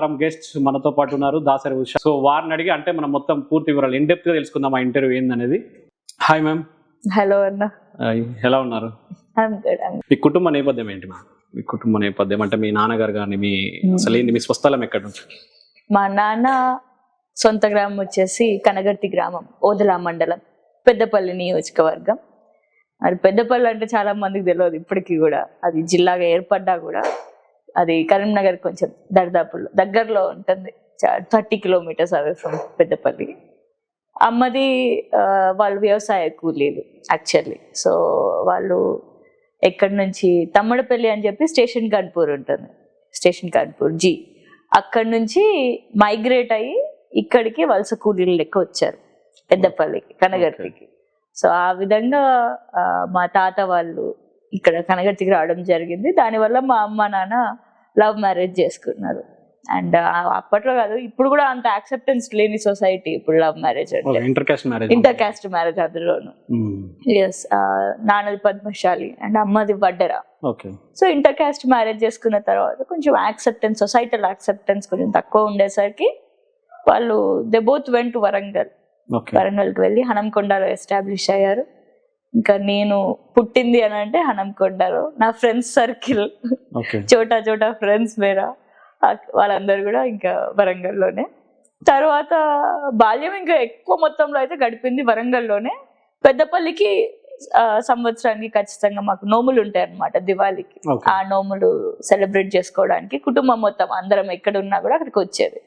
వారం గెస్ట్ మనతో పాటు ఉన్నారు దాసరి ఉష. సో వారిని అడిగి అంటే మనం మొత్తం పూర్తి వివరాలు ఇన్ డెప్త్ గా తెలుసుకుందాం ఆ ఇంటర్వ్యూ ఏందనేది. Hi ma'am. హలో అన్న. ఎలా ఉన్నారు? మీ కుటుంబ నేపథ్యం ఏంటి మ్యామ్? మీ కుటుంబ నేపథ్యం అంటే మీ నాన్నగారు కానీ మీ అసలు ఏంటి, మీ స్వస్థలం ఎక్కడ నుంచి? మా నాన్న సొంత గ్రామం వచ్చేసి కనగర్తి గ్రామం, ఓదలా మండలం, పెద్దపల్లి నియోజకవర్గం. మరి పెద్దపల్లి అంటే చాలా మందికి తెలియదు ఇప్పటికీ కూడా. అది జిల్లాగా ఏర్పడ్డా కూడా అది కరీంనగర్ కొంచెం దగ్గరలో ఉంటుంది, 30 కిలోమీటర్స్ అవే ఫ్రమ్ పెద్దపల్లి. అమ్మది వాళ్ళు వ్యవసాయ కూలీలు యాక్చువల్లీ. సో వాళ్ళు ఎక్కడి నుంచి తమ్మడపల్లి అని చెప్పి స్టేషన్ కాన్పూర్ ఉంటుంది, స్టేషన్ కాన్పూర్ జీ, అక్కడి నుంచి మైగ్రేట్ అయ్యి ఇక్కడికి వలస కూలీలు లెక్క వచ్చారు పెద్దపల్లికి, కనగర్తికి. సో ఆ విధంగా మా తాత వాళ్ళు ఇక్కడ కనగర్తికి రావడం జరిగింది. దానివల్ల మా అమ్మ నాన్న లవ్ మ్యారేజ్ చేసుకున్నారు. అండ్ అప్పట్లో కాదు, ఇప్పుడు కూడా అంత యాక్సెప్టెన్స్ లేని సొసైటీ ఇప్పుడు లవ్ మ్యారేజ్ అంటే. ఇంటర్ కాస్ట్ మ్యారేజ్ అందులోను. ఎస్, నాన్నది పద్మశాలి అండ్ అమ్మది వడ్డెర. సో ఇంటర్ కాస్ట్ మ్యారేజ్ చేసుకున్న తర్వాత కొంచెం యాక్సెప్టెన్స్, సొసైటల్ యాక్సెప్టెన్స్ కొంచెం తక్కువ ఉండేసరికి వాళ్ళు they both went to Warangal. వరంగల్కి వెళ్ళి హనంకొండలో ఎస్టాబ్లిష్ అయ్యారు. ఇంకా నేను పుట్టింది అని అంటే హనంకొండలో. నా ఫ్రెండ్స్ సర్కిల్ చోటా చోటా ఫ్రెండ్స్ మేరా, వాళ్ళందరూ కూడా ఇంకా వరంగల్లోనే. తర్వాత బాల్యం ఇంకా ఎక్కువ మొత్తంలో అయితే గడిపింది వరంగల్లోనే. పెద్దపల్లికి సంవత్సరానికి ఖచ్చితంగా మాకు నోములు ఉంటాయి అన్నమాట, దివాళీకి. ఆ నోములు సెలబ్రేట్ చేసుకోవడానికి కుటుంబం మొత్తం అందరం ఎక్కడ ఉన్నా కూడా అక్కడికి వచ్చేది.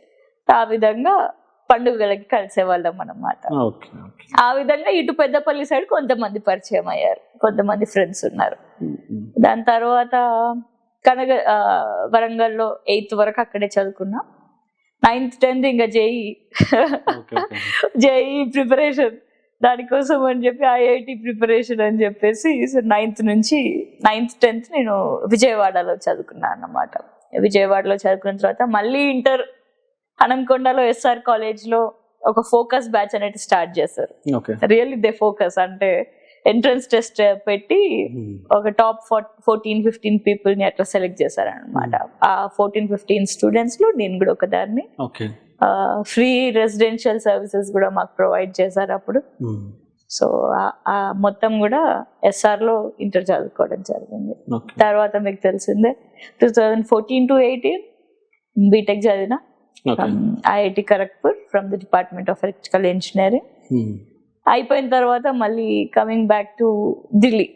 ఆ విధంగా పండుగలకి కలిసేవాళ్ళం అన్నమాట. ఆ విధంగా ఇటు పెద్దపల్లి సైడ్ కొంతమంది పరిచయం అయ్యారు, కొంతమంది ఫ్రెండ్స్ ఉన్నారు. దాని తర్వాత వరంగల్లో 8th వరకు అక్కడే చదువుకున్నా. 9th 10th ఇంకా జేఈ ప్రిపరేషన్ దానికోసం అని చెప్పి ఐఐటి ప్రిపరేషన్ అని చెప్పేసి 9th నుంచి 9th 10th నేను విజయవాడలో చదువుకున్నాను అన్నమాట. విజయవాడలో చదువుకున్న తర్వాత మళ్ళీ ఇంటర్ హనంకొండలో ఎస్ఆర్ కాలేజ్ లో ఒక ఫోకస్ బ్యాచ్ అనేది స్టార్ట్ చేశారు. రియల్లీ దే ఫోకస్ అంటే ఎంట్రన్స్ టెస్ట్ పెట్టి ఒక టాప్ 14-15 పీపుల్ ని అట్లా సెలెక్ట్ చేశారనమాట. ఆ 14-15 స్టూడెంట్స్ లో నేను కూడా ఒకదాన్ని. ఫ్రీ రెసిడెన్షియల్ సర్వీసెస్ కూడా మాకు ప్రొవైడ్ చేశారు అప్పుడు. సో ఆ మొత్తం కూడా ఎస్ఆర్ లో ఇంటర్ చదువుకోవడం జరిగింది. తర్వాత మీకు తెలిసిందే 2014 to 18 బీటెక్ చదివిన IIT Kharagpur from the department of electrical engineering. అయిపోయిన తర్వాత మళ్ళీ coming back to Delhi.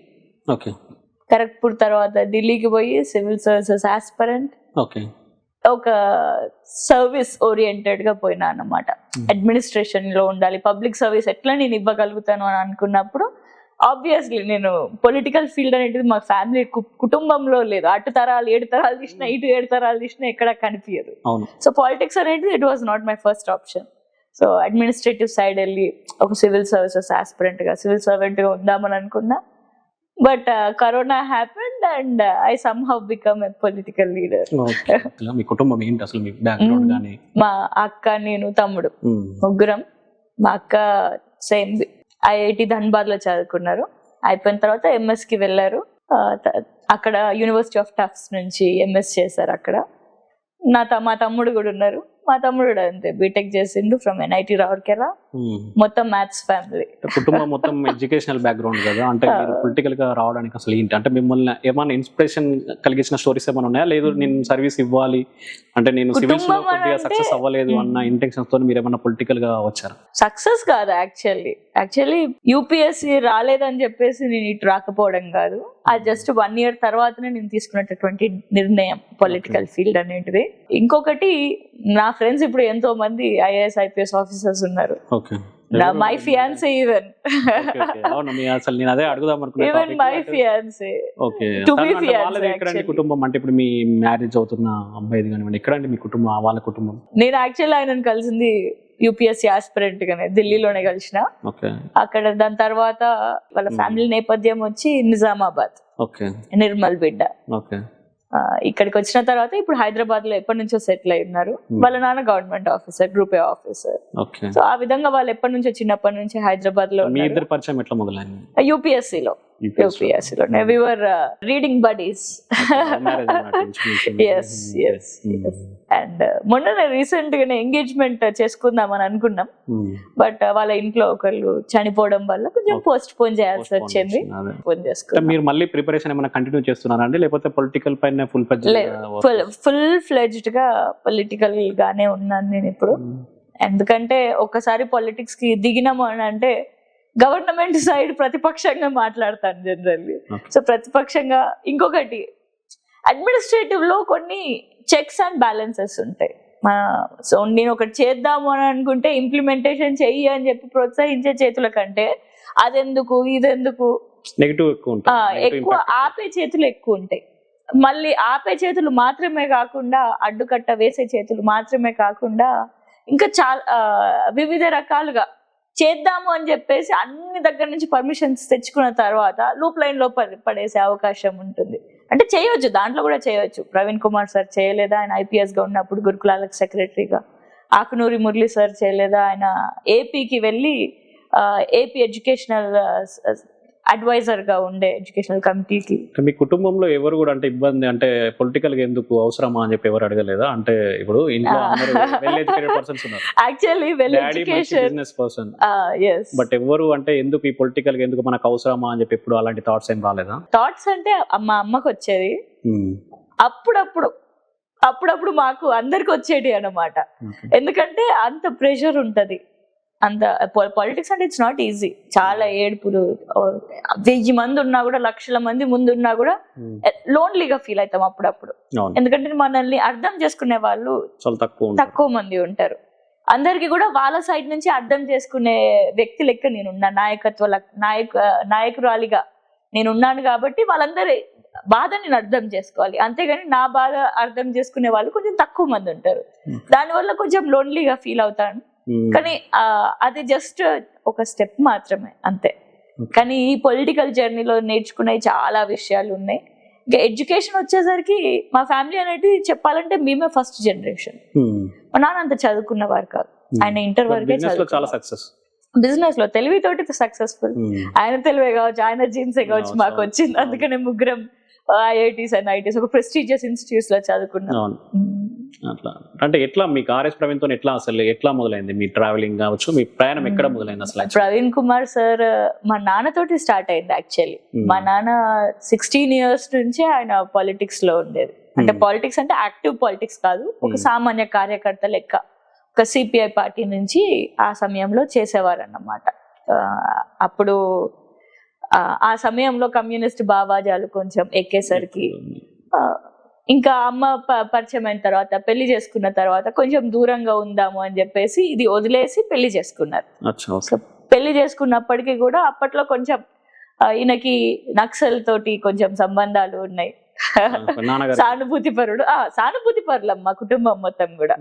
Kharagpur తర్వాత ఢిల్లీకి పోయి సివిల్ సర్వీసెస్ ఆస్పరెంట్, ఒక సర్వీస్ ఓరియంటెడ్ గా పోయినా అన్నమాట. అడ్మినిస్ట్రేషన్ లో ఉండాలి, పబ్లిక్ సర్వీస్ ఎట్లా నేను ఇవ్వగలుగుతాను అని అనుకున్నప్పుడు ఆబ్వియస్లీ నేను పొలిటికల్ ఫీల్డ్ అనేది మా ఫ్యామిలీ కుటుంబంలో లేదు. అటు తరాలు 7 తరాలు తీసినా, ఇటు 7 తరాలు తీసినా ఎక్కడ కనిపించదు. సో పాలిటిక్స్ అనేది it was not my first option. So administrative side వెళ్ళి ఒక సివిల్ సర్వీసెస్ ఆస్పిరెంట్ గా, సివిల్ సర్వెంట్ గా ఉందామని అనుకున్నా. But corona happened and I somehow become a political leader. మీ కుటుంబం ఏంటి అసలు, మీ బ్యాక్గ్రౌండ్ గాని? మా అక్క, నేను, తమ్ముడు ముగ్గురం. మా అక్క సేమ్ ఐఐటి ధన్బాద్ లో చదువుకున్నారు. అయిపోయిన తర్వాత ఎంఎస్ కి వెళ్ళారు. అక్కడ యూనివర్సిటీ ఆఫ్ టఫ్స్ నుంచి ఎంఎస్ చేశారు అక్కడ. మా తమ్ముడు కూడా ఉన్నారు. మా తమ్ముడు కూడా అంతే, బీటెక్ చేసిండు ఫ్రమ్ ఎన్ఐటి రౌర్కెలా. మొత్తం మ్యాథ్స్ ఫ్యామిలీ. కుటుంబం మొత్తం ఎడ్యుకేషనల్ బ్యాక్గ్రౌండ్ కదా. అంటే పొలిటికల్ గా రావడానికి అసలు ఏంటి, అంటే మిమ్మల్ని ఏమైనా ఇన్స్పిరేషన్ కలిగించిన స్టోరీస్ ఏమైనా ఉన్నాయా? లేదు నేను సర్వీస్ ఇవ్వాలి అంటే, నేను సివిల్స్ లో కొద్దిగా సక్సెస్ అవ్వలేదు అన్న ఇంటెన్షన్స్ తో మీరు ఏమైనా పొలిటికల్ గా వచ్చారా? సక్సెస్ కాదు యాక్చువల్లీ యూపీఎస్సీ రాలేదని చెప్పేసి నేను ఇటు రాకపోవడం కాదు. అది జస్ట్ 1 year తర్వాతనే నేను తీసుకున్నటువంటి నిర్ణయం పొలిటికల్ ఫీల్డ్ అనేది. ఇంకొకటి, నా ఫ్రెండ్స్ ఇప్పుడు ఎంతో మంది ఐఏఎస్ ఐపీఎస్ ఆఫీసర్స్ ఉన్నారు. My fiancee even my fiancee to be fiancée. కుటుంబం అంటే ఇప్పుడు మీ మ్యారేజ్ అవుతున్న అబ్బాయిది కానివ్వండి, ఎక్కడండి మీ కుటుంబం, వాళ్ళ కుటుంబం? నేను యాక్చువల్లీ ఆయనను కలిసింది యూపీఎస్సీ ఆస్పిరెంట్ గానే ఢిల్లీలోనే కలిసిన. అక్కడ దాని తర్వాత వాళ్ళ ఫ్యామిలీ నేపథ్యం వచ్చి నిజామాబాద్, నిర్మల్ బిడ్డ. ఇక్కడికి వచ్చిన తర్వాత ఇప్పుడు హైదరాబాద్ లో ఎప్పటి నుంచో సెటిల్ అయి ఉన్నారు. వాళ్ళ నాన్న government officer, group A officer. So ఆ విధంగా వాళ్ళు ఎప్పటి నుంచో చిన్నప్పటి నుంచి హైదరాబాద్ లో. పరిచయం ఎట్లా మొదలైంది? యూపీఎస్సీలో యూపీఎస్సీలోనే we were reading buddies. Yes yes and మొన్న రీసెంట్ గానే ఎంగేజ్మెంట్ చేసుకుందామని అనుకున్నాం, బట్ వాళ్ళ ఇంట్లో ఒకళ్ళు చనిపోవడం వల్ల కొంచెం పోస్ట్ పోన్ చేయాల్సి వచ్చింది. పోన్ చేసుకున్నాం. మీరు మళ్ళీ ప్రిపరేషన్ ఏమైనా కంటిన్యూ చేస్తున్నారా అండి, లేకపోతే పొలిటికల్ పైన ఫుల్ ఫ్లెడ్జ్డ్ గా పొలిటికల్ గానే ఉన్నాను నేను ఇప్పుడు. ఎందుకంటే ఒకసారి పాలిటిక్స్ కి దిగినాము అని అంటే గవర్నమెంట్ సైడ్ ప్రతిపక్షంగా మాట్లాడతాను జనరల్లీ. సో ప్రతిపక్షంగా ఇంకొకటి అడ్మినిస్ట్రేటివ్ లో కొన్ని చెక్స్ అండ్ బ్యాలెన్సెస్ ఉంటాయి. సో నేను ఒకటి చేద్దాము అని అనుకుంటే ఇంప్లిమెంటేషన్ చెయ్యి అని చెప్పి ప్రోత్సహించే చేతుల కంటే అదెందుకు ఇదెందుకు నెగటివ్ ఎక్కువ ఆపే చేతులు ఎక్కువ ఉంటాయి. మళ్ళీ ఆపే చేతులు మాత్రమే కాకుండా అడ్డుకట్ట వేసే చేతులు మాత్రమే కాకుండా ఇంకా చాలా వివిధ రకాలుగా చేద్దాము అని చెప్పేసి అన్ని దగ్గర నుంచి పర్మిషన్స్ తెచ్చుకున్న తర్వాత లూప్ లైన్ లో పడేసే అవకాశం ఉంటుంది. అంటే చేయొచ్చు, దాంట్లో కూడా చేయొచ్చు. ప్రవీణ్ కుమార్ సార్ చేయలేదా ఆయన ఐపీఎస్ గా ఉన్నప్పుడు గురుకులాలకు సెక్రటరీగా? ఆకునూరి మురళి సార్ చేయలేదా ఆయన ఏపీకి వెళ్ళి ఏపీ ఎడ్యుకేషనల్ అడ్వైజర్ గా ఉండే ఎడ్యుకేషనల్ కమిటీకి? మీ కుటుంబంలో ఎవరు కూడా అంటే ఇబ్బంది అంటే పొలిటికల్ గా ఎందుకు అవసరమా అని చెప్పి ఎవరు అడగలేదా? అంటే ఇప్పుడు ఇంట్లో వెల్ ఎడ్యుకేటెడ్ పర్సన్స్ ఉన్నారు, actually well education business person, but ఎవరు అంటే ఎందుకు ఈ పొలిటికల్ గా ఎందుకు మనకు అవసరమా అని చెప్పి ఎప్పుడు అలాంటి థాట్స్ ఏం రాలేదా? థాట్స్ అంటే మా అమ్మకి వచ్చేది, అప్పుడప్పుడు మాకు అందరికి వచ్చేటి అన్నమాట. ఎందుకంటే అంత ప్రెషర్ ఉంటది, అంత పాలిటిక్స్ అంటే ఇట్స్ నాట్ ఈజీ. చాలా ఏడుపులు, 1000 మంది ఉన్నా కూడా, లక్షల మంది ముందు ఉన్నా కూడా లోన్లీగా ఫీల్ అవుతాం అప్పుడప్పుడు. ఎందుకంటే మనల్ని అర్థం చేసుకునే వాళ్ళు తక్కువ మంది ఉంటారు. అందరికి కూడా వాళ్ళ సైడ్ నుంచి అర్థం చేసుకునే వ్యక్తి లెక్క నేనున్నా, నాయకురాలిగా నేనున్నాను. కాబట్టి వాళ్ళందరి బాధ నేను అర్థం చేసుకోవాలి, అంతేగాని నా బాధ అర్థం చేసుకునే వాళ్ళు కొంచెం తక్కువ మంది ఉంటారు. దానివల్ల కొంచెం లోన్లీగా ఫీల్ అవుతాను. కానీ అది జస్ట్ ఒక స్టెప్ మాత్రమే అంతే. కానీ ఈ పొలిటికల్ జర్నీలో నేర్చుకునే చాలా విషయాలు ఉన్నాయి. ఇంకా ఎడ్యుకేషన్ వచ్చేసరికి మా ఫ్యామిలీ అనేది చెప్పాలంటే మేమే ఫస్ట్ జనరేషన్. మా నాన్న అంత చదువుకున్న వారు కాదు, ఆయన ఇంటర్ వరకే చదువు. బిజినెస్ లో తెలివితోటి సక్సెస్ఫుల్. ఆయన తెలివే కావచ్చు, ఆయన జీన్సే కావచ్చు మాకు వచ్చింది. అందుకనే ముగ్గురం ఐఐటీస్ అండ్ ఐటీస్ ఒక ప్రెస్టీజియస్ ఇన్స్టిట్యూట్స్ లో చదువుకున్నాం. అట్లా అంటే ఎట్లా మీకు ఆర్ఎస్ ప్రవీణ్ తో ఎట్లా మొదలైంది మీ ట్రావెలింగ్ కావచ్చు, మీ ప్రయాణం ఎక్కడ మొదలైంది అసలు? ప్రవీణ్ కుమార్ సార్ మా నాన్నతోటి స్టార్ట్ అయింది యాక్చువల్లీ. మా నాన్న 16 years నుంచే ఆయన పాలిటిక్స్ లో ఉండేది. అంటే పాలిటిక్స్ అంటే యాక్టివ్ పాలిటిక్స్ కాదు, ఒక సామాన్య కార్యకర్త లెక్క ఒక సిపిఐ పార్టీ నుంచి ఆ సమయంలో చేసేవారు అన్నమాట. అప్పుడు ఆ సమయంలో కమ్యూనిస్ట్ భావాజాలు కొంచెం ఎక్కేసరికి ఇంకా అమ్మ పరిచయం అయిన తర్వాత, పెళ్లి చేసుకున్న తర్వాత కొంచెం దూరంగా ఉందాము అని చెప్పేసి ఇది వదిలేసి పెళ్లి చేసుకున్నారు. పెళ్లి చేసుకున్నప్పటికీ కూడా అప్పట్లో కొంచెం ఈయనకి నక్సల్ తోటి కొంచెం సంబంధాలు ఉన్నాయి. సానుభూతి పరులు మా కుటుంబం మొత్తం కూడా.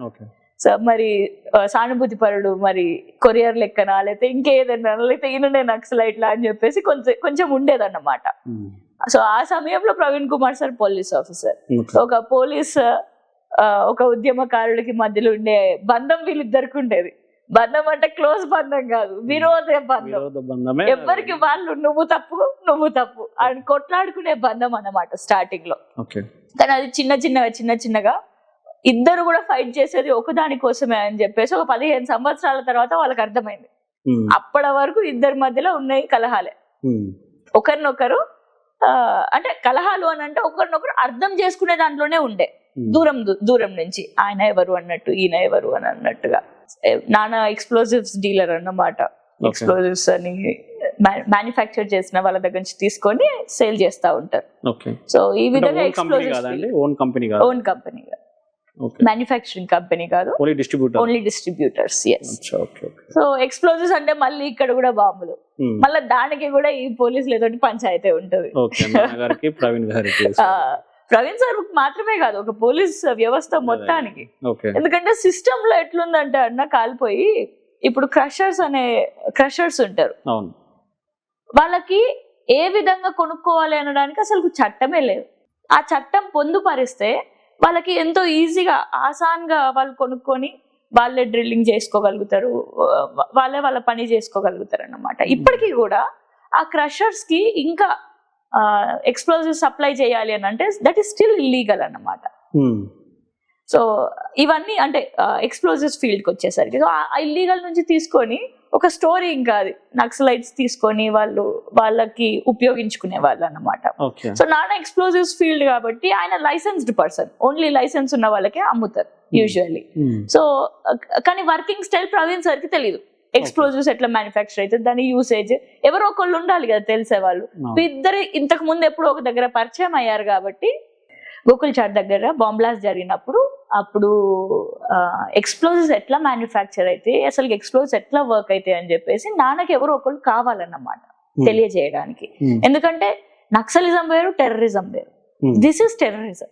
సో మరి సానుభూతి పరుడు, మరి కొరియర్ లెక్కన, లేకపోతే ఇంకేదైనా, లేకపోతే ఈయననే నక్సలైట్లా అని చెప్పేసి కొంచెం ఉండేదన్నమాట. సో ఆ సమయంలో Praveen Kumar sir police officer. ఒక పోలీస్ ఒక ఉద్యమకారుడికి మధ్యలో ఉండే బంధం వీళ్ళిద్దరికి ఉండేది. బంధం అంటే క్లోజ్ బంధం కాదు, విరోధ బంధం. ఎవరికి వాళ్ళు నువ్వు తప్పు అని కొట్లాడుకునే బంధం అన్నమాట స్టార్టింగ్ లో. కానీ అది చిన్న చిన్నగా ఇద్దరు కూడా ఫైట్ చేసేది ఒకదాని కోసమే అని చెప్పేసి ఒక 15 సంవత్సరాల తర్వాత వాళ్ళకి అర్థమైంది. అప్పటి వరకు ఇద్దరి మధ్యలో ఉన్నాయి కలహాలే. ఒకరినొకరు అంటే కలహాలు అని అంటే ఒకరినొకరు అర్థం చేసుకునే దాంట్లోనే ఉండే, దూరం నుంచి ఆయన ఎవరు అన్నట్టు, ఈయన ఎవరు అని అన్నట్టుగా. నాన్న ఎక్స్ప్లోజివ్స్ డీలర్ అన్నమాట. ఎక్స్ప్లోజివ్స్ అని మ్యానుఫ్యాక్చర్ చేసిన వాళ్ళ దగ్గర నుంచి తీసుకొని సేల్ చేస్తా ఉంటారు. సో ఈ విధంగా ఓన్ కంపెనీ మ్యానుఫ్యాక్చరింగ్ కంపెనీ కాదు, ఓన్లీ డిస్ట్రిబ్యూటర్స్. సో ఎక్స్ప్లోజివ్స్ అంటే మళ్ళీ ఇక్కడ కూడా బాంబులు, మళ్ళీ దానికి కూడా ఈ పోలీసులు ఏదో పంచాయతీ ఉంటది. ప్రవీణ్ సార్ మాత్రమే కాదు, ఒక పోలీస్ వ్యవస్థ మొత్తానికి. ఎందుకంటే సిస్టమ్ లో ఎట్లుందంటే అన్న కాలిపోయి, ఇప్పుడు క్రషర్స్ ఉంటారు, వాళ్ళకి ఏ విధంగా కొనుక్కోవాలి అనడానికి అసలు చట్టమే లేదు. ఆ చట్టం పొందుపరిస్తే వాళ్ళకి ఎంతో ఈజీగా ఆసాన్గా వాళ్ళు కొనుక్కొని వాళ్ళే డ్రిల్లింగ్ చేసుకోగలుగుతారు, వాళ్ళ పని చేసుకోగలుగుతారు అన్నమాట. ఇప్పటికీ కూడా ఆ క్రషర్స్ కి ఇంకా ఎక్స్ప్లోజివ్ సప్లై చేయాలి అని అంటే దట్ ఈస్ స్టిల్ ఇల్లీగల్ అన్నమాట. సో ఇవన్నీ అంటే ఎక్స్ప్లోజివ్స్ ఫీల్డ్కి వచ్చేసరికి సో ఆ ఇల్లీగల్ నుంచి తీసుకొని ఒక స్టోరీ ఇంకా అది నక్సలైట్స్ తీసుకొని వాళ్ళకి ఉపయోగించుకునే వాళ్ళు అన్నమాట. సో నాన్న ఎక్స్ప్లోజివ్స్ ఫీల్డ్ కాబట్టి ఆయన లైసెన్స్డ్ పర్సన్, ఓన్లీ లైసెన్స్ ఉన్న వాళ్ళకే అమ్ముతారు యూజువల్లీ. సో కానీ వర్కింగ్ స్టైల్ ప్రవీణ్ సార్కి తెలియదు ఎక్స్ప్లోజివ్స్ ఎట్లా మ్యానుఫ్యాక్చర్ అవుతుంది, దాని యూసేజ్ ఎవరో ఒకళ్ళు ఉండాలి కదా తెలిసేవాళ్ళు. ఇద్దరు ఇంతకు ముందు ఎప్పుడు ఒక దగ్గర పరిచయం అయ్యారు కాబట్టి గోకుల్ చాట్ దగ్గర బాంబ్ బ్లాస్ట్ జరిగినప్పుడు అప్పుడు ఎక్స్ప్లోజివ్స్ ఎట్లా మ్యానుఫ్యాక్చర్ అయితే అసలు ఎక్స్ప్లోజివ్స్ ఎట్లా వర్క్ అయితే అని చెప్పేసి నాన్నకి ఎవరో ఒకళ్ళు కావాలన్నమాట తెలియజేయడానికి. ఎందుకంటే నక్సలిజం వేరు, టెర్రరిజం వేరు. This is terrorism.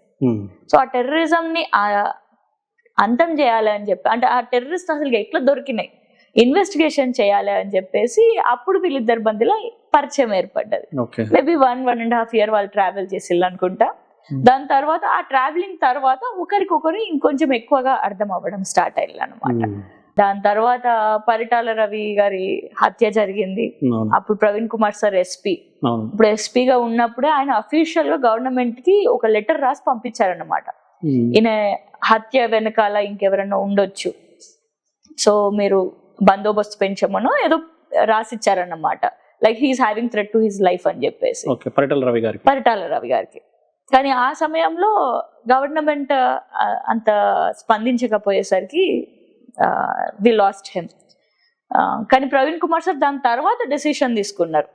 సో ఆ టెర్రరిజం ని అంతం చేయాలి అని చెప్పి అంటే ఆ టెర్రరిస్ట్ అసలు ఎట్లా దొరికినాయి ఇన్వెస్టిగేషన్ చేయాలి అని చెప్పేసి అప్పుడు వీళ్ళిద్దరు బందిలో పరిచయం ఏర్పడ్డది. మేబీ 1.5 year వాళ్ళు ట్రావెల్ చేసిల్లు అనుకుంటా. దాని తర్వాత ఆ ట్రావెలింగ్ తర్వాత ఒకరికొకరు ఇంకొంచెం ఎక్కువగా అర్థం అవ్వడం స్టార్ట్ అయ్యారు అనమాట. దాని తర్వాత పరిటాల రవి గారి హత్య జరిగింది. అప్పుడు ప్రవీణ్ కుమార్ సార్ ఎస్పీ, ఇప్పుడు ఎస్పీగా ఉన్నప్పుడే ఆయన అఫీషియల్ గా గవర్నమెంట్ కి ఒక లెటర్ రాసి పంపించారన్నమాట. ఈయన హత్య వెనకాల ఇంకెవరైనా ఉండొచ్చు, సో మీరు బందోబస్తు పెంచమనో ఏదో రాసిచ్చారన్నమాట. Like he's having threat to his life అని చెప్పేసి పరిటాల రవి గారికి. కానీ ఆ సమయంలో గవర్నమెంట్ అంత స్పందించకపోయేసరికి వి లాస్ట్ హిమ్. కానీ ప్రవీణ్ కుమార్ సార్ దాని తర్వాత డెసిషన్ తీసుకున్నారు.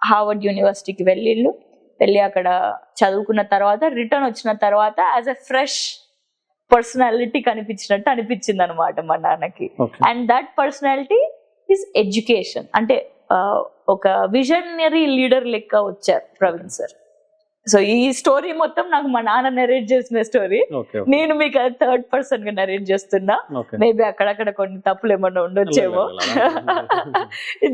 హార్వర్డ్ యూనివర్సిటీకి వెళ్ళి అక్కడ చదువుకున్న తర్వాత రిటర్న్ వచ్చిన తర్వాత యాజ్ ఎ ఫ్రెష్ పర్సనాలిటీ కనిపించినట్టు అనిపించింది అనమాట మా నాన్నకి. And that personality is education. అంటే ఒక విజనరీ లీడర్ లెక్క వచ్చారు ప్రవీణ్ సార్. సో ఈ స్టోరీ మొత్తం నాకు మా నాన్న నరేట్ చేసిన స్టోరీ, నేను మీకు థర్డ్ పర్సన్ గా నరేట్ చేస్తున్నా. మేబీ అక్కడక్కడ కొన్ని తప్పులు ఏమన్నా ఉండొచ్చేమో.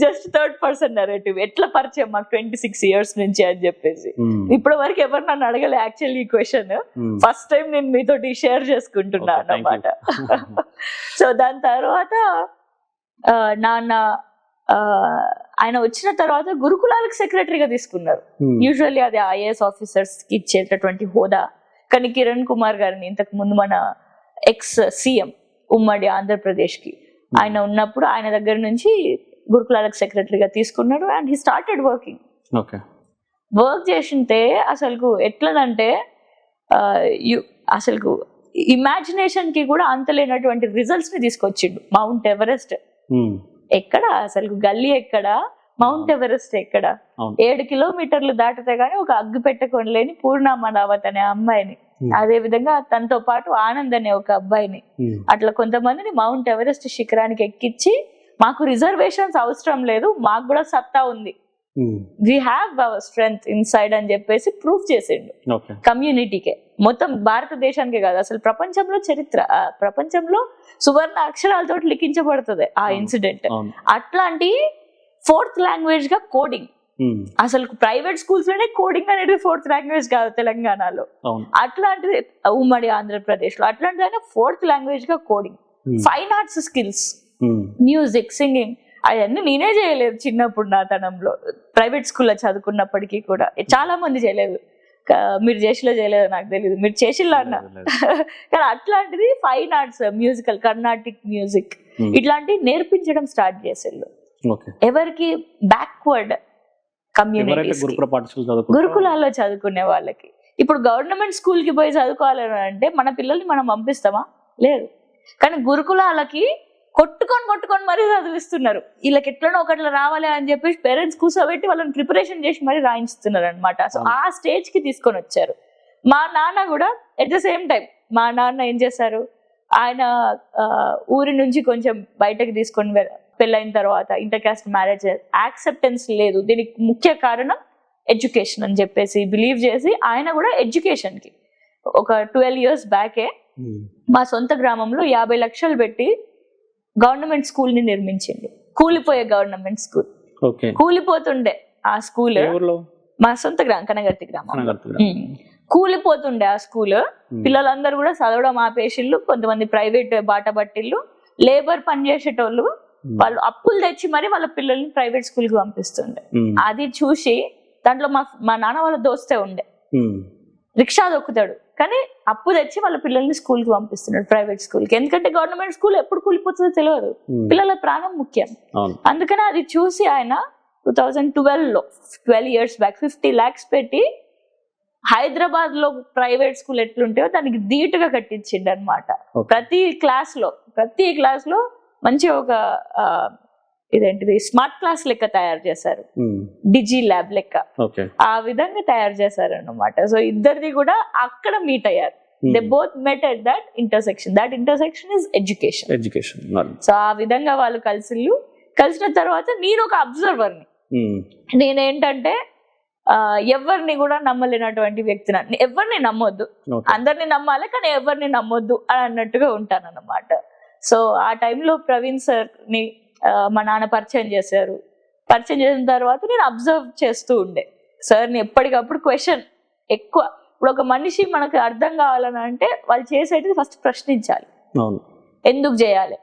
జస్ట్ థర్డ్ పర్సన్ నరేటివ్, ఎట్లా పరిచయం మాకు 26 years నుంచి అని చెప్పేసి. ఇప్పటి వరకు ఎవరు నన్ను అడగలే యాక్చువల్లీ ఈ క్వశ్చన్, ఫస్ట్ టైం నేను మీతోటి షేర్ చేసుకుంటున్నా అన్నమాట. సో దాని తర్వాత నాన్న ఆయన వచ్చిన తర్వాత గురుకులాలకు సెక్రటరీగా తీసుకున్నారు. యూజువల్లీ అది ఐఏఎస్ ఆఫీసర్స్ కి ఇచ్చేటటువంటి హోదా. కానీ కిరణ్ కుమార్ గారిని ఇంతకు ముందు మన ఎక్స్ సీఎం ఉమ్మడి ఆంధ్రప్రదేశ్ కి ఆయన ఉన్నప్పుడు ఆయన దగ్గర నుంచి గురుకులాలకు సెక్రటరీగా తీసుకున్నారు. And he started working. Work చేసింటే అసలు ఎట్లనంటే అసలు ఇమాజినేషన్ కి కూడా అంతలేనటువంటి రిజల్ట్స్ ని తీసుకొచ్చిండు. మౌంట్ ఎవరెస్ట్ ఎక్కడ, అసలు గల్లీ ఎక్కడ, మౌంట్ ఎవరెస్ట్ ఎక్కడ, 7 kilometers దాటితే గానీ ఒక అగ్గు పెట్టుకొని లేని పూర్ణామరావత్ అనే అమ్మాయిని, అదే విధంగా తనతో పాటు ఆనంద్ అనే ఒక అబ్బాయిని, అట్లా కొంతమందిని మౌంట్ ఎవరెస్ట్ శిఖరానికి ఎక్కించి మాకు రిజర్వేషన్స్ అవసరం లేదు, మాకు కూడా సత్తా ఉంది, we have our strength inside అని చెప్పేసి ప్రూఫ్ చేసిండు కమ్యూనిటీకే. మొత్తం భారతదేశానికే కాదు, అసలు ప్రపంచంలో చరిత్ర, ప్రపంచంలో సువర్ణ అక్షరాలతో లిఖించబడుతుంది ఆ ఇన్సిడెంట్. అట్లాంటి 4th language గా కోడింగ్, అసలు ప్రైవేట్ స్కూల్స్ లోనే కోడింగ్ అనేది 4th language కాదు తెలంగాణలో, అట్లాంటిది ఉమ్మడి ఆంధ్రప్రదేశ్ లో అట్లాంటిది 4th language గా coding. Fine arts skills, music, singing, అవన్నీ నేనే చేయలేదు చిన్నప్పుడు నా తనంలో. ప్రైవేట్ స్కూల్లో చదువుకున్నప్పటికీ కూడా చాలా మంది చేయలేదు. మీరు చేసిలో చేయలేదో నాకు తెలియదు, మీరు చేసిల్లా అన్నా. కానీ అట్లాంటిది fine arts, musical, Carnatic music ఇట్లాంటివి నేర్పించడం స్టార్ట్ చేసేళ్ళు. ఎవరికి బ్యాక్వర్డ్ కమ్యూనిటీస్, గురుకులాల్లో చదువుకునే వాళ్ళకి. ఇప్పుడు గవర్నమెంట్ స్కూల్ కి పోయి చదువుకోవాలని అంటే మన పిల్లల్ని మనం పంపిస్తామా? లేదు. కానీ గురుకులాలకి కొట్టుకొని మరీ చదివిస్తున్నారు. వీళ్ళకి ఎట్లనో ఒకట్లా రావాలి అని చెప్పి పేరెంట్స్ కూర్చోబెట్టి వాళ్ళని ప్రిపరేషన్ చేసి మరీ రాయించుతున్నారు అనమాట. సో ఆ స్టేజ్ కి తీసుకొని వచ్చారు. మా నాన్న కూడా ఎట్ ద సేమ్ టైం మా నాన్న ఏం చేశారు, ఆయన ఊరి నుంచి కొంచెం బయటకు తీసుకొని పెళ్ళైన తర్వాత ఇంటర్ కాస్ట్ మ్యారేజ్ యాక్సెప్టెన్స్ లేదు. దీనికి ముఖ్య కారణం ఎడ్యుకేషన్ అని చెప్పేసి బిలీవ్ చేసి ఆయన కూడా ఎడ్యుకేషన్ కి ఒక 12 years బ్యాకే మా సొంత గ్రామంలో 50 లక్షలు పెట్టి గవర్నమెంట్ స్కూల్ ని నిర్మించింది. కూలిపోయే గవర్నమెంట్ స్కూల్, కూలిపోతుండే ఆ స్కూల్, మా సొంత గ్రామం కనగర్తి గ్రామం, కూలిపోతుండే ఆ స్కూల్. పిల్లలందరూ కూడా చదవడం ఆపేసిళ్ళు, కొంతమంది ప్రైవేట్ బాట పట్టిళ్ళు, లేబర్ పని చేసేటోళ్ళు వాళ్ళు అప్పులు తెచ్చి మరి వాళ్ళ పిల్లల్ని ప్రైవేట్ స్కూల్ కి పంపిస్తుండే. అది చూసి దాంట్లో మా నాన్న వాళ్ళ దోస్తే ఉండే, రిక్షా దొక్కుతాడు, కానీ అప్పు తెచ్చి వాళ్ళ పిల్లల్ని స్కూల్కి పంపిస్తున్నాడు, ప్రైవేట్ స్కూల్కి. ఎందుకంటే గవర్నమెంట్ స్కూల్ ఎప్పుడు కూలిపోతుందో తెలియదు, పిల్లల ప్రాణం ముఖ్యం. అందుకని అది చూసి ఆయన 2012లో 12 years బ్యాక్ 50 lakhs పెట్టి హైదరాబాద్ లో ప్రైవేట్ స్కూల్ ఎట్లుంటాయో దానికి ధీటుగా కట్టించిండు అనమాట. ప్రతి క్లాస్ లో మంచి ఒక ఇదేంటిది స్మార్ట్ క్లాస్ లెక్క తయారు చేశారు, డిజి ల్యాబ్ లెక్క ఆ విధంగా తయారు చేశారు అన్నమాట. సో ఇద్దరిది కూడా అక్కడ మీట్ అయ్యారు. They both met at that intersection. That intersection is education. So ఆ విధంగా వాళ్ళు కలిసిన తర్వాత నేను ఒక అబ్జర్వర్ని. నేనేంటంటే ఎవరిని కూడా నమ్మలేనటువంటి వ్యక్తిని. ఎవరిని నమ్మొద్దు, అందరిని నమ్మాలి కానీ ఎవరిని నమ్మొద్దు అని అన్నట్టుగా ఉంటాను అన్నమాట. సో ఆ టైంలో ప్రవీణ్ సార్ ని మా నాన్న పరిచయం చేశారు. పరిచయం చేసిన తర్వాత నేను అబ్జర్వ్ చేస్తూ ఉండే సార్ని. ఎప్పటికప్పుడు క్వశ్చన్ ఎక్కువ. ఇప్పుడు ఒక మనిషి మనకు అర్థం కావాలని అంటే వాళ్ళు చేసేది ఫస్ట్ ప్రశ్నించాలి, ఎందుకు చేయాలి.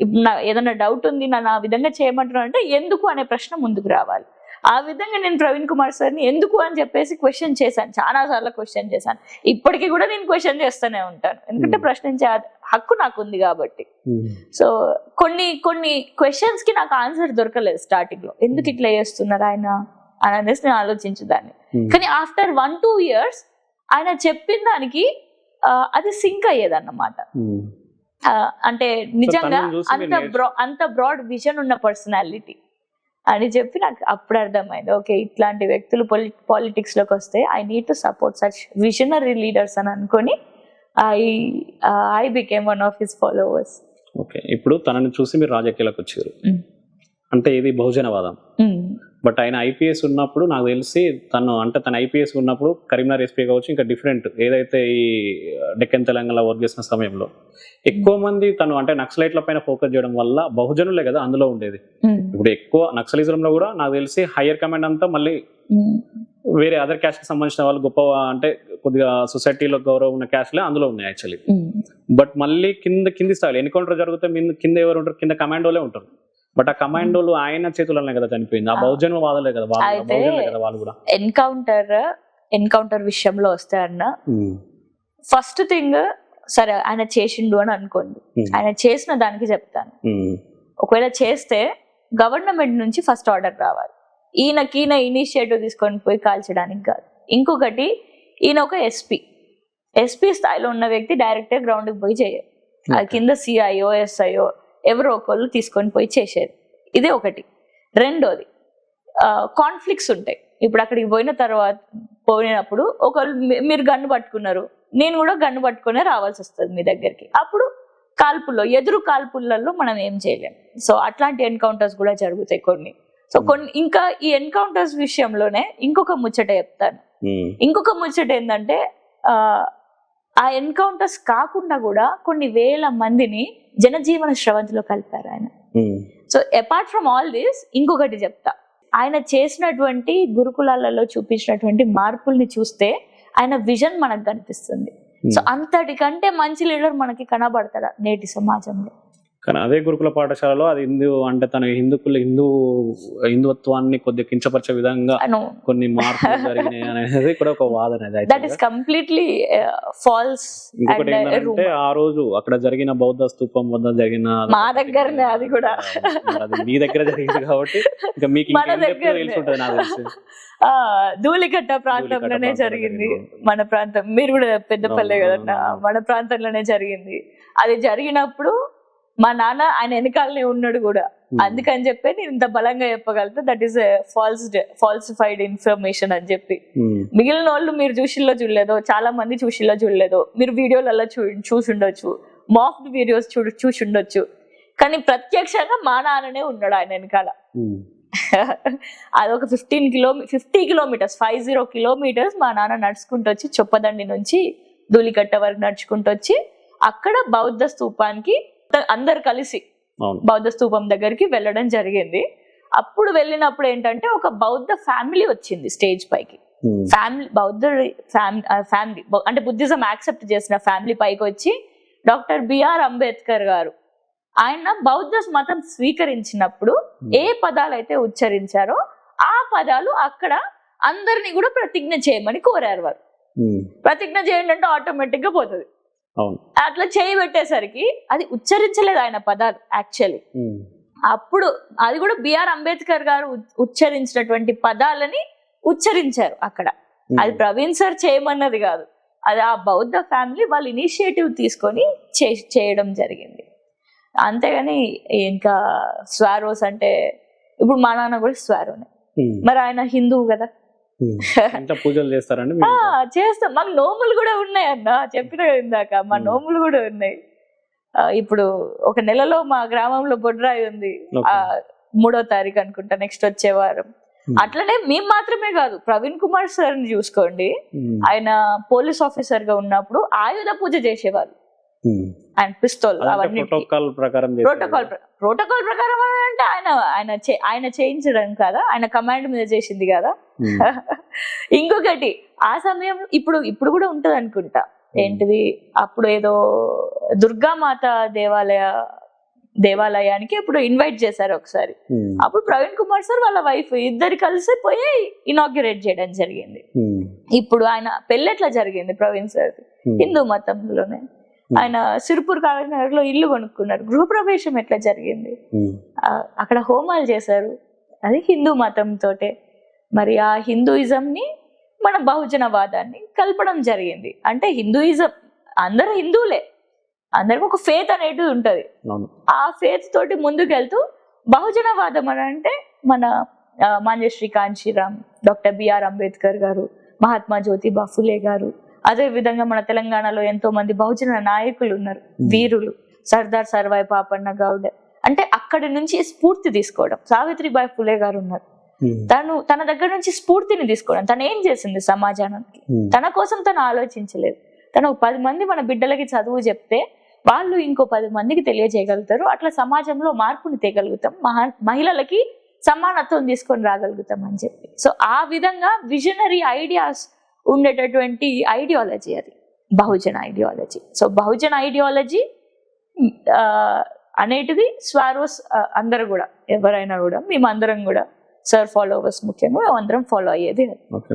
ఇప్పుడు ఏదైనా డౌట్ ఉంది నన్ను ఆ విధంగా చేయమంటున్నాను అంటే ఎందుకు అనే ప్రశ్న ముందుకు రావాలి. ఆ విధంగా నేను ప్రవీణ్ కుమార్ సార్ని ఎందుకు అని చెప్పేసి క్వశ్చన్ చేశాను, చాలా సార్లు క్వశ్చన్ చేశాను. ఇప్పటికీ కూడా నేను క్వశ్చన్ చేస్తూనే ఉంటాను, ఎందుకంటే ప్రశ్నించే హక్కు నాకు ఉంది కాబట్టి. సో కొన్ని క్వశ్చన్స్ కి నాకు ఆన్సర్ దొరకలేదు స్టార్టింగ్ లో, ఎందుకు ఇట్లా చేస్తున్నారు ఆయన అని అనేసి నేను ఆలోచించేదాన్ని. కానీ ఆఫ్టర్ 1-2 years ఆయన చెప్పిన దానికి అది సింక్ అయ్యేదన్నమాట. అంటే నిజంగా అంత బ్రాడ్ విజన్ ఉన్న పర్సనాలిటీ అని చెప్పి నాకు అప్పుడు అర్థమైంది, ఓకే ఇట్లాంటి వ్యక్తులు పాలిటిక్స్ లోకి వస్తే I need to support such visionary leaders అని అనుకొని I became one of his followers. Okay, ఇప్పుడు తనని చూసి మీరు రాజకీయాలకు వచ్చారు అంటే ఇది బహుజనవాదం. బట్ ఆయన ఐపీఎస్ ఉన్నప్పుడు నాకు తెలిసి తన ఐపీఎస్ ఉన్నప్పుడు కరీంనగర్ ఎస్పీ కావచ్చు, ఇంకా డిఫరెంట్ ఏదైతే ఈ డెక్కన్ తెలంగాణ వర్క్ చేసిన సమయంలో ఎక్కువ మంది అంటే నక్సలైట్ల పైన ఫోకస్ చేయడం వల్ల బహుజనులే కదా అందులో ఉండేది. ఇప్పుడు ఎక్కువ నక్సలిజం లో కూడా నాకు తెలిసి హయ్యర్ కమాండ్ అంతా మళ్ళీ వేరే అదర్ క్యాస్ట్ కి సంబంధించిన వాళ్ళు గొప్ప అంటే కొద్దిగా సొసైటీలో గౌరవం ఉన్న క్యాస్ట్లే అందులో ఉన్నాయి యాక్చువల్లీ. బట్ మళ్ళీ కింది స్థాయిలో ఎన్కౌంటర్ జరిగితే కింద ఎవరు ఉంటారు, కింద కమాండోలే ఉంటారు. బట్ ఆ కమాండోలు ఆయన చేతుల్లోనే కదా చనిపోయింది, ఆ బహుజన వాదలే కదా వాళ్ళు కూడా. ఎన్కౌంటర్ విషయంలో వస్తే అన్న ఫస్ట్ థింగ్ సరే ఆయన చేసిండు అని అనుకోండి, ఆయన చేసిన దానికి చెప్తాను. ఒకవేళ చేస్తే గవర్నమెంట్ నుంచి ఫస్ట్ ఆర్డర్ రావాలి, ఈయన ఇనిషియేటివ్ తీసుకొని పోయి కాల్చడానికి కాదు. ఇంకొకటి ఈయన ఒక ఎస్పీ స్థాయిలో ఉన్న వ్యక్తి డైరెక్ట్గా గ్రౌండ్కి పోయి చేయరు, అది కింద సిఐఓ ఎస్ఐఓ ఎవరో ఒకళ్ళు తీసుకొని పోయి చేసేది. ఇదే ఒకటి. రెండోది కాన్ఫ్లిక్ట్స్ ఉంటాయి. ఇప్పుడు అక్కడికి పోయినప్పుడు ఒకళ్ళు మీరు గన్ను పట్టుకున్నారు, నేను కూడా గన్ను పట్టుకునే రావాల్సి వస్తుంది మీ దగ్గరికి. అప్పుడు ఎదురు కాల్పులలో మనం ఏం చేయలేం. సో అట్లాంటి ఎన్కౌంటర్స్ కూడా జరుగుతాయి కొన్ని. సో ఇంకా ఈ ఎన్కౌంటర్స్ విషయంలోనే ఇంకొక ముచ్చట చెప్తాను. ఇంకొక ముచ్చట ఏంటంటే ఆ ఎన్కౌంటర్స్ కాకుండా కూడా కొన్ని వేల మందిని జనజీవన స్రవంతిలో కలిపారు ఆయన. So apart from all this ఇంకొకటి చెప్తా, ఆయన చేసినటువంటి గురుకులాలలో చూపించినటువంటి మార్పుల్ని చూస్తే ఆయన విజన్ మనకు కనిపిస్తుంది. సో అంతటికంటే మంచి లీడర్ మనకి కనబడతాడు నేటి సమాజంలో. కానీ అదే గురుకుల పాఠశాలలో అది అంటే తన హిందుత్వాన్ని కొద్దిగా కించపరిచే విధంగా కొన్ని మార్పులు జరిగినాయి అనేది కూడా ఒక వాదన. That is completely false. ఇంకొకటి ఏంటంటే ఆ రోజు అక్కడ జరిగిన బౌద్ధ స్తూపం వద్ద జరిగిన మా దగ్గరనే అది కూడా మీ దగ్గర జరిగింది కాబట్టి ఇంకా మీకు తెలిసి ఉంటుంది నాకు తెలిసి. ధూళికట్ట ప్రాంతంలోనే జరిగింది మన ప్రాంతం. మీరు కూడా పెద్దపల్లె కదన్నా, మన ప్రాంతంలోనే జరిగింది. అది జరిగినప్పుడు మా నాన్న ఆయన వెనకాలనే ఉన్నాడు కూడా, అందుకని చెప్పి నేను ఇంత బలంగా చెప్పగలుగుతా దట్ ఈస్ ఫాల్సిఫైడ్ ఇన్ఫర్మేషన్ అని చెప్పి. మిగిలిన వాళ్ళు మీరు చూడలేదో, చాలా మంది చూడలేదో, మీరు వీడియోలలో చూసుండొచ్చు, మాఫ్డ్ వీడియోస్ చూసుండొచ్చు, కానీ ప్రత్యక్షంగా మా నాన్ననే ఉన్నాడు ఆయన వెనకాల. అదొక 50 kilometers మా నాన్న నడుచుకుంటూ వచ్చి చొప్పదండి నుంచి ధూళికట్ట వరకు నడుచుకుంటూ వచ్చి అక్కడ బౌద్ధ స్తూపానికి అందరు కలిసి బౌద్ధ స్తూపం దగ్గరికి వెళ్ళడం జరిగింది. అప్పుడు వెళ్ళినప్పుడు ఏంటంటే ఒక బౌద్ధ ఫ్యామిలీ వచ్చింది స్టేజ్ పైకి. ఫ్యామిలీ అంటే బుద్ధిజం యాక్సెప్ట్ చేసిన ఫ్యామిలీ పైకి వచ్చి డాక్టర్ బిఆర్ అంబేద్కర్ గారు ఆయన బౌద్ధ మతం స్వీకరించినప్పుడు ఏ పదాలు అయితే ఉచ్చరించారో ఆ పదాలు అక్కడ అందరినీ కూడా ప్రతిజ్ఞ చేయమని కోరారు వారు. ప్రతిజ్ఞ చేయండి అంటే ఆటోమేటిక్ గా పోతుంది. అట్లా చేయబెట్టేసరికి అది ఉచ్చరించలేదు ఆయన పదాలు యాక్చువల్లీ. అప్పుడు అది కూడా బిఆర్ అంబేద్కర్ గారు ఉచ్చరించినటువంటి పదాలని ఉచ్చరించారు అక్కడ. అది ప్రవీణ్ సార్ చేయమన్నది కాదు, అది ఆ బౌద్ధ ఫ్యామిలీ వాళ్ళు ఇనిషియేటివ్ తీసుకొని చేయడం జరిగింది. అంతేగాని ఇంకా స్వారోస్ అంటే ఇప్పుడు మా నాన్న కూడా స్వారోనే, మరి ఆయన హిందువు కదా. పూజలు చేస్తారండి? చేస్తాం, మాకు నోములు కూడా ఉన్నాయి అన్న, చెప్పిన ఇందాక మా నోములు కూడా ఉన్నాయి. ఇప్పుడు ఒక నెలలో మా గ్రామంలో బొడ్రాయి ఉంది, 3వ తారీఖు అనుకుంటా, నెక్స్ట్ వచ్చే వారం. అట్లనే మేము మాత్రమే కాదు, ప్రవీణ్ కుమార్ సార్ ని చూసుకోండి, ఆయన పోలీస్ ఆఫీసర్ గా ఉన్నప్పుడు ఆయుధ పూజ చేసేవాళ్ళు. ఆయన పిస్తోల్ అవన్నీ ప్రోటోకాల్ ప్రకారం అంటే ఆయన చేయించడం కదా, ఆయన కమాండ్ మీద చేసింది కదా. ఇంకొకటి ఆ సమయం ఇప్పుడు కూడా ఉంటది అనుకుంటా, ఏంటిది అప్పుడు ఏదో దుర్గామాత దేవాలయానికి ఇప్పుడు ఇన్వైట్ చేశారు ఒకసారి. అప్పుడు ప్రవీణ్ కుమార్ సార్ వాళ్ళ వైఫ్ ఇద్దరు కలిసి పోయి ఇనాగ్యురేట్ చేయడం జరిగింది. ఇప్పుడు ఆయన పెళ్ళి ఎట్లా జరిగింది ప్రవీణ్ సార్ హిందూ మతంలోనే. ఆయన సిరిపూర్ కాకినాడ లో ఇల్లు కొనుక్కున్నారు, గృహప్రవేశం ఎట్లా జరిగింది, అక్కడ హోమాలు చేశారు, అది హిందూ మతంతోటే. మరి ఆ హిందూయిజం ని మన బహుజనవాదాన్ని కలపడం జరిగింది. అంటే హిందూయిజం అందరూ హిందువులే, అందరికి ఒక ఫేత్ అనేది ఉంటది, ఆ ఫేత్ తోటి ముందుకెళ్తూ బహుజనవాదం అని అంటే మన మాంజశ్రీ కాంచీరామ్, డాక్టర్ బిఆర్ అంబేద్కర్ గారు, మహాత్మా జ్యోతిబా ఫులే గారు, అదే విధంగా మన తెలంగాణలో ఎంతో మంది బహుజన నాయకులు ఉన్నారు, వీరులు, సర్దార్ సర్వాయి పాపన్న గౌడ్. అంటే అక్కడి నుంచి స్ఫూర్తి తీసుకోవడం, సావిత్రిబాయి ఫులే గారు ఉన్నారు, తన దగ్గర నుంచి స్ఫూర్తిని తీసుకోవడం. తను ఏం చేసింది సమాజానికి, తన కోసం తను ఆలోచించలేదు. తను 10 మంది మన బిడ్డలకి చదువు చెప్తే వాళ్ళు ఇంకో 10 మందికి తెలియజేయగలుగుతారు, అట్లా సమాజంలో మార్పుని తేగలుగుతాం, మహిళలకి సమానత్వం తీసుకొని రాగలుగుతాం అని చెప్పి. సో ఆ విధంగా విజనరీ ఐడియాస్ ఉండేటటువంటి ఐడియాలజీ అది బహుజన ఐడియాలజీ. సో బహుజన ఐడియాలజీ అనేటిది స్వారోస్ అందరూ కూడా, ఎవరైనా కూడా, మేమందరం కూడా సార్ ఫాలోవర్స్ ముఖ్యంగా మేమందరం ఫాలో అయ్యేది.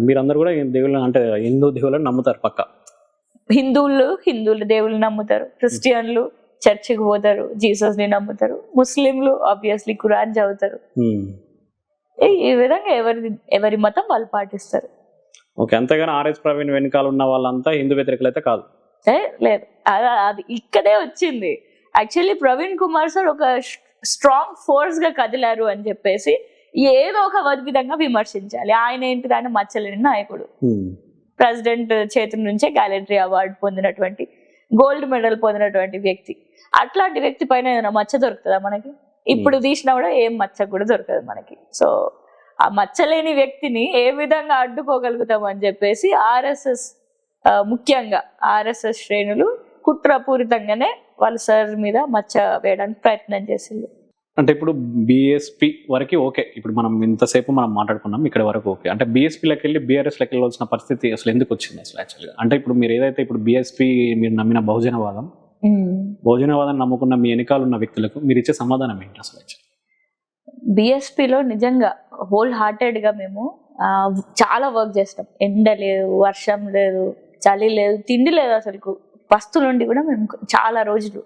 మీరందరూ కూడా దేవుళ్ళు అంటే హిందూ దేవుళ్ళని నమ్ముతారు పక్క? హిందువులు దేవుళ్ళు నమ్ముతారు, క్రిస్టియన్లు చర్చికి పోతారు, జీసస్ ని నమ్ముతారు, ముస్లింలు ఆబ్వియస్లీ ఖురాన్ చదువుతారు. ఈ విధంగా ఎవరి మతం వాళ్ళు పాటిస్తారు. ఓకే, అంతేగాని ఆర్ఎస్ ప్రవీణ్ వెనకాల ఉన్న వాళ్ళంతా హిందూ వ్యతిరేకులు అయితే కాదు? లేదు, అది ఇక్కడే వచ్చింది. యాక్చువల్లీ ప్రవీణ్ కుమార్ సార్ ఒక స్ట్రాంగ్ ఫోర్స్ గా కదిలారు అని చెప్పేసి ఏదో ఒక విధంగా విమర్శించాలి. ఆయన ఏంటిది, ఆయన మచ్చలేని నాయకుడు, ప్రెసిడెంట్ చేతి నుంచే గ్యాలరీ అవార్డు పొందినటువంటి, గోల్డ్ మెడల్ పొందినటువంటి వ్యక్తి. అట్లాంటి వ్యక్తి పైన ఏదైనా మచ్చ దొరుకుతుందా మనకి? ఇప్పుడు తీసినా కూడా ఏం మచ్చ కూడా దొరకదు మనకి. సో ఆ మచ్చలేని వ్యక్తిని ఏ విధంగా అడ్డుకోగలుగుతాం అని చెప్పేసి ఆర్ఎస్ఎస్, ముఖ్యంగా ఆర్ఎస్ఎస్ శ్రేణులు కుట్రపూరితంగానే వాళ్ళ సార్ మీద మచ్చ వేయడానికి ప్రయత్నం చేసింది. అంటే ఇప్పుడు బిఎస్పి వరకు ఓకే, ఇప్పుడు మనం ఇంతసేపు మనం మాట్లాడుకున్నాం ఇక్కడ వరకు ఓకే. అంటే బిఎస్పీలోకి వెళ్ళి బీఆర్ఎస్లోకి వెళ్ళవలసిన పరిస్థితి అసలు ఎందుకు వచ్చింది అసలు యాక్చువల్గా? అంటే ఇప్పుడు మీరు ఏదైతే ఇప్పుడు బిఎస్పి మీరు నమ్మిన బహుజనవాదం నమ్ముకున్న మీ వెనకాల ఉన్న వ్యక్తులకు మీరు ఇచ్చే సమాధానం ఏంటి అసలు? బిఎస్పిలో నిజంగా హోల్ హార్టెడ్ గా మేము చాలా వర్క్ చేస్తాం. ఎండ లేదు, వర్షం లేదు, చలి లేదు, తిండి లేదు, అసలు పస్తులుండి కూడా మేము చాలా రోజులు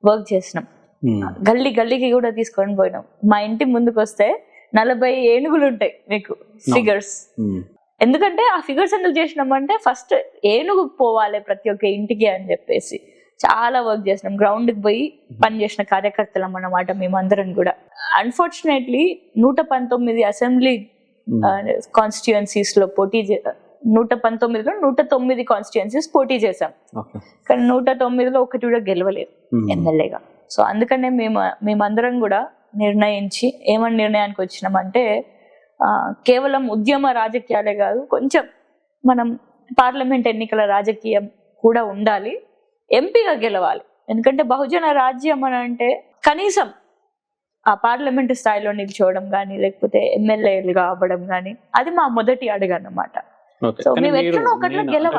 వర్క్ చేసినాం. గల్లీకి కూడా తీసుకొని పోయినాం. మా ఇంటి ముందుకు వస్తే 40 ఏనుగులు ఉంటాయి మీకు ఫిగర్స్. ఎందుకంటే ఆ ఫిగర్స్ ఎందుకు చేసినామంటే ఫస్ట్ ఏనుగు పోవాలి ప్రతి ఒక్క ఇంటికి అని చెప్పేసి చాలా వర్క్ చేసినాం. గ్రౌండ్ కి పోయి పనిచేసిన కార్యకర్తలం అన్నమాట మేమందరం కూడా. అన్ఫార్చునేట్లీ 119 అసెంబ్లీ కాన్స్టిట్యుయెన్సీస్ లో 119లో 109 కాన్స్టిట్యుయెన్సీస్ పోటీ చేశాం, కానీ 109లో ఒకటి కూడా గెలవలేదు ఎమ్మెల్యేగా. సో అందుకనే మేమందరం కూడా ఏమని నిర్ణయానికి వచ్చినామంటే కేవలం ఉద్యమ రాజకీయాలే కాదు, కొంచెం మనం పార్లమెంట్ ఎన్నికల రాజకీయం కూడా ఉండాలి, ఎంపీగా గెలవాలి. ఎందుకంటే బహుజన రాజ్యం అని అంటే కనీసం ఆ పార్లమెంట్ స్థాయిలో నిల్చోవడం కానీ లేకపోతే ఎమ్మెల్యేలుగా అవ్వడం కానీ అది మా మొదటి అడుగు అన్నమాట.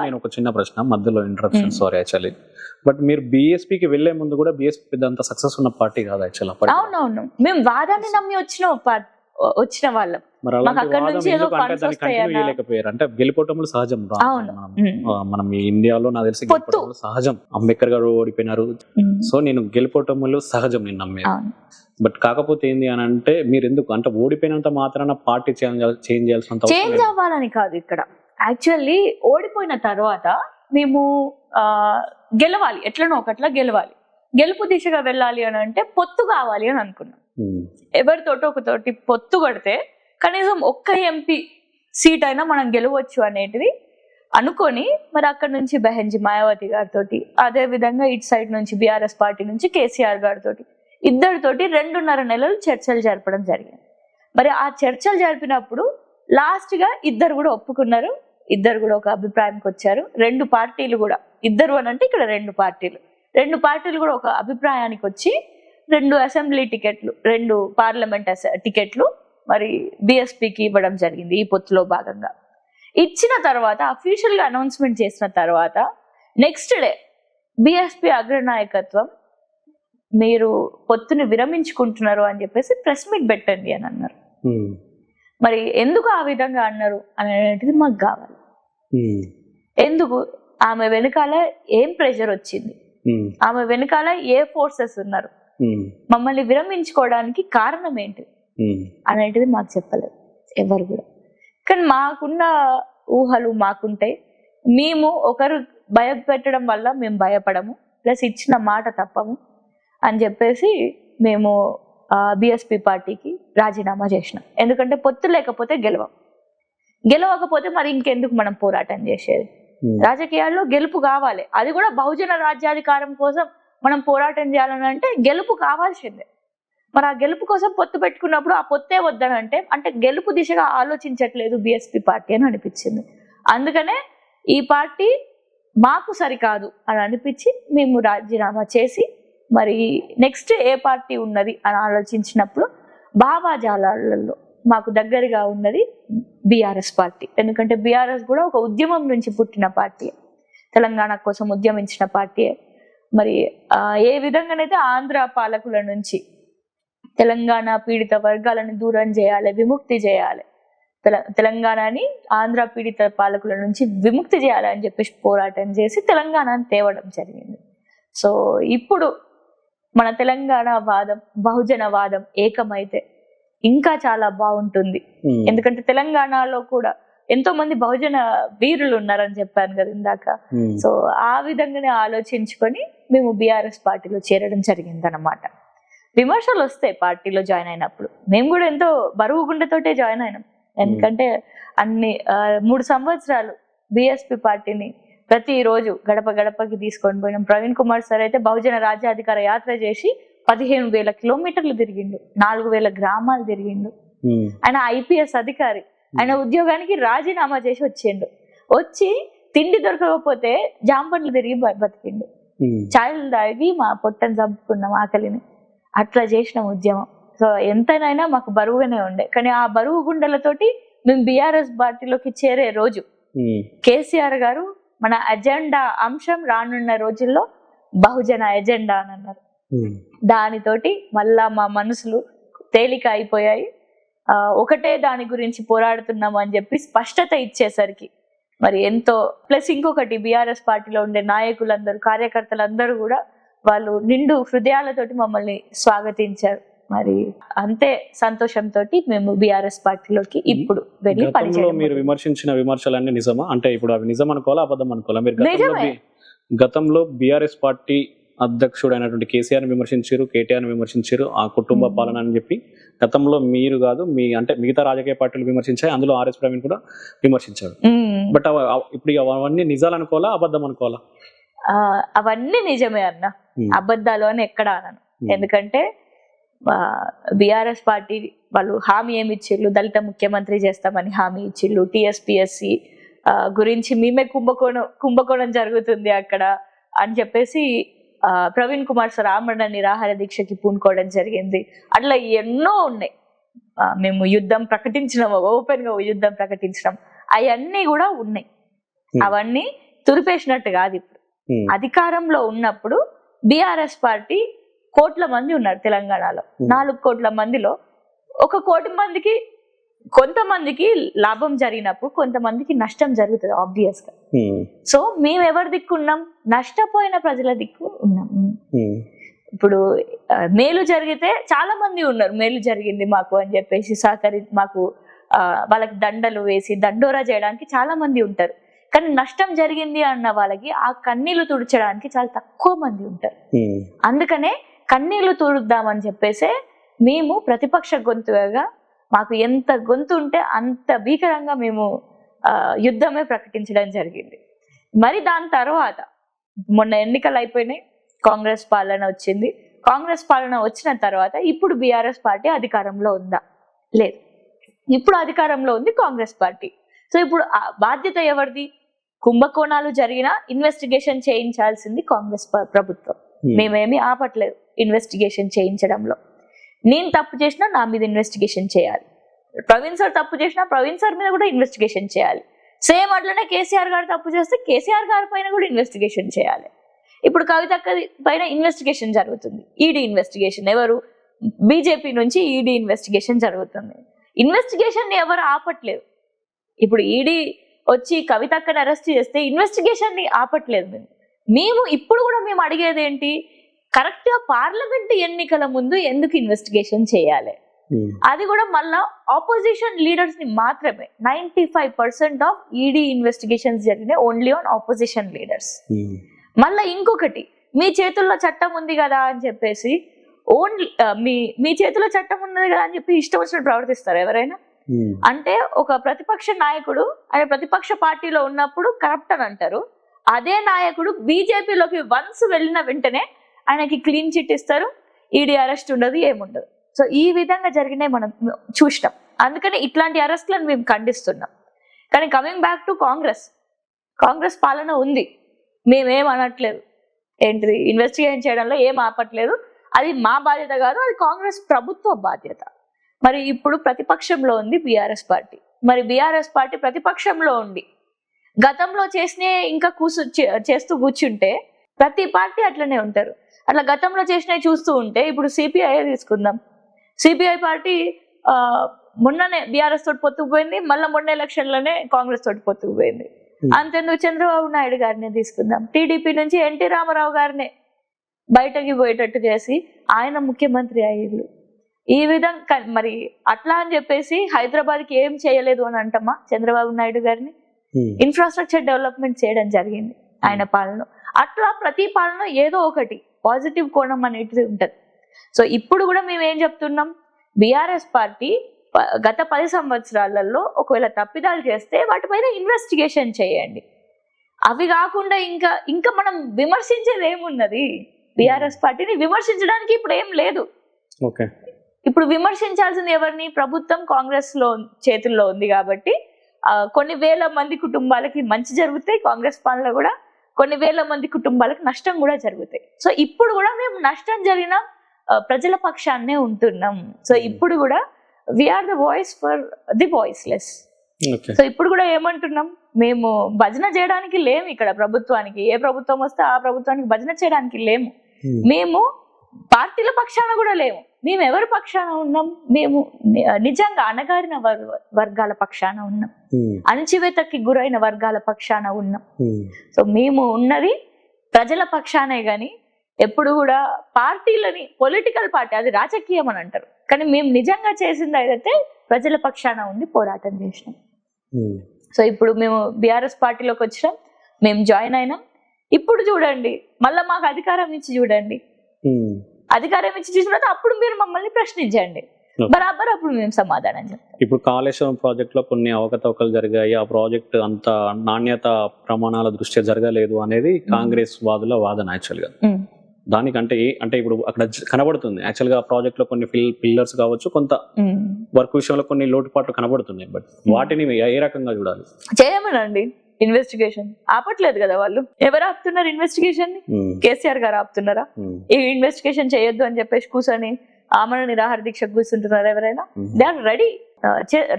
నేను ఒక చిన్న ప్రశ్న మధ్యలో ఇంటరప్షన్, సారీ యాక్చువల్లీ, బట్ మీరు బిఎస్పీకి వెళ్లే ముందు కూడా బిఎస్పీ పెద్ద సక్సెస్ ఉన్న పార్టీ కాదు యాక్చువల్? అవునవును, మేము వాదాన్ని నమ్మి వచ్చిన వచ్చిన వాళ్ళం. మరి మాకు అలాంటి అక్కడ వాదం నుంచి ఏదో ఎందుకు అంటే ఫండ్స్ దాన్ని కంటిన్యూ వస్తాయన్న చేయలేకపోయారు? అంటే గెలుపోవటములు సహజం అవును. మనం ఈ ఇండియాలో నాకు తెలిసి పొత్తు. గెలుపోవటములు సహజం. అంబేద్కర్ గారు ఓడిపోయినారు, సో నేను గెలుపోవటములు సహజం నేను నమ్మేది. అవును. బట్ కాకపోతే ఏంది అని అంటే మీరు ఎందుకు అంటే ఓడిపోయినంత మాత్రాన పార్టీ చేంజ్ చేయాల్సినంత అవసరం చేంజ్ లేదు. అవ్వాలని కాదు ఇక్కడ. యాక్చువల్లీ ఓడిపోయిన తర్వాత మేము గెలవాలి, ఎట్లనో ఒకట్లా గెలవాలి, గెలుపు దిశగా వెళ్ళాలి అని అంటే పొత్తు కావాలి అని అనుకున్నాం. ఎవరితోటో ఒకతోటి పొత్తు కొడితే కనీసం ఒక్క ఎంపీ సీట్ అయినా మనం గెలవచ్చు అనేటిది అనుకొని మరి అక్కడ నుంచి బెహెన్జీ మాయావతి గారితో, అదే విధంగా ఇటు సైడ్ నుంచి బీఆర్ఎస్ పార్టీ నుంచి కేసీఆర్ గారితో, ఇద్దరితోటి 2.5 నెలలు చర్చలు జరపడం జరిగింది. మరి ఆ చర్చలు జరిపినప్పుడు లాస్ట్ గా ఇద్దరు కూడా ఒప్పుకున్నారు, ఇద్దరు కూడా ఒక అభిప్రాయానికి వచ్చారు. 2 పార్టీలు కూడా, ఇద్దరు అని అంటే ఇక్కడ 2 పార్టీలు కూడా ఒక అభిప్రాయానికి వచ్చి 2 అసెంబ్లీ టికెట్లు, 2 పార్లమెంట్ టికెట్లు మరి బిఎస్పీకి ఇవ్వడం జరిగింది. ఈ పొత్తులో భాగంగా ఇచ్చిన తర్వాత అఫీషియల్ గా అనౌన్స్మెంట్ చేసిన తర్వాత నెక్స్ట్ డే బిఎస్పీ అగ్రనాయకత్వం మీరు పొత్తుని విరమించుకుంటున్నారు అని చెప్పేసి ప్రెస్ మీట్ పెట్టండి అని అన్నారు. మరి ఎందుకు ఆ విధంగా అన్నారు అనేది మాకు కావాలి. ఎందుకు? ఆమె వెనకాల ఏం ప్రెషర్ వచ్చింది, ఆమె వెనకాల ఏ ఫోర్సెస్ ఉన్నారు, మమ్మల్ని విరమించుకోవడానికి కారణం ఏంటి అనేటిది మాకు చెప్పలేదు ఎవరు కూడా. కానీ మాకున్న ఊహలు మాకుంటాయి. మేము ఒకరు భయపెట్టడం వల్ల మేము భయపడము, ప్లస్ ఇచ్చిన మాట తప్పము అని చెప్పేసి మేము బిఎస్పీ పార్టీకి రాజీనామా చేసినాం. ఎందుకంటే పొత్తు లేకపోతే గెలవకపోతే మరి ఇంకెందుకు మనం పోరాటం చేసేది? రాజకీయాల్లో గెలుపు కావాలి, అది కూడా బహుజన రాజ్యాధికారం కోసం మనం పోరాటం చేయాలని అంటే గెలుపు కావాల్సిందే. మరి ఆ గెలుపు కోసం పొత్తు పెట్టుకున్నప్పుడు ఆ పొత్తే వద్దనంటే అంటే గెలుపు దిశగా ఆలోచించట్లేదు బిఎస్పీ పార్టీ అని అనిపించింది. అందుకనే ఈ పార్టీ మాకు సరికాదు అని అనిపించి మేము రాజీనామా చేసి మరి నెక్స్ట్ ఏ పార్టీ ఉన్నది అని ఆలోచించినప్పుడు భావాజాలాలలో మాకు దగ్గరగా ఉన్నది బీఆర్ఎస్ పార్టీ. ఎందుకంటే బీఆర్ఎస్ కూడా ఒక ఉద్యమం నుంచి పుట్టిన పార్టీ, తెలంగాణ కోసం ఉద్యమించిన పార్టీ. మరి ఏ విధంగానైతే ఆంధ్ర పాలకుల నుంచి తెలంగాణ పీడిత వర్గాలను దూరం చేయాలి, విముక్తి చేయాలి, తెలంగాణని ఆంధ్ర పీడిత పాలకుల నుంచి విముక్తి చేయాలి అని చెప్పేసి పోరాటం చేసి తెలంగాణను తేవడం జరిగింది. సో ఇప్పుడు మన తెలంగాణ వాదం, బహుజన వాదం ఏకమైతే ఇంకా చాలా బాగుంటుంది. ఎందుకంటే తెలంగాణలో కూడా ఎంతో మంది బహుజన వీరులు ఉన్నారని చెప్పాను కదా ఇందాక. సో ఆ విధంగానే ఆలోచించుకొని మేము బీఆర్ఎస్ పార్టీలో చేరడం జరిగిందన్నమాట. విమర్శలు వస్తాయి పార్టీలో జాయిన్ అయినప్పుడు, మేము కూడా ఎంతో బరువు గుండెతోటే జాయిన్ అయినాం. ఎందుకంటే 3 సంవత్సరాలు బిఎస్పీ పార్టీని ప్రతిరోజు గడప గడపకి తీసుకొని పోయినాం. ప్రవీణ్ కుమార్ సార్ అయితే బహుజన రాజ్యాధికార యాత్ర చేసి 15,000 కిలోమీటర్లు తిరిగిండు, 4,000 గ్రామాలు తిరిగిండు. ఆయన ఐపీఎస్ అధికారి, ఆయన ఉద్యోగానికి రాజీనామా చేసి వచ్చిండు. వచ్చి తిండి దొరకకపోతే జాంపండ్లు తిరిగి బతికిండు. ఛాయలు తాగి మా పొట్టను చంపుకున్నాం ఆకలిని. అట్లా చేసిన ఉద్యమం. సో ఎంతైనా మాకు బరువుగానే ఉండే. కానీ ఆ బరువు గుండెలతోటి మేము బీఆర్ఎస్ పార్టీలోకి చేరే రోజు కేసీఆర్ గారు మన అజెండా అంశం రానున్న రోజుల్లో బహుజన ఎజెండా అని అన్నారు. దానితోటి మళ్ళా మా మనసులు తేలిక అయిపోయాయి. ఒకటే దాని గురించి పోరాడుతున్నాము అని చెప్పి స్పష్టత ఇచ్చేసరికి మరి ఎంతో, ప్లస్ ఇంకొకటి బీఆర్ఎస్ పార్టీలో ఉండే నాయకులందరూ, కార్యకర్తలందరూ కూడా వాళ్ళు నిండు హృదయాలతోటి మమ్మల్ని స్వాగతించారు. మరి అంతే సంతోషంతో మేము బీఆర్ఎస్ పార్టీలోకి ఇప్పుడు వెళ్ళి గతంలో మీరు విమర్శించిన విమర్శలన్నీ నిజమా? అంటే ఇప్పుడు అవి నిజం అనుకోవాలా, అబద్ధం అనుకోవాలా? మీరు గతంలో బీఆర్ఎస్ పార్టీ అధ్యక్షుడు అయినటువంటి కేసీఆర్ ని విమర్శించారు, కేటీఆర్ ని విమర్శించారు, ఆ కుటుంబ పాలన అని చెప్పి గతంలో మీరు కాదు అంటే మిగతా రాజకీయ పార్టీలు విమర్శించాయి, అందులో ఆర్ఎస్ ప్రవీణ్ కూడా విమర్శించారు. బట్ ఇప్పుడు అవన్నీ నిజాలు అనుకోవాలా, అబద్ధం అనుకోవాలా? అవన్నీ నిజమే అన్న, అబద్ధాలు అని ఎక్కడ అనను. ఎందుకంటే బీఆర్ఎస్ పార్టీ వాళ్ళు హామీ ఏమి ఇచ్చిళ్ళు, దళిత ముఖ్యమంత్రి చేస్తామని హామీ ఇచ్చిళ్ళు, టీఎస్పీఎస్సి గురించి మేమే కుంభకోణం జరుగుతుంది అక్కడ అని చెప్పేసి ప్రవీణ్ కుమార్ సార్ ఆమరణ నిరాహార దీక్షకి పూనుకోవడం జరిగింది. అట్లా ఎన్నో ఉన్నాయి. మేము యుద్ధం ప్రకటించినాం, ఓపెన్ గా యుద్ధం ప్రకటించినాం, అవన్నీ కూడా ఉన్నాయి. అవన్నీ తురిపేసినట్టు కాదు. ఇప్పుడు అధికారంలో ఉన్నప్పుడు బీఆర్ఎస్ పార్టీ కోట్ల మంది ఉన్నారు తెలంగాణలో. 4 కోట్ల మందిలో 1 కోటి మందికి కొంతమందికి లాభం జరిగినప్పుడు కొంతమందికి నష్టం జరుగుతుంది ఆబ్వియస్ గా. సో మేము ఎవరి దిక్కు ఉన్నాం? నష్టపోయిన ప్రజల దిక్కు ఉన్నాం. ఇప్పుడు మేలు జరిగితే చాలా మంది ఉన్నారు, మేలు జరిగింది మాకు అని చెప్పేసి మాకు వాళ్ళకి దండలు వేసి దండోరా చేయడానికి చాలా మంది ఉంటారు. కానీ నష్టం జరిగింది అన్న వాళ్ళకి ఆ కన్నీళ్లు తుడచడానికి చాలా తక్కువ మంది ఉంటారు. అందుకనే కన్నీళ్లు తుడుద్దామని చెప్పేసే మేము ప్రతిపక్ష గొంతుగా మాకు ఎంత గొంతు ఉంటే అంత భీకరంగా మేము యుద్ధమే ప్రకటించడం జరిగింది. మరి దాని తర్వాత మొన్న ఎన్నికలు అయిపోయినాయి, కాంగ్రెస్ పాలన వచ్చింది. కాంగ్రెస్ పాలన వచ్చిన తర్వాత ఇప్పుడు బీఆర్ఎస్ పార్టీ అధికారంలో ఉందా? లేదు. ఇప్పుడు అధికారంలో ఉంది కాంగ్రెస్ పార్టీ. సో ఇప్పుడు బాధ్యత ఎవరిది? కుంభకోణాలు జరిగినా ఇన్వెస్టిగేషన్ చేయించాల్సింది కాంగ్రెస్ ప్రభుత్వం. మేమేమి ఆపట్లేదు ఇన్వెస్టిగేషన్ చేయించడంలో. నేను తప్పు చేసినా నా మీద ఇన్వెస్టిగేషన్ చేయాలి, ప్రవీణ్ సార్ తప్పు చేసినా ప్రవీణ్ సార్ మీద కూడా ఇన్వెస్టిగేషన్ చేయాలి. సేమ్ అట్లనే కేసీఆర్ గారు తప్పు చేస్తే కేసీఆర్ గారి పైన కూడా ఇన్వెస్టిగేషన్ చేయాలి. ఇప్పుడు కవితక్క పైన ఇన్వెస్టిగేషన్ జరుగుతుంది, ఈడీ ఇన్వెస్టిగేషన్. ఎవరు? బీజేపీ నుంచి ఈడీ ఇన్వెస్టిగేషన్ జరుగుతుంది. ఇన్వెస్టిగేషన్ ని ఎవరు ఆపట్లేదు. ఇప్పుడు ఈడీ వచ్చి కవితక్కని అరెస్ట్ చేస్తే ఇన్వెస్టిగేషన్ ని ఆపట్లేదు. మేము ఇప్పుడు కూడా మేము అడిగేది ఏంటి? కరెక్ట్ గా పార్లమెంట్ ఎన్నికల ముందు ఎందుకు ఇన్వెస్టిగేషన్ చేయాలి? అది కూడా మళ్ళా ఆపోజిషన్ లీడర్స్ ని మాత్రమే. 95% ఆఫ్ ఈడీ ఇన్వెస్టిగేషన్స్ జరిగినాయి ఓన్లీ ఆన్ ఆపోజిషన్ లీడర్స్. మళ్ళా ఇంకొకటి, మీ చేతుల్లో చట్టం ఉంది కదా అని చెప్పేసి ఓన్లీ మీ చేతిలో చట్టం ఉన్నది కదా అని చెప్పి ఇష్టం వచ్చినట్టు ప్రవర్తిస్తారు ఎవరైనా. అంటే ఒక ప్రతిపక్ష నాయకుడు ఆయన ప్రతిపక్ష పార్టీలో ఉన్నప్పుడు కరప్ట్ అని అంటారు. అదే నాయకుడు బీజేపీలోకి వన్స్ వెళ్ళిన వెంటనే ఆయనకి క్లీన్ చిట్ ఇస్తారు, ఈడీ అరెస్ట్ ఉండదు, ఏముండదు. సో ఈ విధంగా జరిగినాయి మనం చూసినాం. అందుకని ఇట్లాంటి అరెస్ట్లను మేము ఖండిస్తున్నాం. కానీ కమింగ్ బ్యాక్ టు కాంగ్రెస్ పాలన ఉంది, మేమేం అనట్లేదు. ఏంటిది? ఇన్వెస్టిగేషన్ చేయడంలో ఏం ఆపట్లేదు. అది మా బాధ్యత కాదు, అది కాంగ్రెస్ ప్రభుత్వ బాధ్యత. మరి ఇప్పుడు ప్రతిపక్షంలో ఉంది బీఆర్ఎస్ పార్టీ. మరి బీఆర్ఎస్ పార్టీ ప్రతిపక్షంలో ఉండి గతంలో చేసినే ఇంకా చేస్తూ కూర్చుంటే ప్రతి పార్టీ అట్లనే ఉంటారు. అట్లా గతంలో చేసినవి చూస్తూ ఉంటే ఇప్పుడు సిపిఐ తీసుకుందాం. సిపిఐ పార్టీ మొన్ననే బీఆర్ఎస్ తోటి పొత్తుకుపోయింది, మళ్ళీ మొన్న ఎలక్షన్లోనే కాంగ్రెస్ తోటి పొత్తుకుపోయింది. అంతెందుకు చంద్రబాబు నాయుడు గారినే తీసుకుందాం. టీడీపీ నుంచి ఎన్టీ రామారావు గారినే బయటకి పోయేటట్టు చేసి ఆయన ముఖ్యమంత్రి అయ్యారు. ఈ విధంగా మరి అట్లా అని చెప్పేసి హైదరాబాద్కి ఏం చేయలేదు అని అంటామా? చంద్రబాబు నాయుడు గారిని ఇన్ఫ్రాస్ట్రక్చర్ డెవలప్మెంట్ చేయడం జరిగింది ఆయన పాలన. అట్లా ప్రతి పాలన ఏదో ఒకటి పాజిటివ్ కోణం అనేది ఉంటది. సో ఇప్పుడు కూడా మేము ఏం చెప్తున్నాం? బీఆర్ఎస్ పార్టీ గత 10 సంవత్సరాలలో ఒకవేళ తప్పిదాలు చేస్తే వాటిపైన ఇన్వెస్టిగేషన్ చేయండి. అవి కాకుండా ఇంకా మనం విమర్శించేది ఏమున్నది? బీఆర్ఎస్ పార్టీని విమర్శించడానికి ఇప్పుడు ఏం లేదు. ఇప్పుడు విమర్శించాల్సింది ఎవరిని? ప్రభుత్వం కాంగ్రెస్ లో చేతుల్లో ఉంది కాబట్టి కొన్ని వేల మంది కుటుంబాలకి మంచి జరుగుతాయి, కాంగ్రెస్ పాలన కూడా కొన్ని వేల మంది కుటుంబాలకు నష్టం కూడా జరుగుతాయి. సో ఇప్పుడు కూడా మేము నష్టం జరిగిన ప్రజల పక్షాన్నే ఉంటున్నాం. సో ఇప్పుడు కూడా we are the voice for the voiceless. So ఇప్పుడు కూడా ఏమంటున్నాం? మేము భజన చేయడానికి లేము ఇక్కడ ప్రభుత్వానికి. ఏ ప్రభుత్వం వస్తే ఆ ప్రభుత్వానికి భజన చేయడానికి లేము. మేము పార్టీల పక్షాన కూడా లేము. మేము ఎవరి పక్షాన ఉన్నాం? మేము నిజంగా అణగారిన వర్గాల పక్షాన ఉన్నాం, అణచివేతకి గురైన వర్గాల పక్షాన ఉన్నాం. సో మేము ఉన్నది ప్రజల పక్షానే గాని ఎప్పుడు కూడా పార్టీలని, పొలిటికల్ పార్టీ అది రాజకీయం అని అంటారు, కానీ మేము నిజంగా చేసింది అయితే ప్రజల పక్షాన ఉండి పోరాటం చేసినాం. సో ఇప్పుడు మేము బీఆర్ఎస్ పార్టీలోకి వచ్చినాం, మేము జాయిన్ అయినాం. ఇప్పుడు చూడండి, మళ్ళీ మాకు అధికారం ఇచ్చి చూడండి, అధికారం ఇచ్చి చూసిన అప్పుడు మీరు మమ్మల్ని ప్రశ్నించండి, బరాబర్ అప్పుడు మేము సమాధానం చెప్తాం. ఇప్పుడు కాళేశ్వరం ప్రాజెక్ట్ లో కొన్ని అవకతవకలు జరిగాయి, ఆ ప్రాజెక్ట్ అంత నాణ్యత ప్రమాణాల దృష్ట్యా జరగలేదు అనేది కాంగ్రెస్ వాదుల వాదన. యాక్చువల్ గా దానికంటే అంటే ఇప్పుడు అక్కడ కనబడుతుంది యాక్చువల్ గా ప్రాజెక్ట్ లో కొన్ని పిల్లర్స్ కావచ్చు, కొంత వర్క్ విషయంలో కొన్ని లోటుపాట్లు కనబడుతున్నాయి. బట్ వాటిని ఏ రకంగా చూడాలి? చేయమనండి ఇన్వెస్టిగేషన్. ఆపట్లేదు కదా వాళ్ళు. ఎవరు ఆపుతున్నారు ఇన్వెస్టిగేషన్ ని? కేసీఆర్ గారు ఆపుతున్నారా? ఈ ఇన్వెస్టిగేషన్ చేయొద్దు అని చెప్పేసి కూర్చొని ఆమరణ నిరాహార దీక్ష కూర్చుంటున్నారు ఎవరైనా? దే ఆర్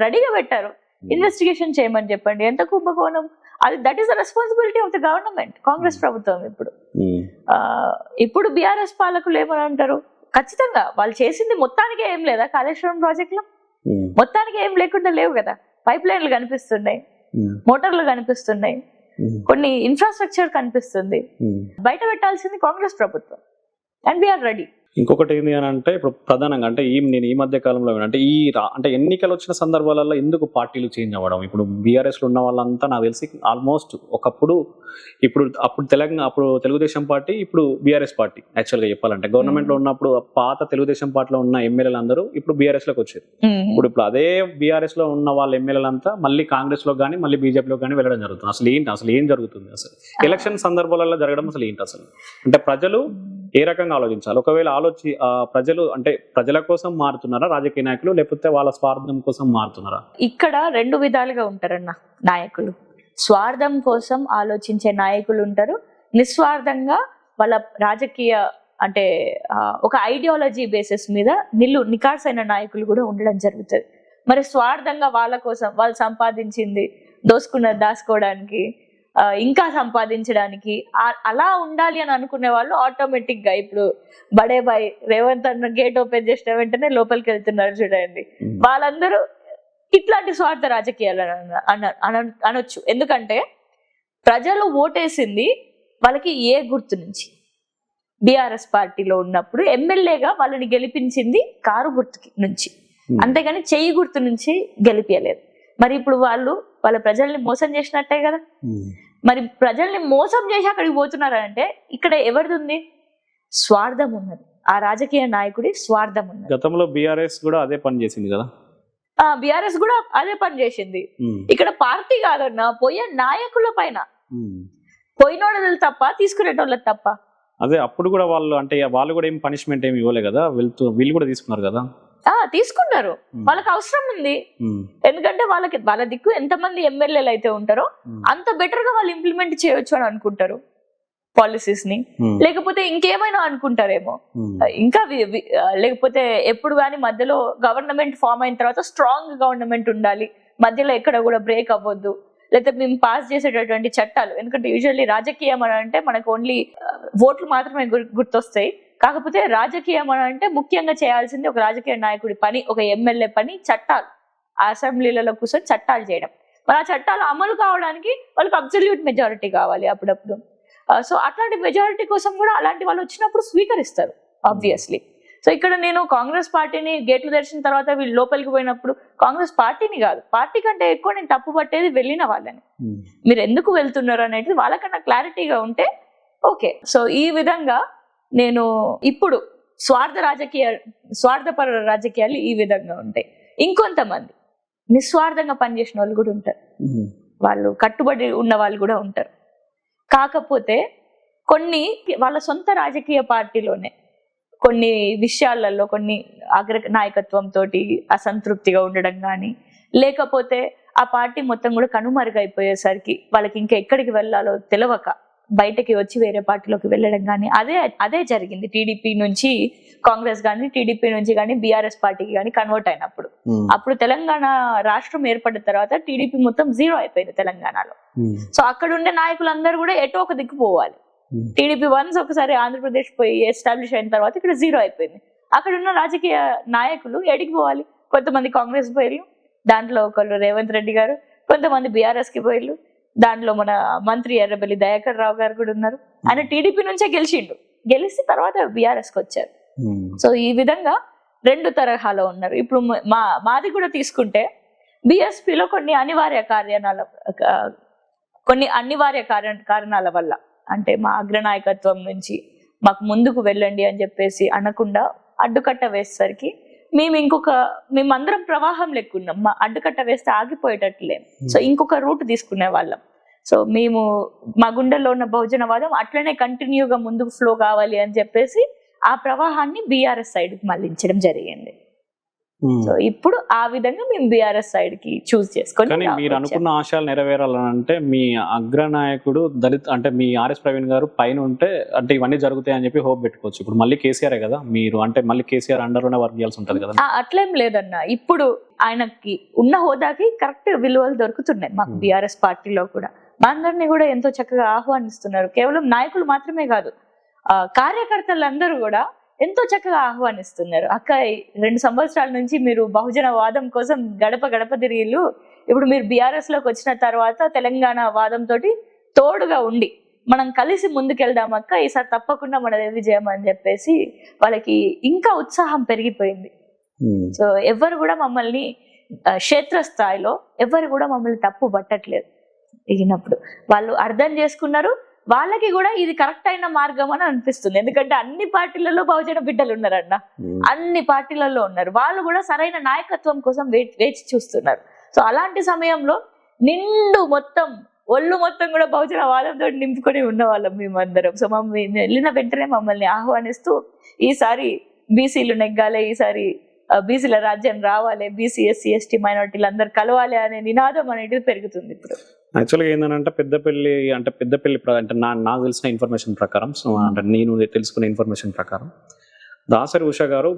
రెడీగా పెట్టారు. ఇన్వెస్టిగేషన్ చేయమని చెప్పండి. ఎంత కుంభకోణం అది? That is the responsibility of the government, Congress ప్రభుత్వం. ఇప్పుడు బీఆర్ఎస్ పాలకులు ఏమని అంటారు? ఖచ్చితంగా వాళ్ళు చేసింది మొత్తానికే ఏం లేదా కాళేశ్వరం ప్రాజెక్ట్ లో? మొత్తానికి ఏం లేకుండా లేవు కదా. పైప్ లైన్లు కనిపిస్తున్నాయి, మోటార్లు కనిపిస్తున్నాయి, కొన్ని ఇన్ఫ్రాస్ట్రక్చర్ కనిపిస్తుంది. బయట పెట్టాల్సింది కాంగ్రెస్ ప్రభుత్వం. And we are ready. ఇంకొకటి ఏంటి అని అంటే ఇప్పుడు ప్రధానంగా అంటే నేను ఈ మధ్య కాలంలో అంటే అంటే ఎన్నికలు వచ్చిన సందర్భాలలో ఎందుకు పార్టీలు చేంజ్ అవ్వడం? ఇప్పుడు బీఆర్ఎస్ లో ఉన్న వాళ్ళంతా నాకు తెలిసి ఆల్మోస్ట్ ఒకప్పుడు అప్పుడు తెలుగుదేశం పార్టీ, ఇప్పుడు బీఆర్ఎస్ పార్టీ. యాక్చువల్గా చెప్పాలంటే గవర్నమెంట్ లో ఉన్నప్పుడు పాత తెలుగుదేశం పార్టీలో ఉన్న ఎమ్మెల్యేలు అందరూ ఇప్పుడు బీఆర్ఎస్ లోకి వచ్చారు. ఇప్పుడు అదే బీఆర్ఎస్ లో ఉన్న వాళ్ళ ఎమ్మెల్యేలంతా మళ్ళీ కాంగ్రెస్ లో కానీ మళ్ళీ బీజేపీలో కానీ వెళ్ళడం జరుగుతుంది. అసలు ఏం జరుగుతుంది? అసలు ఎలక్షన్ సందర్భాలలో జరగడం అసలు ఏంటి అసలు? అంటే ప్రజలు ఏ రకంగా ఆలోచించాలి? ఒకవేళ ప్రజలు అంటే ప్రజల కోసం మారుతున్నారా రాజకీయ నాయకులు, లేకపోతే వాళ్ళ స్వార్థం కోసం మారుతున్నారా? ఇక్కడ రెండు విధాలుగా ఉంటారన్న నాయకులు. స్వార్థం కోసం ఆలోచించే నాయకులు ఉంటారు, నిస్వార్థంగా వాళ్ళ రాజకీయ అంటే ఒక ఐడియాలజీ బేసిస్ మీద నికార్సైన నాయకులు కూడా ఉండడం జరుగుతుంది. మరి స్వార్థంగా వాళ్ళ కోసం వాళ్ళు సంపాదించింది దాచుకోవడానికి, ఇంకా సంపాదించడానికి అలా ఉండాలి అని అనుకునే వాళ్ళు ఆటోమేటిక్ గా ఇప్పుడు బడే బాయ్ రేవంత్ అన్న గేట్ ఓపెన్ చేసిన వెంటనే లోపలికి వెళ్తున్నారు చూడండి. వాళ్ళందరూ ఇట్లాంటి స్వార్థ రాజకీయాలు అనొచ్చు. ఎందుకంటే ప్రజలు ఓటేసింది వాళ్ళకి ఏ గుర్తు నుంచి? బీఆర్ఎస్ పార్టీలో ఉన్నప్పుడు ఎమ్మెల్యేగా వాళ్ళని గెలిపించింది కారు గుర్తుకి నుంచి, అంతేగాని చెయ్యి గుర్తు నుంచి గెలిపించలేదు. మరి ఇప్పుడు వాళ్ళ ప్రజల్ని మోసం చేసినట్టే కదా. మరి ప్రజల్ని మోసం చేసి అక్కడికి పోతున్నారంటే ఇక్కడ ఎవరిది ఉంది? స్వార్థం ఉన్నది. ఆ రాజకీయ నాయకుడి స్వార్థం ఉన్నది. గతంలో బీఆర్ఎస్ కూడా అదే పని చేసింది కదా. బీఆర్ఎస్ కూడా అదే పని చేసింది. ఇక్కడ పార్టీ కాదన్నా, పోయే నాయకుల పైన పోయినోళ్ళది తప్ప తీసుకునేటోళ్ళది తప్ప. అదే అప్పుడు కూడా వాళ్ళు కూడా ఏం పనిష్మెంట్ ఏమి ఇవ్వలే కదా, వీళ్ళు కూడా తీసుకున్నారు కదా. తీసుకున్నారు, వాళ్ళకి అవసరం ఉంది. ఎందుకంటే వాళ్ళ దిక్కు ఎంతమంది ఎమ్మెల్యేలు అయితే ఉంటారో అంత బెటర్ గా వాళ్ళు ఇంప్లిమెంట్ చేయొచ్చు అని అనుకుంటారు పాలసీస్ ని. లేకపోతే ఇంకేమైనా అనుకుంటారేమో, ఇంకా లేకపోతే ఎప్పుడు కానీ మధ్యలో గవర్నమెంట్ ఫామ్ అయిన తర్వాత స్ట్రాంగ్ గవర్నమెంట్ ఉండాలి, మధ్యలో ఎక్కడ కూడా బ్రేక్ అవ్వద్దు. లేకపోతే మేము పాస్ చేసేటటువంటి చట్టాలు, ఎందుకంటే యూజువల్లీ రాజకీయం అని అంటే మనకు ఓన్లీ ఓట్లు మాత్రమే గుర్తొస్తాయి. కాకపోతే రాజకీయం అని అంటే ముఖ్యంగా చేయాల్సింది ఒక రాజకీయ నాయకుడి పని, ఒక ఎమ్మెల్యే పని చట్టాలు, అసెంబ్లీలలో కూర్చొని చట్టాలు చేయడం. మరి ఆ చట్టాలు అమలు కావడానికి వాళ్ళకి అబ్సల్యూట్ మెజారిటీ కావాలి అప్పుడప్పుడు. సో అట్లాంటి మెజారిటీ కోసం కూడా అలాంటి వాళ్ళు వచ్చినప్పుడు స్వీకరిస్తారు ఆబ్వియస్లీ. సో ఇక్కడ నేను కాంగ్రెస్ పార్టీని గేట్లు తెరిచిన తర్వాత వీళ్ళు లోపలికి పోయినప్పుడు కాంగ్రెస్ పార్టీని కాదు, పార్టీ కంటే ఎక్కువ నేను తప్పు పట్టేది వెళ్ళిన వాళ్ళని. మీరు ఎందుకు వెళ్తున్నారు అనేది వాళ్ళకన్నా క్లారిటీగా ఉంటే ఓకే. సో ఈ విధంగా నేను ఇప్పుడు స్వార్థపర రాజకీయాలు ఈ విధంగా ఉంటాయి. ఇంకొంతమంది నిస్వార్థంగా పనిచేసిన వాళ్ళు కూడా ఉంటారు, వాళ్ళు కట్టుబడి ఉన్న వాళ్ళు కూడా ఉంటారు. కాకపోతే కొన్ని వాళ్ళ సొంత రాజకీయ పార్టీలోనే కొన్ని విషయాలలో కొన్ని నాయకత్వంతో అసంతృప్తిగా ఉండడం కానీ, లేకపోతే ఆ పార్టీ మొత్తం కూడా కనుమరుగైపోయేసరికి వాళ్ళకి ఇంకా ఎక్కడికి వెళ్ళాలో తెలియక బయటకి వచ్చి వేరే పార్టీలోకి వెళ్ళడం కానీ అదే జరిగింది. టీడీపీ నుంచి కాంగ్రెస్ కానీ, టీడీపీ నుంచి కానీ బీఆర్ఎస్ పార్టీకి కానీ కన్వర్ట్ అయినప్పుడు. అప్పుడు తెలంగాణ రాష్ట్రం ఏర్పడిన తర్వాత టీడీపీ మొత్తం జీరో అయిపోయింది తెలంగాణలో. సో అక్కడ ఉండే నాయకులందరూ కూడా ఎటో ఒక దిక్కు పోవాలి. టీడీపీ వన్స్ ఒకసారి ఆంధ్రప్రదేశ్ పోయి ఎస్టాబ్లిష్ అయిన తర్వాత ఇక్కడ జీరో అయిపోయింది. అక్కడ ఉన్న రాజకీయ నాయకులు ఎడికి పోవాలి? కొంతమంది కాంగ్రెస్ పోయిళ్ళు, దాంట్లో ఒకళ్ళు రేవంత్ రెడ్డి గారు, కొంతమంది బీఆర్ఎస్ కి పోయిళ్ళు, దాంట్లో మన మంత్రి ఎర్రబెల్లి దయాకర్ రావు గారు కూడా ఉన్నారు. ఆయన టీడీపీ నుంచే గెలిచి తర్వాత బీఆర్ఎస్ కి వచ్చారు. సో ఈ విధంగా రెండు తరహాలో ఉన్నారు. ఇప్పుడు మాది కూడా తీసుకుంటే బిఎస్పీలో కొన్ని అనివార్య కారణాల వల్ల, అంటే మా అగ్రనాయకత్వం నుంచి మాకు ముందుకు వెళ్ళండి అని చెప్పేసి అనకుండా అడ్డుకట్ట వేసేసరికి మేమందరం ప్రవాహం లెక్కున్నాం. మా అడ్డుకట్ట వేస్తే ఆగిపోయేటట్లేం. సో ఇంకొక రూట్ తీసుకునే వాళ్ళం. సో మా గుండెల్లో ఉన్న బహుజనవాదం అట్లనే కంటిన్యూగా ముందుకు ఫ్లో కావాలి అని చెప్పేసి ఆ ప్రవాహాన్ని బీఆర్ఎస్ సైడ్ కి మళ్లించడం జరిగింది. సో ఇప్పుడు ఆ విధంగా మేము బీఆర్ఎస్ సైడ్ కి చూస్ చేసుకొని. కానీ మీరు అనుకున్న ఆశయాలు నెరవేరాలంటే మీ అగ్రనాయకుడు అంటే మీ ఆర్ఎస్ ప్రవీణ్ గారు పైన ఉంటే అంటే ఇవన్నీ జరుగుతాయి అని చెప్పి హోప్ పెట్టుకోవచ్చు. ఇప్పుడు మళ్ళీ కేసీఆర్ కదా మీరు, అంటే మళ్ళీ కేసీఆర్ అండర్ లోనే వర్క్ చేయాల్సి ఉంటది కదా. అట్లేం లేదన్న, ఇప్పుడు ఆయనకి ఉన్న హోదాకి కరెక్ట్ విలువలు దొరుకుతున్నాయి మాకు బీఆర్ఎస్ పార్టీలో కూడా. మా అందరినీ కూడా ఎంతో చక్కగా ఆహ్వానిస్తున్నారు. కేవలం నాయకులు మాత్రమే కాదు, కార్యకర్తలందరూ కూడా ఎంతో చక్కగా ఆహ్వానిస్తున్నారు. అక్క 2 సంవత్సరాల నుంచి మీరు బహుజన వాదం కోసం గడప గడప తిరిగిళ్ళు, ఇప్పుడు మీరు బీఆర్ఎస్ లోకి వచ్చిన తర్వాత తెలంగాణ వాదంతో తోడుగా ఉండి మనం కలిసి ముందుకెళ్దాం అక్క, ఈసారి తప్పకుండా మనది విజయం అని చెప్పేసి వాళ్ళకి ఇంకా ఉత్సాహం పెరిగిపోయింది. సో ఎవరు కూడా మమ్మల్ని క్షేత్రస్థాయిలో ఎవరు కూడా మమ్మల్ని తప్పు పట్టట్లేదు. ఎగినప్పుడు వాళ్ళు అర్థం చేసుకున్నారు, వాళ్ళకి కూడా ఇది కరెక్ట్ అయిన మార్గం అని అనిపిస్తుంది. ఎందుకంటే అన్ని పార్టీలలో బహుజన బిడ్డలు ఉన్నారన్న, అన్ని పార్టీలలో ఉన్నారు. వాళ్ళు కూడా సరైన నాయకత్వం కోసం వేచి చూస్తున్నారు. సో అలాంటి సమయంలో నిండు మొత్తం ఒళ్ళు మొత్తం కూడా బహుజన వాదంతో నింపుకొని ఉన్న వాళ్ళం మేమందరం. సో మేము వెళ్ళిన వెంటనే మమ్మల్ని ఆహ్వానిస్తూ ఈసారి బీసీలు నెగ్గాలి, ఈసారి బీసీల రాజ్యం రావాలి, బీసీ ఎస్సీ ఎస్టీ మైనారిటీలు అందరు కలవాలి అనే నినాదం అనేది పెరుగుతుంది ఇప్పుడు. యాక్చువల్గా ఏంటంటే పెద్దపల్లి అంటే అంటే నాకు తెలిసిన ఇన్ఫర్మేషన్ ప్రకారం, సో అంటే నేను తెలుసుకున్న ఇన్ఫర్మేషన్ ప్రకారం దాసరి ఉష గారు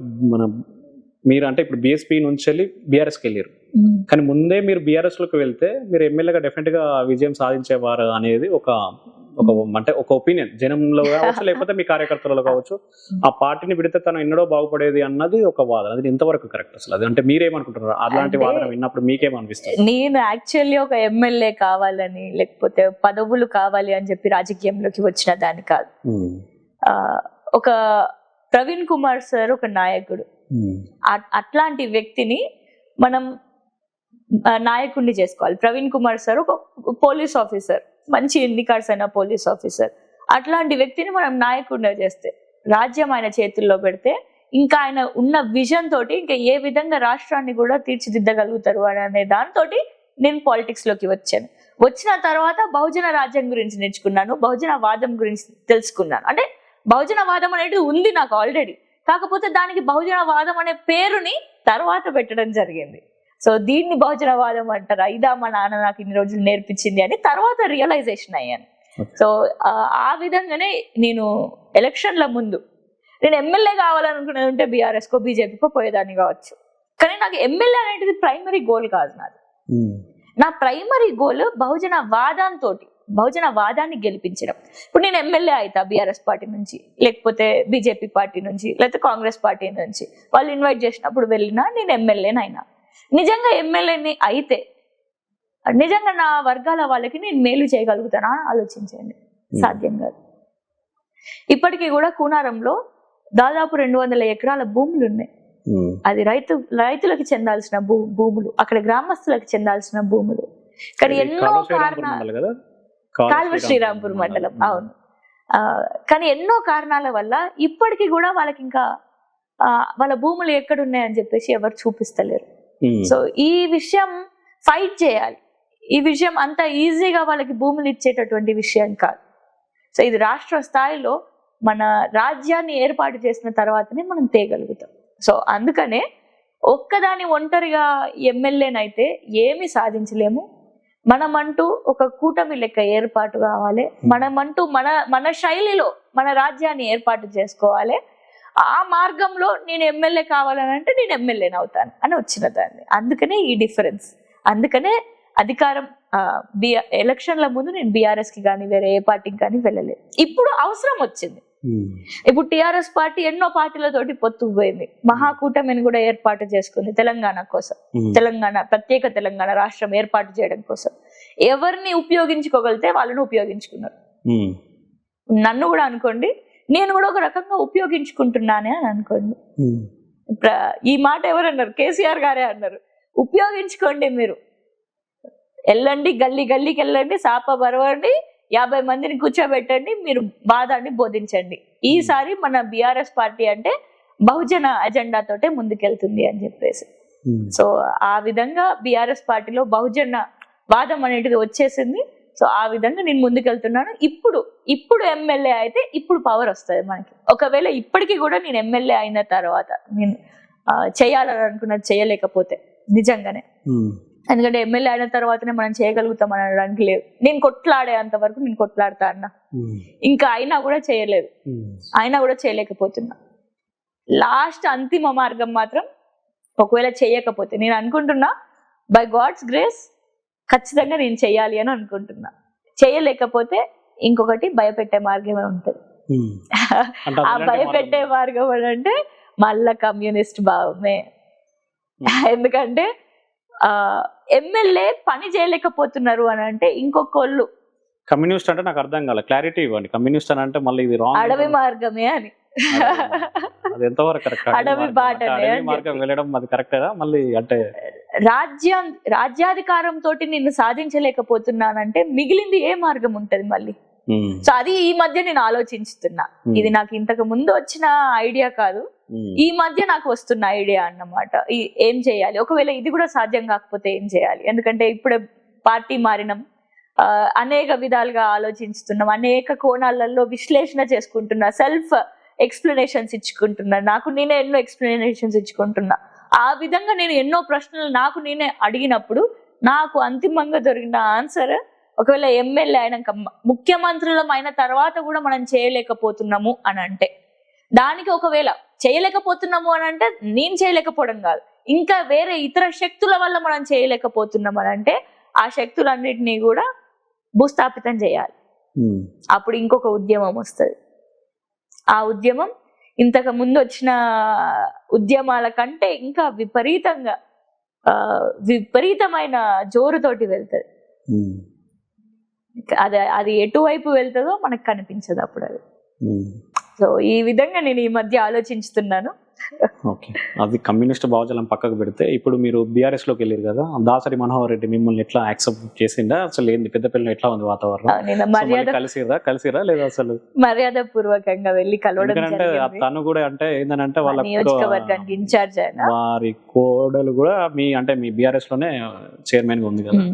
మీరు అంటే ఇప్పుడు బీఎస్పీ నుంచి వెళ్ళి బీఆర్ఎస్కి వెళ్ళారు, కానీ ముందే మీరు బీఆర్ఎస్ లోకి వెళ్తే మీరు ఎమ్మెల్యేగా డెఫినెట్ గా విజయం సాధించేవారు అనేది అంటే ఒక ఒపీనియన్ జనంలో కావచ్చు, లేకపోతే మీ కార్యకర్తలలో కావచ్చు. ఆ పార్టీని విడితే తను ఎన్నడో బాగుపడేది అన్నది ఒక వాదన. అది ఎంతవరకు కరెక్ట్ అసలు? అది అంటే మీరేమనుకుంటున్నారు? అలాంటి వాదన విన్నప్పుడు మీకేమనిపిస్తుంది? నేను యాక్చువల్లీ ఒక ఎమ్మెల్యే కావాలని లేకపోతే పదవులు కావాలి అని చెప్పి రాజకీయంలోకి వచ్చిన దాని కాదు. ఒక ప్రవీణ్ కుమార్ సార్ ఒక నాయకుడు, అట్లాంటి వ్యక్తిని మనం నాయకుడిని చేసుకోవాలి. ప్రవీణ్ కుమార్ సార్ ఒక పోలీస్ ఆఫీసర్, మంచి ఎన్నికర్స్ అయిన పోలీస్ ఆఫీసర్. అట్లాంటి వ్యక్తిని మనం నాయకుడిగా చేస్తే, రాజ్యం ఆయన చేతుల్లో పెడితే, ఇంకా ఆయన ఉన్న విజన్ తోటి ఇంకా ఏ విధంగా రాష్ట్రాన్ని కూడా తీర్చిదిద్దగలుగుతారు అనే దాంతో నేను పాలిటిక్స్ లోకి వచ్చాను. వచ్చిన తర్వాత బహుజన రాజ్యం గురించి నేర్చుకున్నాను, బహుజన వాదం గురించి తెలుసుకున్నాను. అంటే బహుజన వాదం అనేది ఉంది నాకు ఆల్రెడీ, కాకపోతే దానికి బహుజన వాదం అనే పేరుని తర్వాత పెట్టడం జరిగింది. సో దీన్ని బహుజన వాదం అంటారా, ఇదా మా నాన్న నాకు ఇన్ని రోజులు నేర్పించింది అని తర్వాత రియలైజేషన్ అయ్యాను. సో ఆ విధంగానే నేను ఎలక్షన్ల ముందు నేను ఎమ్మెల్యే కావాలనుకునేది ఉంటే బీఆర్ఎస్కో బీజేపీకో పోయేదాన్ని కావచ్చు, కానీ నాకు ఎమ్మెల్యే అనేది ప్రైమరీ గోల్ కాదు నాది. నా ప్రైమరీ గోల్ బహుజన వాదంతో బహుజన వాదాన్ని గెలిపించడం. ఇప్పుడు నేను ఎమ్మెల్యే అవుతా బీఆర్ఎస్ పార్టీ నుంచి, లేకపోతే బీజేపీ పార్టీ నుంచి, లేకపోతే కాంగ్రెస్ పార్టీ నుంచి వాళ్ళు ఇన్వైట్ చేసినప్పుడు వెళ్ళినా నేను ఎమ్మెల్యేనైనా. నిజంగా ఎమ్మెల్యేని అయితే నిజంగా నా వర్గాల వాళ్ళకి నేను మేలు చేయగలుగుతానా ఆలోచించండి. సాధ్యం కాదు. ఇప్పటికీ కూడా కూనారంలో దాదాపు 200 ఎకరాల భూములు ఉన్నాయి. అది రైతులకు చెందాల్సిన భూములు, అక్కడ గ్రామస్తులకు చెందాల్సిన భూములు. కానీ ఎన్నో కారణాలు, కాల్వ శ్రీరాంపూర్ మండలం, అవును. కానీ ఎన్నో కారణాల వల్ల ఇప్పటికీ కూడా వాళ్ళకి ఇంకా వాళ్ళ భూములు ఎక్కడున్నాయని చెప్పేసి ఎవరు చూపిస్తలేరు. సో ఈ విషయం ఫైట్ చేయాలి. ఈ విషయం అంత ఈజీగా వాళ్ళకి భూములు ఇచ్చేటటువంటి విషయం కాదు. సో ఇది రాష్ట్ర స్థాయిలో మన రాజ్యాన్ని ఏర్పాటు చేసిన తర్వాతనే మనం తేగలుగుతాం. సో అందుకనే ఒక్కదాని ఒంటరిగా ఎమ్మెల్యేనైతే ఏమి సాధించలేము. మనమంటూ ఒక కూటమి లెక్క ఏర్పాటు కావాలి. మనమంటూ మన శైలిలో మన రాజ్యాన్ని ఏర్పాటు చేసుకోవాలి. ఆ మార్గంలో నేను ఎమ్మెల్యే కావాలని అంటే నేను ఎమ్మెల్యేని అవుతాను అని వచ్చిన దాన్ని. అందుకనే ఈ డిఫరెన్స్. అందుకనే అధికారం ఎలక్షన్ల ముందు నేను బీఆర్ఎస్ కి కానీ వేరే ఏ పార్టీకి కానీ వెళ్ళలేదు. ఇప్పుడు అవసరం వచ్చింది. ఇప్పుడు టిఆర్ఎస్ పార్టీ ఎన్నో పార్టీలతోటి పొత్తుకు పోయింది. మహాకూటమిని కూడా ఏర్పాటు చేసుకుంది తెలంగాణ కోసం, ప్రత్యేక తెలంగాణ రాష్ట్రం ఏర్పాటు చేయడం కోసం. ఎవరిని ఉపయోగించుకోగలితే వాళ్ళని ఉపయోగించుకున్నారు. నన్ను కూడా అనుకోండి, నేను కూడా ఒక రకంగా ఉపయోగించుకుంటున్నానే అని అనుకోండి. ఈ మాట ఎవరన్నారు? కేసీఆర్ గారే అన్నారు. ఉపయోగించుకోండి, మీరు వెళ్ళండి, గల్లీకి వెళ్ళండి, సాప బరవండి, 50 మందిని కూర్చోబెట్టండి, మీరు వాదాన్ని బోధించండి. ఈసారి మన బీఆర్ఎస్ పార్టీ అంటే బహుజన అజెండాతోటే ముందుకెళ్తుంది అని చెప్పేసి. సో ఆ విధంగా బీఆర్ఎస్ పార్టీలో బహుజన వాదం అనేది వచ్చేసింది. సో ఆ విధంగా నేను ముందుకెళ్తున్నాను. ఇప్పుడు ఎమ్మెల్యే అయితే ఇప్పుడు పవర్ వస్తుంది మనకి. ఒకవేళ ఇప్పటికీ కూడా నేను ఎమ్మెల్యే అయిన తర్వాత నేను చేయాలని అనుకున్నది చేయలేకపోతే నిజంగానే, ఎందుకంటే ఎమ్మెల్యే అయిన తర్వాతనే మనం చేయగలుగుతాం అనడానికి లేదు. నేను కొట్లాడేంత వరకు నేను కొట్లాడతా అన్నా, ఇంకా అయినా కూడా చేయలేదు, అయినా కూడా చేయలేకపోతున్నా. లాస్ట్ అంతిమ మార్గం మాత్రం ఒకవేళ చేయకపోతే నేను అనుకుంటున్నా బై గాడ్స్ గ్రేస్ ఖచ్చితంగా నేను చెయ్యాలి అని అనుకుంటున్నా. చేయలేకపోతే ఇంకొకటి భయపెట్టే మార్గమే ఉంటుంది. అంటే ఆ భయపెట్టే మార్గం అని అంటే మళ్ళా కమ్యూనిస్ట్ భావమే. ఎందుకంటే ఎమ్మెల్యే పని చేయలేకపోతున్నారు అని అంటే ఇంకొకళ్ళు కమ్యూనిస్ట్ అంటే నాకు అర్థం కాలే, క్లారిటీ ఇవ్వండి. కమ్యూనిస్ట్ అని అంటే మళ్ళీ ఇది రాంగ్, అడవి మార్గమే అని. అది ఎంతవరకు కరెక్ట్? అడవి బాటనే అడవి మార్గం వెళ్ళడం అది కరెక్టేనా? మళ్ళీ అంటే రాజ్యాధికారం తోటి నిన్ను సాధించలేకపోతున్నానంటే మిగిలింది ఏ మార్గం ఉంటది మళ్ళీ? సో అది ఈ మధ్య నేను ఆలోచిస్తున్నా. ఇది నాకు ఇంతకు ముందు వచ్చిన ఐడియా కాదు, ఈ మధ్య నాకు వస్తున్న ఐడియా అన్నమాట. ఏం చేయాలి, ఒకవేళ ఇది కూడా సాధ్యం కాకపోతే ఏం చేయాలి? ఎందుకంటే ఇప్పుడే పార్టీ మారినాం, అనేక విధాలుగా ఆలోచిస్తున్నాం, అనేక కోణాలలో విశ్లేషణ చేసుకుంటున్నా, సెల్ఫ్ ఎక్స్ప్లెనేషన్స్ ఇచ్చుకుంటున్నా, నాకు నేనే ఎన్నో ఎక్స్ప్లెనేషన్స్ ఇచ్చుకుంటున్నా. ఆ విధంగా నేను ఎన్నో ప్రశ్నలు నాకు నేనే అడిగినప్పుడు నాకు అంతిమంగా దొరికిన ఆన్సర్, ఒకవేళ ఎమ్మెల్యే అయినాక ముఖ్యమంత్రులం అయిన తర్వాత కూడా మనం చేయలేకపోతున్నాము అని అంటే, దానికి ఒకవేళ చేయలేకపోతున్నాము అని అంటే నేను చేయలేకపోవడం కాదు, ఇంకా వేరే ఇతర శక్తుల వల్ల మనం చేయలేకపోతున్నాం అని అంటే ఆ శక్తులన్నిటినీ కూడా భూస్థాపితం చేయాలి. అప్పుడు ఇంకొక ఉద్యమం వస్తుంది. ఆ ఉద్యమం ఇంతకు ముందు వచ్చిన ఉద్యమాల కంటే ఇంకా విపరీతమైన జోరుతోటి వెళ్తుంది. అది ఎటువైపు వెళ్తుందో మనకు కనిపించదు అప్పుడు అది. సో ఈ విధంగా నేను ఈ మధ్య ఆలోచిస్తున్నాను. ఓకే, అది కమ్యూనిస్ట్ భావజాలం పక్కకు పెడితే ఇప్పుడు మీరు బీఆర్ఎస్ లోకి వెళ్ళారు కదా, దాసరి మనోహర్ రెడ్డి మిమ్మల్ని ఎట్లా యాక్సెప్ట్ చేసిందా? అసలు ఏంది పెద్దపల్లిలో ఎట్లా ఉంది వాతావరణం? కలిసిరా లేదా? అసలు మర్యాద పూర్వకంగా వెళ్ళి కలవడం. తను కూడా అంటే ఏంటంటే వాళ్ళ నియోజకవర్గానికి ఇన్ఛార్జ్ అయినా వారి కోడలు కూడా మీ బీఆర్ఎస్ లోనే చైర్మన్ గా ఉంది కదా,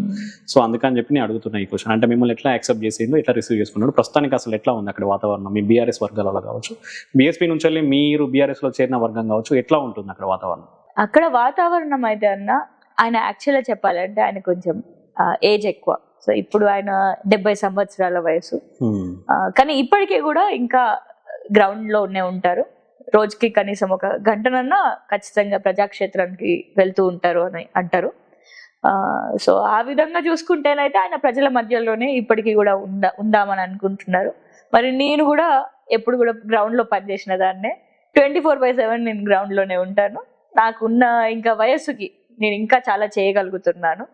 సో అందుకని చెప్పి నేను అడుగుతున్నా ఈ క్వశ్చన్. అంటే మిమ్మల్ని ఎట్లా యాక్సెప్ట్ చేసిండు, ఎట్లా రిసీవ్ చేసుకున్నాడు, ప్రస్తుతానికి అసలు ఎట్లా ఉంది అక్కడ వాతావరణం? మీ బీఆర్ఎస్ వర్గాలలో కావచ్చు, బీఎస్పీ నుంచి వెళ్ళి మీరు బీఆర్ఎస్ లో చేరిన వర్గం కావచ్చు, ఎట్లా ఉంటుంది అక్కడ వాతావరణం? అక్కడ వాతావరణం అయితే అన్న, ఆయన యాక్చువల్గా చెప్పాలంటే ఆయన కొంచెం ఏజ్ ఎక్కువ. సో ఇప్పుడు ఆయన 70 సంవత్సరాల వయసు, కానీ ఇప్పటికీ కూడా ఇంకా గ్రౌండ్ లోనే ఉంటారు. రోజుకి కనీసం 1 గంటనన్నా ఖచ్చితంగా ప్రజాక్షేత్రానికి వెళ్తూ ఉంటారు అని అంటారు. సో ఆ విధంగా చూసుకుంటేనైతే ఆయన ప్రజల మధ్యలోనే ఇప్పటికీ కూడా ఉందామని అనుకుంటున్నారు. మరి నేను కూడా ఎప్పుడు కూడా గ్రౌండ్ లో పనిచేసిన దాన్నే, 24/7 నేను గ్రౌండ్ లోనే ఉంటాను. నాకున్న ఇంకా వయస్సుకి నేను ఇంకా చాలా చేయగలుగుతున్నాను.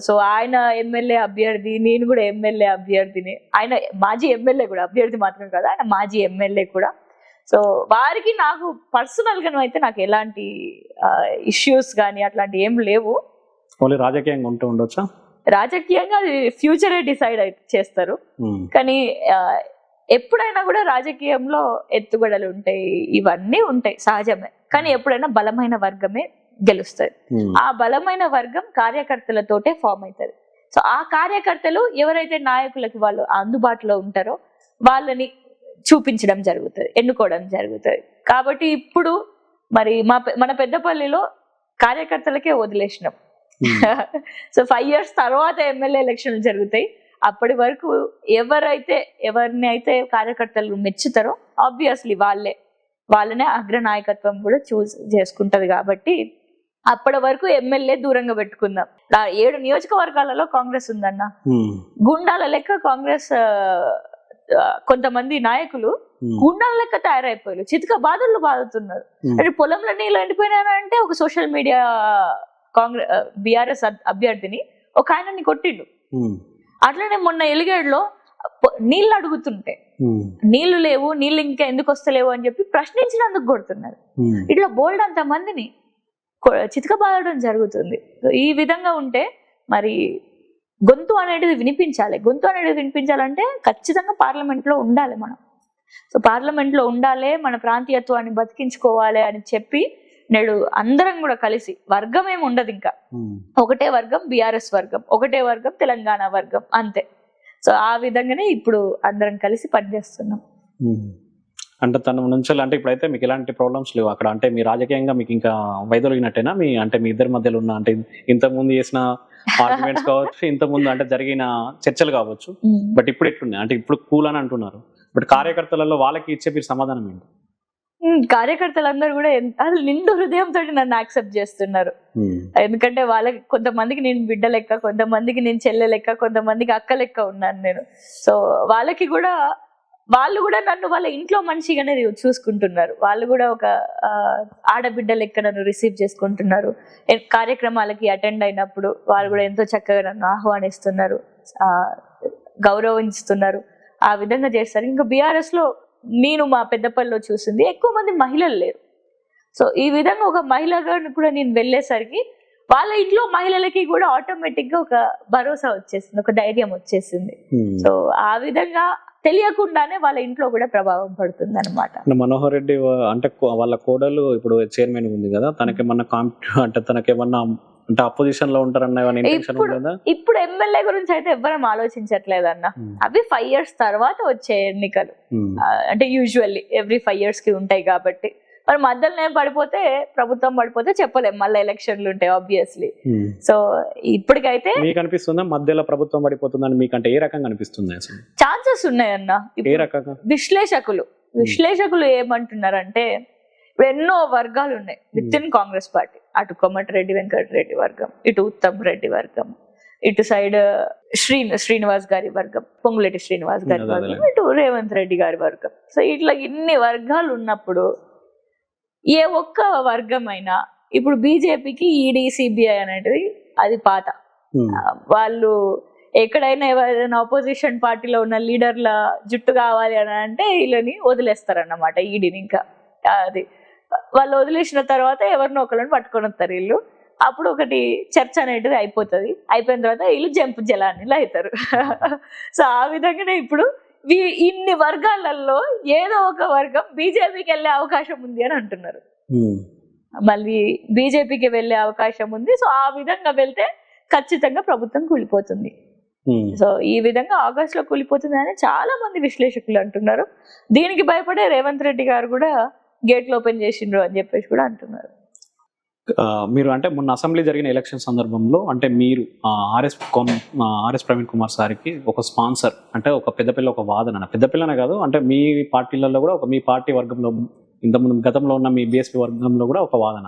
సో ఆయన ఎమ్మెల్యే అభ్యర్థి, నేను కూడా ఎమ్మెల్యే అభ్యర్థిని. ఆయన మాజీ ఎమ్మెల్యే కూడా, అభ్యర్థి మాత్రం కదా, ఆయన మాజీ ఎమ్మెల్యే కూడా. సో వారికి నాకు పర్సనల్ గా అయితే నాకు ఎలాంటి ఇష్యూస్ కానీ అట్లాంటి ఏం లేవు. రాజకీయంగా ఉంటూ ఉండొచ్చా? రాజకీయంగా అది ఫ్యూచరే డిసైడ్ చేస్తారు, కానీ ఎప్పుడైనా కూడా రాజకీయంలో ఎత్తుగడలు ఉంటాయి, ఇవన్నీ ఉంటాయి, సహజమే. కానీ ఎప్పుడైనా బలమైన వర్గమే గెలుస్తుంది. ఆ బలమైన వర్గం కార్యకర్తలతోటే ఫామ్ అవుతుంది. సో ఆ కార్యకర్తలు ఎవరైతే నాయకులకి వాళ్ళు అందుబాటులో ఉంటారో వాళ్ళని చూపించడం జరుగుతుంది, ఎన్నుకోవడం జరుగుతుంది. కాబట్టి ఇప్పుడు మరి మన పెద్దపల్లిలో కార్యకర్తలకే వదిలేసినాం. సో 5 years తర్వాత ఎమ్మెల్యే ఎలక్షన్లు జరుగుతాయి. అప్పటి వరకు ఎవరిని అయితే కార్యకర్తలు మెచ్చుతారో ఆబ్వియస్లీ వాళ్ళనే అగ్రనాయకత్వం కూడా చూస్ చేసుకుంటది. కాబట్టి అప్పటి వరకు ఎమ్మెల్యే దూరంగా పెట్టుకుందాం. 7 నియోజకవర్గాలలో కాంగ్రెస్ ఉందన్న, గుండాల లెక్క కాంగ్రెస్ కొంతమంది నాయకులు గుండాల లెక్క తయారైపోయారు, చితక బాధలు బాదుతున్నారు. అంటే పొలంలో నీళ్ళు ఎండిపోయినారంటే ఒక సోషల్ మీడియా బీఆర్ఎస్ అభ్యర్థిని ఒక ఆయనని కొట్టిండు. అట్లనే మొన్న ఎలిగేడులో నీళ్ళు అడుగుతుంటే నీళ్లు లేవు, నీళ్ళు ఇంకా ఎందుకు వస్తలేవు అని చెప్పి ప్రశ్నించినందుకు కొడుతున్నారు. ఇట్లా బోల్డ్ అంత మందిని చితకబాదడం జరుగుతుంది. ఈ విధంగా ఉంటే మరి గొంతు అనేది వినిపించాలి. గొంతు అనేది వినిపించాలంటే ఖచ్చితంగా పార్లమెంట్ లో ఉండాలి మనం. సో పార్లమెంట్ లో ఉండాలి, మన ప్రాంతీయత్వాన్ని బతికించుకోవాలి అని చెప్పి నేడు అందరం కూడా కలిసి, వర్గం ఏమి ఉండదు, ఇంకా ఒకటే వర్గం బీఆర్ఎస్ వర్గం, ఒకటే వర్గం తెలంగాణ వర్గం, అంతే. సో ఆ విధంగానే ఇప్పుడు అందరం కలిసి పనిచేస్తున్నాం. అంటే తన నుంచి అంటే ఇప్పుడైతే మీకు ఎలాంటి ప్రాబ్లమ్స్ లేవు అక్కడ? అంటే మీ రాజకీయంగా మీకు ఇంకా వైదొలిగినట్టేనా? అంటే మీ ఇద్దరి మధ్యలో ఉన్న అంటే ఇంతకుముందు చేసిన ఆర్గ్యుమెంట్స్ కావచ్చు, ఇంతకుముందు అంటే జరిగిన చర్చలు కావచ్చు, బట్ ఇప్పుడు ఎట్లున్నాయి? అంటే ఇప్పుడు కూల్ అని అంటున్నారు, బట్ కార్యకర్తలలో వాళ్ళకి ఇచ్చే మీరు సమాధానం ఏంటి? కార్యకర్తలందరూ కూడా నిండు హృదయంతో నన్ను యాక్సెప్ట్ చేస్తున్నారు. ఎందుకంటే వాళ్ళకి కొంతమందికి నేను బిడ్డ లెక్క, కొంతమందికి నేను చెల్లె లెక్క, కొంతమందికి అక్క లెక్క ఉన్నాను నేను. సో వాళ్ళకి కూడా వాళ్ళు కూడా నన్ను వాళ్ళ ఇంట్లో మనిషిగానే చూసుకుంటున్నారు. వాళ్ళు కూడా ఒక ఆడబిడ్డ లెక్క నన్ను రిసీవ్ చేసుకుంటున్నారు. కార్యక్రమాలకి అటెండ్ అయినప్పుడు వాళ్ళు కూడా ఎంతో చక్కగా నన్ను ఆహ్వానిస్తున్నారు, గౌరవిస్తున్నారు. ఆ విధంగా చేస్తారు. ఇంకా బీఆర్ఎస్ లో నేను మా పెద్దపల్లిలో చూసింది ఎక్కువ మంది మహిళలు లేరు. సో ఈ విధంగా ఒక మహిళగా కూడా నేను వెళ్ళేసరికి వాళ్ళ ఇంట్లో మహిళలకి కూడా ఆటోమేటిక్ గా ఒక భరోసా వచ్చేసింది, ఒక ధైర్యం వచ్చేసింది. సో ఆ విధంగా తెలియకుండానే వాళ్ళ ఇంట్లో కూడా ప్రభావం పడుతుంది అనమాట. మనోహర్ రెడ్డి అంటే వాళ్ళ కోడలు ఇప్పుడు చైర్మన్ ఉంది కదా, తనకేమన్నా అంటే తనకేమన్నా అంటే అపోజిషన్ లో ఉంటారన్న ఇప్పుడు ఎమ్మెల్యే గురించి అయితే ఎవ్వరం ఆలోచించట్లేదు అన్న. అవి 5 years తర్వాత వచ్చే ఎన్నికలు, అంటే యూజువల్లీ ఎవ్రీ 5 years కి ఉంటాయి కాబట్టి మరి మధ్యలోనే పడిపోతే, ప్రభుత్వం పడిపోతే చెప్పలేం, మళ్ళీ ఎలక్షన్లు ఉంటాయి ఆబ్వియస్లీ. సో ఇప్పటికైతే మీకు అనిపిస్తుందా మధ్యలో ప్రభుత్వం పడిపోతుందని? మీకంటే ఏ రకంగా అనిపిస్తుంది? ఛాన్సెస్ ఉన్నాయన్న. ఏ రకంగా విశ్లేషకులు ఏమంటున్నారంటే ఇప్పుడు ఎన్నో వర్గాలు ఉన్నాయి విత్ ఇన్ కాంగ్రెస్ పార్టీ. అటు కోమటిరెడ్డి వెంకటరెడ్డి వర్గం, ఇటు ఉత్తమ్ రెడ్డి వర్గం, ఇటు సైడ్ శ్రీనివాస్ గారి వర్గం, పొంగులేటి శ్రీనివాస్ గారి వర్గం, ఇటు రేవంత్ రెడ్డి గారి వర్గం. సో ఇట్లా ఇన్ని వర్గాలు ఉన్నప్పుడు ఏ ఒక్క వర్గం అయినా ఇప్పుడు బీజేపీకి ఈడీ సిబిఐ అనేది అది పాత. వాళ్ళు ఎక్కడైనా ఎవరైనా ఆపోజిషన్ పార్టీలో ఉన్న లీడర్ల జుట్టు కావాలి అని అంటే వీళ్ళని వదిలేస్తారన్నమాట, ఈడీని. ఇంకా అది వాళ్ళు వదిలేసిన తర్వాత ఎవరినో ఒకళ్ళని పట్టుకొని వస్తారు వీళ్ళు. అప్పుడు ఒకటి చర్చ అనేది అయిపోతుంది. అయిపోయిన తర్వాత వీళ్ళు జంపు జలాన్ని అవుతారు. సో ఆ విధంగానే ఇప్పుడు ఇన్ని వర్గాలలో ఏదో ఒక వర్గం బీజేపీకి వెళ్ళే అవకాశం ఉంది అని అంటున్నారు. మళ్ళీ బీజేపీకి వెళ్ళే అవకాశం ఉంది. సో ఆ విధంగా వెళ్తే ఖచ్చితంగా ప్రభుత్వం కూలిపోతుంది. సో ఈ విధంగా ఆగస్ట్ లో కూలిపోతుంది అని చాలా మంది విశ్లేషకులు అంటున్నారు. దీనికి భయపడే రేవంత్ రెడ్డి గారు కూడా గేట్లు ఓపెన్ చేసిండ్రు అని చెప్పేసి కూడా అంటున్నారు. మీరు అంటే మొన్న అసెంబ్లీ జరిగిన ఎలక్షన్ సందర్భంలో అంటే మీరు ఆర్ఎస్ ప్రవీణ్ కుమార్ సార్కి ఒక స్పాన్సర్ అంటే ఒక పెద్దపిల్ల ఒక వాదన, పెద్దపిల్లనే కాదు అంటే మీ పార్టీలలో కూడా ఒక మీ పార్టీ వర్గంలో ఇంతకుముందు గతంలో ఉన్న మీ బీఎస్పీ వర్గంలో కూడా ఒక వాదన,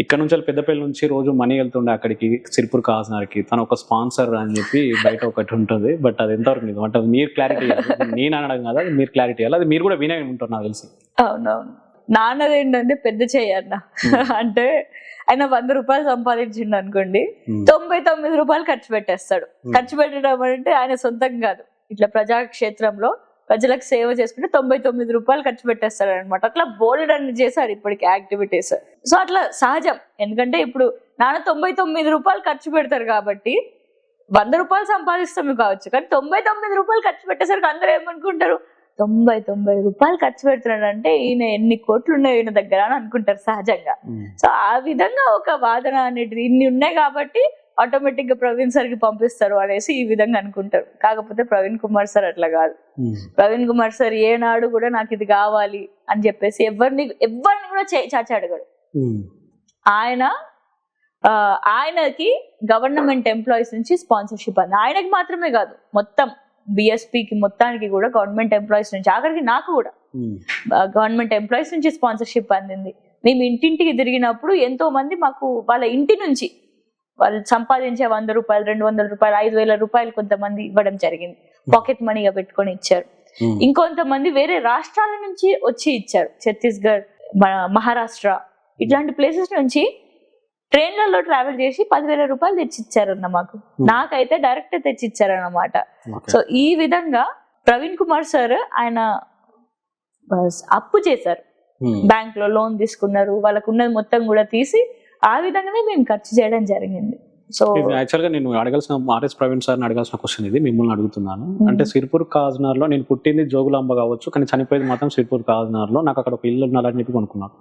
ఇక్కడ నుంచి పెద్దపల్లి నుంచి రోజు మనీ వెళ్తుండే అక్కడికి సిర్పూర్ కాజ్నగర్కి తను ఒక స్పాన్సర్ అని చెప్పి బయట ఒకటి ఉంటుంది. బట్ అది ఎంతవరకు నిజం అంటే మీరు క్లారిటీ నేను అనడం కదా, అది మీరు క్లారిటీ ఇవ్వాలి, అది మీరు కూడా వినే ఉంటారు నాకు తెలిసి. అవునవును, నాన్నది ఏంటంటే పెద్ద చెయ్యన్న. అంటే ఆయన 100 రూపాయలు సంపాదించిండు అనుకోండి, 99 రూపాయలు ఖర్చు పెట్టేస్తాడు. ఖర్చు పెట్టడం అంటే ఆయన సొంతం కాదు, ఇట్లా ప్రజాక్షేత్రంలో ప్రజలకు సేవ చేసుకుంటే 99 రూపాయలు ఖర్చు పెట్టేస్తాడు అనమాట. అట్లా బోల్డ్ అని చేశారు ఇప్పటికి యాక్టివిటీస్. సో అట్లా సహజం, ఎందుకంటే ఇప్పుడు నాన్న 99 రూపాయలు ఖర్చు పెడతారు కాబట్టి 100 రూపాయలు సంపాదిస్తాము కావచ్చు, కానీ 99 రూపాయలు ఖర్చు పెట్టేసరికి అందరూ ఏమనుకుంటారు, 99 రూపాయలు ఖర్చు పెడుతున్నాడు అంటే ఈయన ఎన్ని కోట్లు ఉన్నాయి ఈయన దగ్గర అని అనుకుంటారు సహజంగా. సో ఆ విధంగా ఒక వాదన అనేది ఇన్ని ఉన్నాయి కాబట్టి ఆటోమేటిక్ గా ప్రవీణ్ సార్ కి పంపిస్తారు అనేసి ఈ విధంగా అనుకుంటారు. కాకపోతే ప్రవీణ్ కుమార్ సార్ అట్లా కాదు. ప్రవీణ్ కుమార్ సార్ ఏనాడు కూడా నాకు ఇది కావాలి అని చెప్పేసి ఎవరిని కూడా చాచి అడగడు. ఆయనకి గవర్నమెంట్ ఎంప్లాయీస్ నుంచి స్పాన్సర్షిప్ అంది. ఆయనకి మాత్రమే కాదు, మొత్తం బిఎస్పీకి మొత్తానికి కూడా గవర్నమెంట్ ఎంప్లాయీస్ నుంచి, ఆఖరికి నాకు కూడా గవర్నమెంట్ ఎంప్లాయీస్ నుంచి స్పాన్సర్షిప్ అందింది. మేము ఇంటింటికి తిరిగినప్పుడు ఎంతో మంది మాకు వాళ్ళ ఇంటి నుంచి వాళ్ళు సంపాదించే 100 రూపాయలు 200 రూపాయలు 5,000 రూపాయలు కొంతమంది ఇవ్వడం జరిగింది, పాకెట్ మనీగా పెట్టుకొని ఇచ్చారు. ఇంకొంతమంది వేరే రాష్ట్రాల నుంచి వచ్చి ఇచ్చారు, ఛత్తీస్గఢ్, మహారాష్ట్ర ఇట్లాంటి ప్లేసెస్ నుంచి ట్రైన్లలో ట్రావెల్ చేసి 10,000 రూపాయలు తెచ్చిచ్చారన్న మాకు. నాకైతే డైరెక్ట్ తెచ్చిచ్చారన్నమాట. సో ఈ విధంగా ప్రవీణ్ కుమార్ సార్ ఆయన అప్పు చేశారు, బ్యాంక్ లో లోన్ తీసుకున్నారు, వాళ్ళకు ఉన్నది మొత్తం కూడా తీసి ఆ విధంగానే మేము ఖర్చు చేయడం జరిగింది. సో యాక్చువల్ గా నేను అడగాల్సిన ఆర్ఎస్ ప్రవీణ్ సార్ని అడగాల్సిన క్వశ్చన్ ఇది మిమ్మల్ని అడుగుతున్నాను. అంటే సిర్పూర్ కాజ్నగర్ లో నేను పుట్టింది జోగులాంబ కావచ్చు, కానీ చనిపోయేది మాత్రం సిర్పూర్ కాజ్నగర్ లో, నాకు అక్కడ ఒక ఇల్లు ఉన్నారని చెప్పి కొనుక్కున్నాను.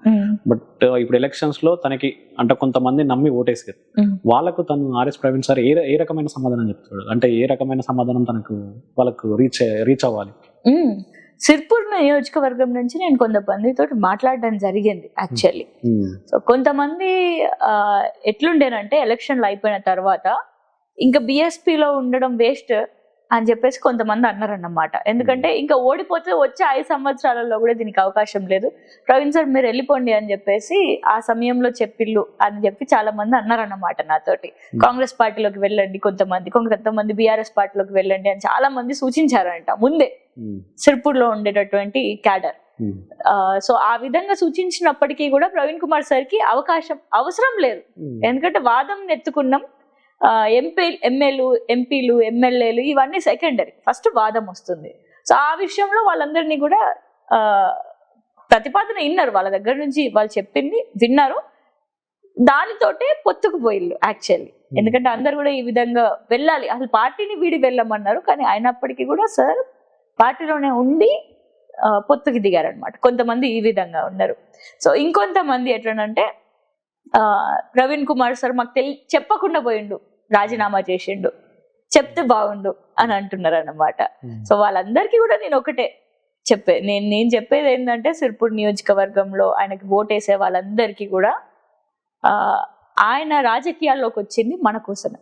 బట్ ఇప్పుడు ఎలక్షన్స్ లో తనకి అంటే కొంతమంది నమ్మి ఓటేసారు, వాళ్ళకు తను ఆర్ఎస్ ప్రవీణ్ సార్ ఏ రకమైన సమాధానం చెప్తాడు, అంటే ఏ రకమైన సమాధానం తనకు వాళ్ళకు రీచ్ అవ్వాలి? సిర్పూర్ నియోజకవర్గం నుంచి నేను కొంతమందితో మాట్లాడడం జరిగింది యాక్చువల్లీ. సో కొంతమంది ఎట్లుండేనంటే ఎలక్షన్లు అయిపోయిన తర్వాత ఇంకా బిఎస్పీలో ఉండడం వేస్ట్ అని చెప్పేసి కొంతమంది అన్నారన్నమాట. ఎందుకంటే ఇంకా ఓడిపోతే వచ్చే 5 సంవత్సరాలలో కూడా దీనికి అవకాశం లేదు, ప్రవీణ్ సార్ మీరు వెళ్ళిపోండి అని చెప్పేసి ఆ సమయంలో చెప్పిళ్ళు అని చెప్పి చాలా మంది అన్నారన్నమాట నాతోటి. కాంగ్రెస్ పార్టీలోకి వెళ్ళండి కొంతమంది బీఆర్ఎస్ పార్టీలోకి వెళ్ళండి అని చాలా మంది సూచించారంట ముందే. సిర్పూర్లో ఉండేటటువంటి క్యాడర్. సో ఆ విధంగా సూచించినప్పటికీ కూడా ప్రవీణ్ కుమార్ సార్ కి అవసరం లేదు. ఎందుకంటే వాదం ఎత్తుకున్నాం, ఎంపీలు ఎమ్మెల్యేలు ఇవన్నీ సెకండరీ, ఫస్ట్ వాదం వస్తుంది. సో ఆ విషయంలో వాళ్ళందరినీ కూడా ప్రతిపాదన విన్నారు, వాళ్ళ దగ్గర నుంచి వాళ్ళు చెప్పింది విన్నారు, దానితోటే పొత్తుకు పోయిల్లు యాక్చువల్లీ. ఎందుకంటే అందరు కూడా ఈ విధంగా వెళ్ళాలి, అసలు పార్టీని వీడి వెళ్ళమన్నారు, కానీ అయినప్పటికీ కూడా సార్ పార్టీలోనే ఉండి పొత్తుకి దిగారనమాట. కొంతమంది ఈ విధంగా ఉన్నారు. సో ఇంకొంతమంది ఎట్లనంటే ప్రవీణ్ కుమార్ సార్ మాకు చెప్పకుండా పోయిండు, రాజీనామా చేసిండు, చెప్తే బాగుండు అని అంటున్నారు అన్నమాట. సో వాళ్ళందరికీ కూడా నేను ఒకటే నేను చెప్పేది ఏంటంటే సిర్పూర్ నియోజకవర్గంలో ఆయనకి ఓటేసే వాళ్ళందరికీ కూడా ఆయన రాజకీయాల్లోకి వచ్చింది మన కోసమే.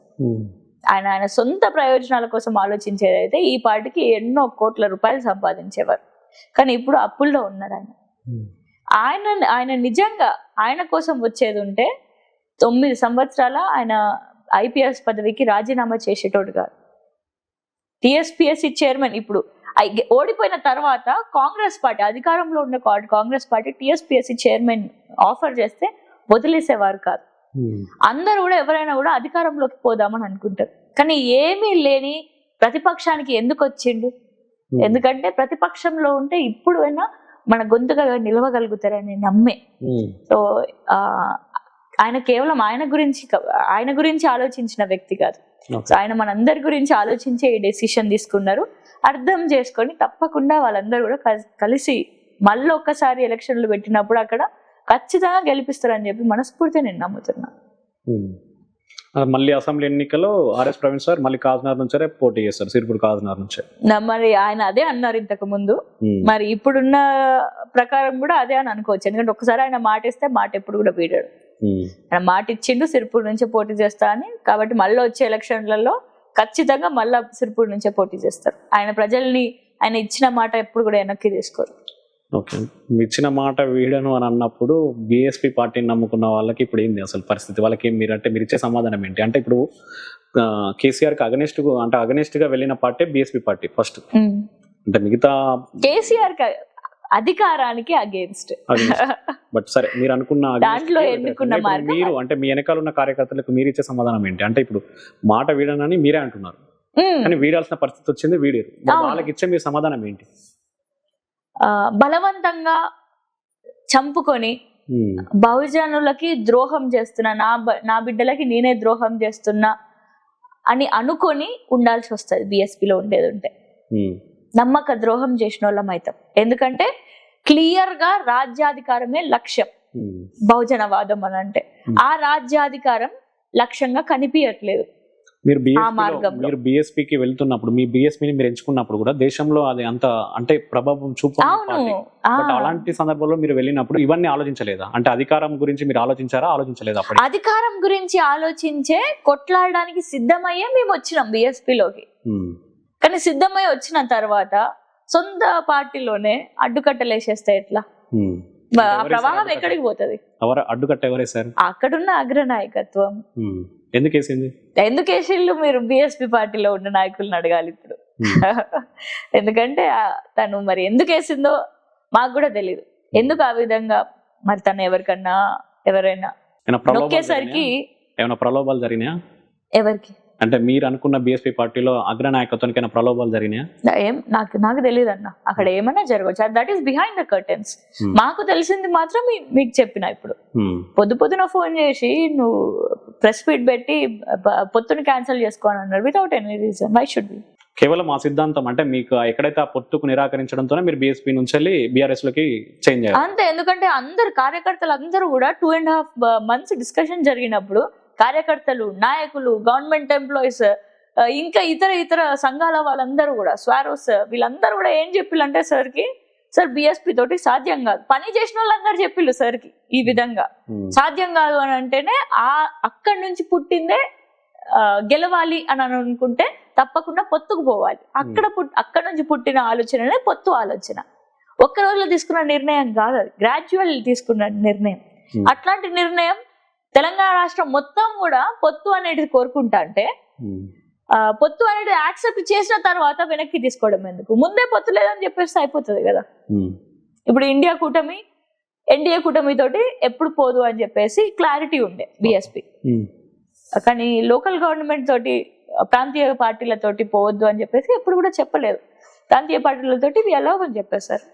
ఆయన సొంత ప్రయోజనాల కోసం ఆలోచించేదైతే ఈ పార్టీకి ఎన్నో కోట్ల రూపాయలు సంపాదించేవారు, కానీ ఇప్పుడు అప్పుల్లో ఉన్నారు ఆయన నిజంగా ఆయన కోసం వచ్చేది ఉంటే 9 సంవత్సరాల ఆయన IPS పదవికి రాజీనామా చేసేటోడు కాదు. TSPSC చైర్మన్ ఇప్పుడు ఓడిపోయిన తర్వాత కాంగ్రెస్ పార్టీ అధికారంలో ఉన్న Congress party TSPSC chairman offer చేస్తే వదిలేసేవారు కాదు. అందరూ కూడా ఎవరైనా కూడా అధికారంలోకి పోదామని అనుకుంటారు, కానీ ఏమీ లేని ప్రతిపక్షానికి ఎందుకు వచ్చిండు? ఎందుకంటే ప్రతిపక్షంలో ఉంటే ఇప్పుడు అయినా మన గొంతుగా నిలవగలుగుతారని నమ్మే. సో ఆయన కేవలం ఆయన గురించి ఆలోచించిన వ్యక్తి కాదు. సో ఆయన మనందరి గురించి ఆలోచించే ఈ డెసిషన్ తీసుకున్నారు. అర్థం చేసుకొని తప్పకుండా వాళ్ళందరూ కూడా కలిసి మళ్ళీ ఒక్కసారి ఎలక్షన్లు పెట్టినప్పుడు అక్కడ ఖచ్చితంగా గెలిపిస్తారని చెప్పి మనస్ఫూర్తిగా నేను నమ్ముతున్నా. మళ్ళీ అసెంబ్లీ ఎన్నికల్లో RS ప్రవీణ్ సార్ మళ్ళీ కాకినాడ నుంచే పోటీ చేస్తారు, సిర్పూర్ కాకినాడ నుంచే. మరి ఆయన అదే అన్నారు ఇంతకు ముందు, మరి ఇప్పుడున్న ప్రకారం కూడా అదే అని అనుకోవచ్చు. ఎందుకంటే ఒకసారి ఆయన మాట ఇస్తే మాట ఎప్పుడు కూడా వీడాడు. ఆయన మాట ఇచ్చిండు సిర్పూర్ నుంచే పోటీ చేస్తా అని, కాబట్టి మళ్ళీ వచ్చే ఎలక్షన్లలో ఖచ్చితంగా మళ్ళా సిర్పూర్ నుంచే పోటీ చేస్తారు. ఆయన ఇచ్చిన మాట ఎప్పుడు కూడా వెనక్కి తీసుకోరు. ఓకే, ఇచ్చిన మాట వీడను అని అన్నప్పుడు BSP పార్టీని నమ్ముకున్న వాళ్ళకి ఇప్పుడు ఏంది అసలు పరిస్థితి? వాళ్ళకి మీరు ఇచ్చే సమాధానం ఏంటి? అంటే ఇప్పుడు కేసీఆర్కి అగనెస్ట్ గా వెళ్ళిన పార్టీ BSP పార్టీ ఫస్ట్, అంటే మిగతా కేసీఆర్ అధికారానికి అగేన్స్ట్. బట్ సరే, మీరు అనుకున్న దాంట్లో ఎన్నుకున్న మీరు అంటే మీ వెనకాల ఉన్న కార్యకర్తలకు మీరు ఇచ్చే సమాధానం ఏంటి? అంటే ఇప్పుడు మాట వీడనని మీరే అంటున్నారు, కానీ వీడాల్సిన పరిస్థితి వచ్చింది, వీడారు. వాళ్ళకి ఇచ్చే మీ సమాధానం ఏంటి? బలవంతంగా చంపుకొని బహుజనులకి ద్రోహం చేస్తున్నా, నా బిడ్డలకి నేనే ద్రోహం చేస్తున్నా అని అనుకొని ఉండాల్సి వస్తుంది BSPలో ఉండేది ఉంటే. నమ్మక ద్రోహం చేసిన వాళ్ళం అవుతాం. ఎందుకంటే క్లియర్ గా రాజ్యాధికారమే లక్ష్యం బహుజనవాదం అని అంటే, ఆ రాజ్యాధికారం లక్ష్యంగా కనిపించట్లేదు. మీరు BSPకి వెళ్తున్నప్పుడు మీ BSPని మీరు ఎంచుకున్నప్పుడు కూడా దేశంలో అది అంత అంటే ప్రభావం చూపుతుంది. అలాంటి సందర్భంలో మీరు వెళ్ళినప్పుడు ఇవన్నీ ఆలోచించలేదా? అంటే అధికారం గురించి మీరు ఆలోచించలేదా? అధికారం గురించి ఆలోచించే కొట్లాడడానికి సిద్ధమయ్యే మేము వచ్చినాం BSPలోకి. కానీ సిద్ధమై వచ్చిన తర్వాత సొంత పార్టీలోనే అడ్డుకట్టలేసేస్తే ఎట్లా? ప్రవాహం ఎక్కడికి పోతుంది? అడ్డుకట్ట ఎవరేసారు? అక్కడున్న అగ్రనాయకత్వం. ఎందుకు వేసిళ్ళు? మీరు BSP పార్టీలో ఉన్న నాయకులను అడగాలి ఇప్పుడు. ఎందుకంటే తను మరి ఎందుకు వేసిందో మాకు కూడా తెలియదు. ఎందుకు ఆ విధంగా మరి తను ఎవరైనా నొక్కేసరికి ఏమైనా ప్రలోభాలు జరిగినాయా? ఎవరికి? అంటే మీరు అనుకున్న BSP పార్టీలో అగ్రనాయకత్వానికి ప్రలోభాలు జరిగినాయా? నాకు తెలియదు అన్న, అక్కడ ఏమైనా జరగవచ్చు. That is behind the curtains. మాకు తెలిసింది మాత్రం మీకు చెప్పిన. ఇప్పుడు పొద్దున ఫోన్ చేసి నువ్వు ప్రెస్ మీట్ పెట్టి పొత్తుని క్యాన్సిల్ చేసుకోని అన్నారు without any reason. Why should be? కేవలం ఆ సిద్ధాంతం అంటే మీకు ఎక్కడైతే ఆ పొత్తుకు నిరాకరించడంతోనే మీరు BSP నుంచి వెళ్ళి BRS లోకి చేంజ్ అయ్యారు అంతే. ఎందుకంటే అందరు కార్యకర్తలు అందరూ కూడా 2.5 months డిస్కషన్ జరిగినప్పుడు కార్యకర్తలు, నాయకులు, గవర్నమెంట్ ఎంప్లాయీస్, ఇంకా ఇతర సంఘాల వాళ్ళందరూ కూడా, స్వారోస్, వీళ్ళందరూ కూడా ఏం చెప్పిల్లంటే సార్కి, సార్ BSP తోటి సాధ్యం కాదు. పని చేసిన వాళ్ళందరూ చెప్పిళ్ళు సార్కి ఈ విధంగా సాధ్యం కాదు అని అంటేనే అక్కడి నుంచి పుట్టిందే గెలవాలి అని అనుకుంటే తప్పకుండా పొత్తుకు పోవాలి. అక్కడ నుంచి పుట్టిన ఆలోచననే పొత్తు ఆలోచన. ఒక్క రోజులో తీసుకున్న నిర్ణయం కాదు, అది గ్రాడ్యువల్ తీసుకున్న నిర్ణయం. అట్లాంటి నిర్ణయం తెలంగాణ రాష్ట్రం మొత్తం కూడా పొత్తు అనేది కోరుకుంటా అంటే పొత్తు అనేది యాక్సెప్ట్ చేసిన తర్వాత వెనక్కి తీసుకోవడం ఎందుకు? ముందే పొత్తు లేదని చెప్పేసి అయిపోతుంది కదా. ఇప్పుడు ఎన్డీఏ కూటమి తోటి ఎప్పుడు పోదు అని చెప్పేసి క్లారిటీ ఉండే బీఎస్పీ. కానీ లోకల్ గవర్నమెంట్ తోటి ప్రాంతీయ పార్టీలతోటి పోవద్దు అని చెప్పేసి ఎప్పుడు కూడా చెప్పలేదు. ప్రాంతీయ పార్టీలతోటి ఇవి ఎలా అని చెప్పేశారు.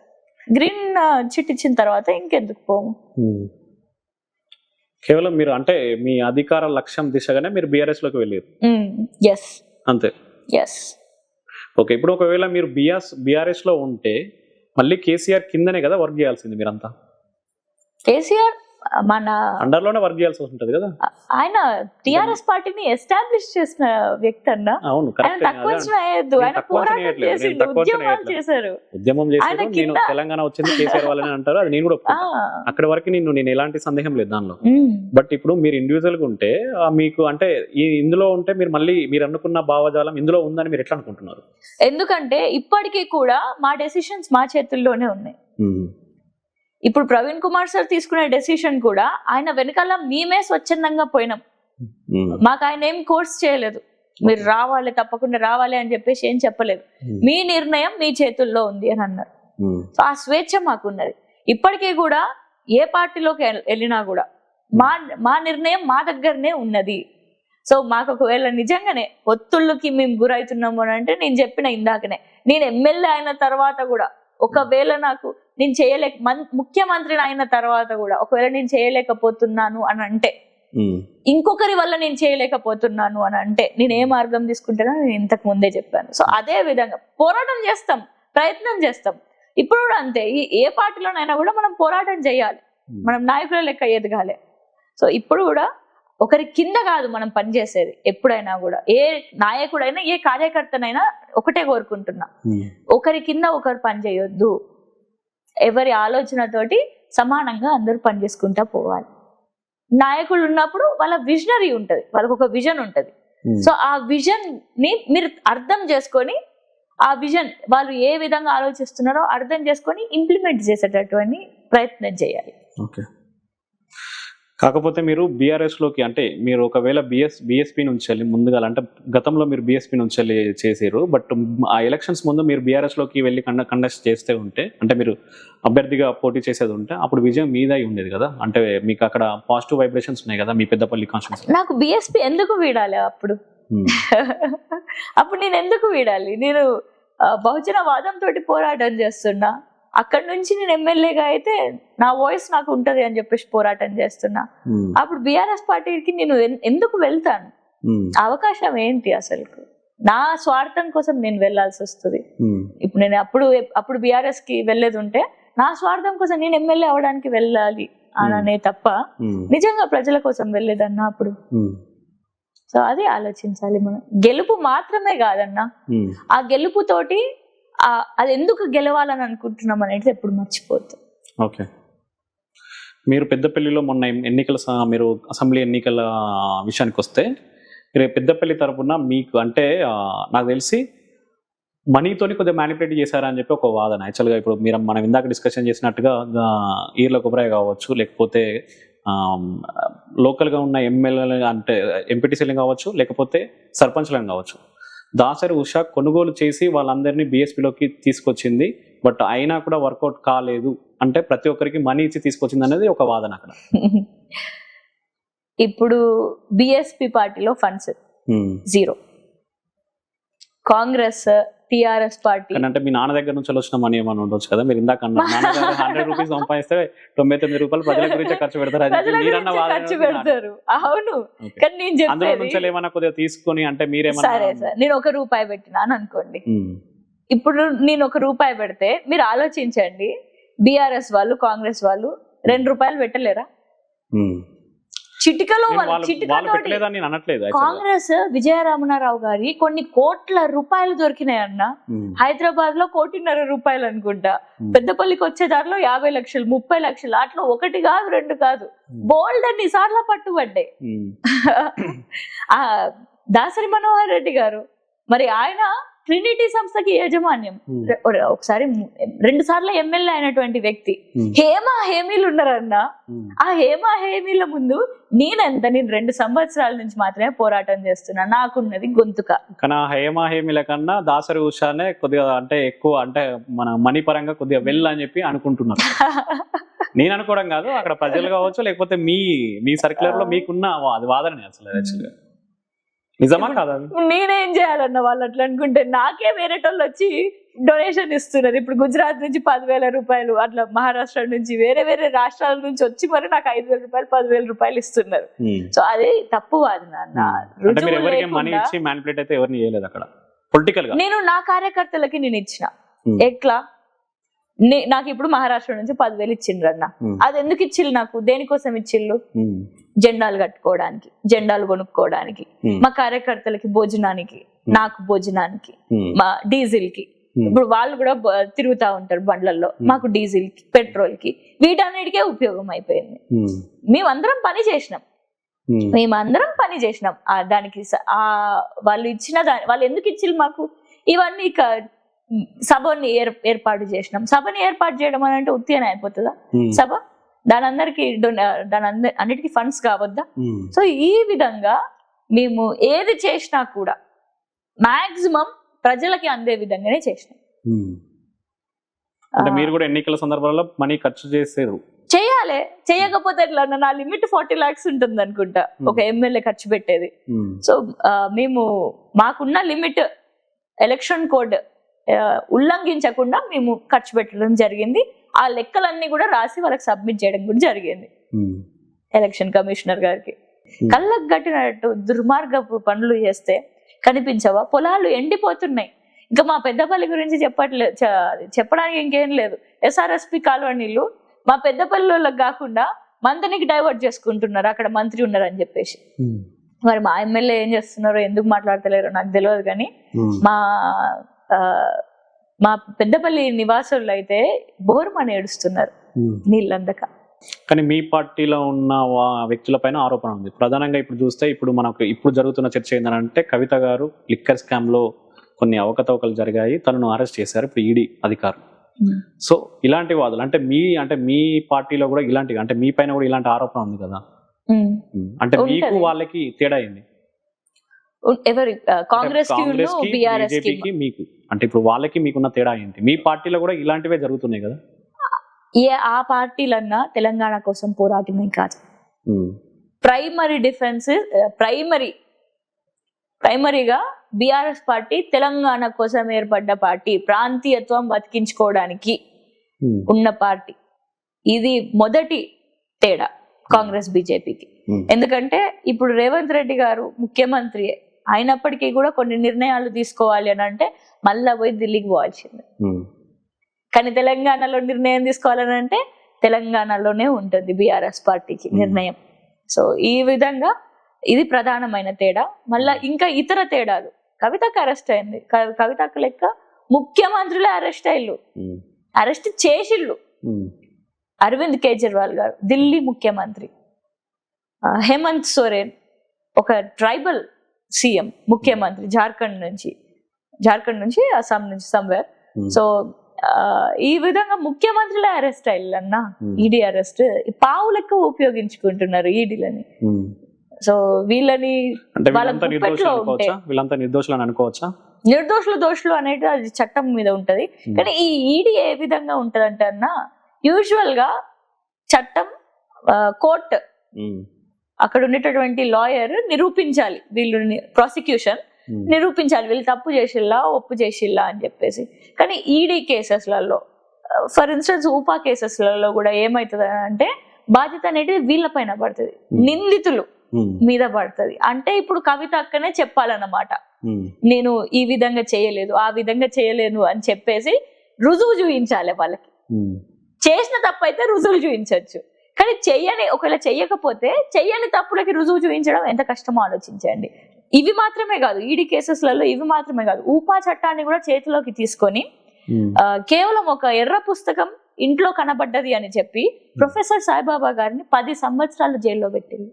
గ్రీన్ చిట్ ఇచ్చిన తర్వాత ఇంకెందుకు పోము. కేవలం మీరు అంటే మీ అధికార లక్ష్యం దిశగానే మీరు బీఆర్ఎస్ లోకి వెళ్ళారు. ఎస్ అంతే. ఎస్. ఓకే, ఇప్పుడు ఒకవేళ మీరు బీఆర్ఎస్ లో ఉంటే మళ్ళీ కేసీఆర్ కిందనే కదా వర్క్ చేయాల్సింది మీరంతా. కేసీఆర్ మన అండర్లోనే వర్క్ చేయాల్సి ఉంటుంది కదా. ఆయన టిఆర్ఎస్ పార్టీని ఎస్టాబ్లిష్ చేసిన వ్యక్తి అన్న. అవును, తక్కువ ఆయన పోరాటం చేసిండు, ఉద్యమాలు చేశారు. ఉద్యమం చేశారు. నేను తెలంగాణ వచ్చింది కేసీఆర్ వాళ్ళని అంటారు, అది నేను కూడా అక్కడి వరకు నేను ఎలాంటి సందేహం లేదు దానిలో. బట్ ఇప్పుడు మీరు ఇండివిజువల్ గా ఉంటే మీకు అంటే ఇందులో ఉంటే మీరు మళ్ళీ మీరు అనుకున్న భావజాలం ఇందులో ఉందని మీరు ఎట్లా అనుకుంటున్నారు? ఎందుకంటే ఇప్పటికీ కూడా మా డెసిషన్స్ మా చేతుల్లోనే ఉన్నాయి. ఇప్పుడు ప్రవీణ్ కుమార్ సార్ తీసుకునే డెసిషన్ కూడా ఆయన వెనకాల మేమే స్వచ్ఛందంగా పోయినాం. మాకు ఆయన ఏం కోర్స్ చేయలేదు, మీరు రావాలి తప్పకుండా రావాలి అని చెప్పేసి ఏం చెప్పలేదు. మీ నిర్ణయం మీ చేతుల్లో ఉంది అని అన్నారు. సో ఆ స్వేచ్ఛ మాకున్నది. ఇప్పటికీ కూడా ఏ పార్టీలోకి వెళ్ళినా కూడా మా నిర్ణయం మా దగ్గరనే ఉన్నది. సో మాకు ఒకవేళ నిజంగానే ఒత్తుళ్ళకి మేము గురవుతున్నాము అని అంటే నేను చెప్పిన ఇందాకనే, నేను ఎమ్మెల్యే అయిన తర్వాత కూడా ఒకవేళ నాకు నేను ముఖ్యమంత్రిని అయిన తర్వాత కూడా ఒకవేళ నేను చేయలేకపోతున్నాను అని అంటే, ఇంకొకరి వల్ల నేను చేయలేకపోతున్నాను అని అంటే నేను ఏ మార్గం తీసుకుంటానో నేను ఇంతకు ముందే చెప్పాను. సో అదే విధంగా పోరాటం చేస్తాం, ప్రయత్నం చేస్తాం. ఇప్పుడు కూడా అంతే, ఏ పార్టీలోనైనా కూడా మనం పోరాటం చేయాలి, మనం నాయకుల లెక్క ఎదగాలి. సో ఇప్పుడు కూడా ఒకరి కింద కాదు మనం పనిచేసేది. ఎప్పుడైనా కూడా ఏ నాయకుడైనా ఏ కార్యకర్తనైనా ఒకటే కోరుకుంటున్నా, ఒకరి కింద ఒకరు పని చేయొద్దు. ఎవరి ఆలోచనతోటి సమానంగా అందరూ పనిచేసుకుంటా పోవాలి. నాయకులు ఉన్నప్పుడు వాళ్ళ విజనరీ ఉంటది, వాళ్ళకు ఒక విజన్ ఉంటది. సో ఆ విజన్ ని మీరు అర్థం చేసుకొని, ఆ విజన్ వాళ్ళు ఏ విధంగా ఆలోచిస్తున్నారో అర్థం చేసుకొని ఇంప్లిమెంట్ చేసేటటువంటి ప్రయత్నం చేయాలి. ఓకే. కాకపోతే మీరు బీఆర్ఎస్ లోకి అంటే మీరు ఒకవేళ బీఎస్పీ నుంచి వెళ్ళి ముందుగా అంటే గతంలో మీరు బీఎస్పీ నుంచి వెళ్ళి చేసారు, బట్ ఆ ఎలక్షన్స్ ముందు మీరు బీఆర్ఎస్ లోకి వెళ్ళి కండక్ట్ చేస్తే ఉంటే, అంటే మీరు అభ్యర్థిగా పోటీ చేసేది ఉంటే అప్పుడు విజయం మీద ఉండేది కదా. అంటే మీకు అక్కడ పాజిటివ్ వైబ్రేషన్స్ ఉన్నాయి కదా మీ పెద్దపల్లి కాన్స్టిట్యూన్సీ. నాకు బీఎస్పీ ఎందుకు వీడాలి అప్పుడు? అప్పుడు నేను ఎందుకు వీడాలి? నేను బహుజన వాదం తోటి పోరాటం చేస్తున్నా. అక్కడ నుంచి నేను ఎమ్మెల్యేగా అయితే నా వాయిస్ నాకు ఉంటది అని చెప్పేసి పోరాటం చేస్తున్నా. అప్పుడు బీఆర్ఎస్ పార్టీకి నేను ఎందుకు వెళ్తాను? అవకాశం ఏంటి అసలు? నా స్వార్థం కోసం నేను వెళ్లాల్సి వస్తుంది. ఇప్పుడు నేను అప్పుడు బీఆర్ఎస్ కి వెళ్ళేది ఉంటే నా స్వార్థం కోసం నేను ఎమ్మెల్యే అవడానికి వెళ్ళాలి అననే తప్ప నిజంగా ప్రజల కోసం వెళ్ళేదన్నా అప్పుడు. సో అది ఆలోచించాలి మనం. గెలుపు మాత్రమే కాదన్నా, ఆ గెలుపుతోటి అది ఎందుకు గెలవాలని అనుకుంటున్నాం అనేది ఎప్పుడు మర్చిపోద్దు. ఓకే. మీరు పెద్దపల్లిలో మొన్న మీరు అసెంబ్లీ ఎన్నికల విషయానికి వస్తే మీరు పెద్దపల్లి తరపున మీకు అంటే నాకు తెలిసి మనీతోని కొద్దిగా మ్యానిపులేట్ చేశారని చెప్పి ఒక వాదన. యాక్చువల్గా ఇప్పుడు మనం ఇందాక డిస్కషన్ చేసినట్టుగా ఈర్ల కుబ్రాయ్ కావచ్చు, లేకపోతే లోకల్గా ఉన్న ఎమ్మెల్యేలు అంటే ఎంపీటీసీలు కావచ్చు, లేకపోతే సర్పంచ్లను కావచ్చు, దాసరి ఉష కొనుగోలు చేసి వాళ్ళందరినీ బీఎస్పీలోకి తీసుకొచ్చింది. బట్ అయినా కూడా వర్కౌట్ కాలేదు అంటే ప్రతి ఒక్కరికి మనీ ఇచ్చి తీసుకొచ్చింది అనేది ఒక వాదన అక్కడ. ఇప్పుడు బీఎస్పీ పార్టీలో funds zero. Congress TRS party అంటే మీ నాన్న దగ్గర నుంచి వచ్చిన మనీ ఏమైనా ఉండొచ్చు కదా. మీరు ఇందాక అన్నారు 100 రూపీస్ సంపాదిస్తే 99 రూపాయలు ప్రజల గురించి ఖర్చు పెడతారు. అవును, కానీ నేను అందులో నుంచి ఏమైనా కొద్దిగా తీసుకొని అంటే మీరేమన్నా సరే సార్ నేను ₹1 పెట్టినాను అనుకోండి. ఇప్పుడు నేను ₹1 పెడితే మీరు ఆలోచించండి, బీఆర్ఎస్ వాళ్ళు కాంగ్రెస్ వాళ్ళు ₹2 పెట్టలేరా? చిటికలో కాంగ్రెస్ విజయరామనారావు గారి కొన్ని కోట్ల రూపాయలు దొరికినాయి అన్న. హైదరాబాద్ లో ₹1.5 అనుకుంటా, పెద్దపల్లికి వచ్చే దారిలో 50 లక్షలు 30 లక్షలు, అట్లా 1 కాదు 2 కాదు బోల్డ్ అన్ని సార్లు పట్టుబడ్డాయి. దాసరి మనోహర్ రెడ్డి గారు మరి ఆయన ట్రినిటీ సంస్థకి యాజమాన్యం. ఒకసారి 2 సార్లు ఎమ్మెల్యే అయినటువంటి వ్యక్తి హేమా హేమీలు ఉన్నారన్నా. ఆ హేమా హేమీల ముందు నేను 2 సంవత్సరాల నుంచి మాత్రమే పోరాటం చేస్తున్నా, నాకున్నది గొంతుక. కానీ ఆ హేమా హేమీల కన్నా దాసరి ఉషానే కొద్దిగా అంటే ఎక్కువ అంటే మన మనీ పరంగా కొద్దిగా అని చెప్పి అనుకుంటున్నారు. నేను అనుకోవడం కాదు, అక్కడ ప్రజలు కావచ్చు లేకపోతే మీ సర్క్యులర్ లో మీకున్న అది వాదన అసలు యాక్చువల్గా నిజమా కాదా? నేనేం చేయాలన్న వాళ్ళు అట్లా అనుకుంటే, నాకే వేరేటోళ్ళు వచ్చి డొనేషన్ ఇస్తున్నారు. ఇప్పుడు గుజరాత్ నుంచి 10,000 రూపాయలు, అట్లా మహారాష్ట్ర నుంచి వేరే వేరే రాష్ట్రాల నుంచి వచ్చి మరి నాకు 5,000 రూపాయలు 10,000 రూపాయలు ఇస్తున్నారు. సో అది తప్పు వాదన అన్న. మనీ ఇచ్చి మ్యానిపులేట్ అయితే ఎవరిని చేయలేదు అక్కడ పొలిటికల్ గా. నేను నా కార్యకర్తలకి నేను ఇచ్చిన. ఎట్లా నాకు ఇప్పుడు మహారాష్ట్ర నుంచి 10,000 ఇచ్చిండ్రు అన్న. అది ఎందుకు ఇచ్చిళ్ళు నాకు? దేనికోసం ఇచ్చిళ్ళు? జెండాలు కట్టుకోవడానికి, జెండాలు కొనుక్కోవడానికి, మా కార్యకర్తలకి భోజనానికి, నాకు భోజనానికి, మా డీజిల్ కి. ఇప్పుడు వాళ్ళు కూడా తిరుగుతా ఉంటారు బండ్లలో, మాకు డీజిల్ కి, పెట్రోల్ కి, వీటన్నిటికే ఉపయోగం అయిపోయింది. మేమందరం పని చేసినాం, దానికి వాళ్ళు ఇచ్చిన వాళ్ళు ఎందుకు ఇచ్చిళ్ళు మాకు? ఇవన్నీ సభని ఏర్పాటు చేసినాం. సభని ఏర్పాటు చేయడం అని అంటే ఉత్తిగానే అయిపోతుందా సభ? అన్నిటికీ ఫండ్స్ కావద్దా? సో ఈ విధంగా మేము ఏది చేసినా కూడా మాక్సిమం ప్రజలకి అందే విధంగానే చేసినాం. అంటే మీరు కూడా ఎన్నికల సందర్భాల్లో మనీ ఖర్చు చేసేరు, చేయాలి. చేయకపోతే ఎట్లా? నా లిమిట్ 40 lakhs ఉంటుంది అనుకుంటా ఒక ఎమ్మెల్యే ఖర్చు పెట్టేది. సో మేము మాకున్న లిమిట్ ఎలక్షన్ కోడ్ ఉల్లంఘించకుండా మేము ఖర్చు పెట్టడం జరిగింది. ఆ లెక్కలన్నీ కూడా రాసి వాళ్ళకి సబ్మిట్ చేయడం కూడా జరిగింది ఎలక్షన్ కమిషనర్ గారికి. కళ్ళకు గట్టినట్టు దుర్మార్గపు పనులు చేస్తే కనిపించవా? పొలాలు ఎండిపోతున్నాయి. ఇంకా మా పెద్దపల్లి గురించి చెప్పడానికి ఇంకేం లేదు. SRSP కాలువ నీళ్ళు మా పెద్దపల్లిలోకి కాకుండా మంతనికి డైవర్ట్ చేసుకుంటున్నారు, అక్కడ మంత్రి ఉన్నారని చెప్పేసి. మరి మా ఎమ్మెల్యే ఏం చేస్తున్నారో, ఎందుకు మాట్లాడతలేరో నాకు తెలియదు. కానీ మా పెద్దపల్లి నివాసులు అయితే బోరుమని ఏడుస్తున్నారు నీళ్ళందక. కానీ మీ పార్టీలో ఉన్న వ్యక్తుల పైన ఆరోపణ ఉంది ప్రధానంగా. ఇప్పుడు చూస్తే మనకు ఇప్పుడు జరుగుతున్న చర్చ ఏంటంటే, కవిత గారు లిక్కర్ స్కామ్ లో కొన్ని అవకతవకలు జరిగాయి, తనను అరెస్ట్ చేశారు ఇప్పుడు ఈడీ అధికారులు. సో ఇలాంటి వాదులు అంటే మీ పార్టీలో కూడా ఇలాంటి, అంటే మీ పైన కూడా ఇలాంటి ఆరోపణ ఉంది కదా, అంటే మీకు వాళ్ళకి తేడా అయింది? ఎవరి కాంగ్రెస్ బీజేపీకి మీకు అంటే ఇప్పుడు వాళ్ళకి మీకున్న తేడా ఏంటి? మీ పార్టీలో కూడా ఇలాంటివే జరుగుతున్నాయి కదా. ఆ పార్టీలన్నా తెలంగాణ కోసం పోరాటమే కాదు. ప్రైమరీ డిఫెన్స్ ప్రైమరీగా బీఆర్ఎస్ పార్టీ తెలంగాణ కోసం ఏర్పడ్డ పార్టీ, ప్రాంతీయత్వం బతికించుకోవడానికి ఉన్న పార్టీ. ఇది మొదటి తేడా కాంగ్రెస్ బీజేపీకి. ఎందుకంటే ఇప్పుడు రేవంత్ రెడ్డి గారు ముఖ్యమంత్రి అయినప్పటికీ కూడా కొన్ని నిర్ణయాలు తీసుకోవాలి అని అంటే మళ్ళా పోయి ఢిల్లీకి పోవాల్సిందే. కానీ తెలంగాణలో నిర్ణయం తీసుకోవాలని అంటే తెలంగాణలోనే ఉంటుంది బీఆర్ఎస్ పార్టీకి నిర్ణయం. సో ఈ విధంగా ఇది ప్రధానమైన తేడా. మళ్ళా ఇంకా ఇతర తేడాలు, కవితకు అరెస్ట్ అయింది, కవితకు లెక్క ముఖ్యమంత్రులే అరెస్ట్ అయ్యిళ్ళు, అరెస్ట్ చేసిళ్ళు. అరవింద్ కేజ్రీవాల్ గారు ఢిల్లీ ముఖ్యమంత్రి, హేమంత్ సోరెన్ ఒక ట్రైబల్ సీఎం ముఖ్యమంత్రి జార్ఖండ్ నుంచి అస్సాం నుంచి సమ్వేర్. సో ఈ విధంగా ముఖ్యమంత్రులే అరెస్ట్ అయ్యాలన్నా ఈడీ అరెస్ట్ పావు లెక్క ఉపయోగించుకుంటున్నారు ఈడీలని. సో వీళ్ళని దోషులు అనేది అది చట్టం మీద ఉంటది. కానీ ఈ ఈడీ ఏ విధంగా ఉంటదంటే అన్నా, యూజువల్ గా చట్టం కోర్ట్ అక్కడ ఉండేటటువంటి లాయర్ నిరూపించాలి, వీళ్ళు ప్రాసిక్యూషన్ నిరూపించాలి వీళ్ళు తప్పు చేసిల్లా ఒప్పు చేసిల్లా అని చెప్పేసి. కానీ ఈడీ కేసెస్లలో, ఫర్ ఇన్స్టెన్స్ ఊపా కేసెస్లలో కూడా ఏమవుతుంది అంటే బాధ్యత అనేది వీళ్ళ పైన పడుతుంది, నిందితులు మీద పడుతుంది. అంటే ఇప్పుడు కవిత అక్కనే చెప్పాలన్నమాట, నేను ఈ విధంగా చేయలేదు ఆ విధంగా చేయలేను అని చెప్పేసి రుజువు చూపించాలి వాళ్ళకి. చేసిన తప్పు అయితే రుజువులు చూపించవచ్చు, కానీ ఒకవేళ చెయ్యకపోతే చెయ్యని తప్పులకి రుజువు చూపించడం ఎంత కష్టమో ఆలోచించండి. ఇవి మాత్రమే కాదు, ఈడీ కేసెస్లలో ఇవి మాత్రమే కాదు, ఊపా చట్టాన్ని కూడా చేతిలోకి తీసుకొని కేవలం ఒక ఎర్ర పుస్తకం ఇంట్లో కనబడ్డది అని చెప్పి ప్రొఫెసర్ సాయిబాబా గారిని 10 సంవత్సరాలు జైల్లో పెట్టింది.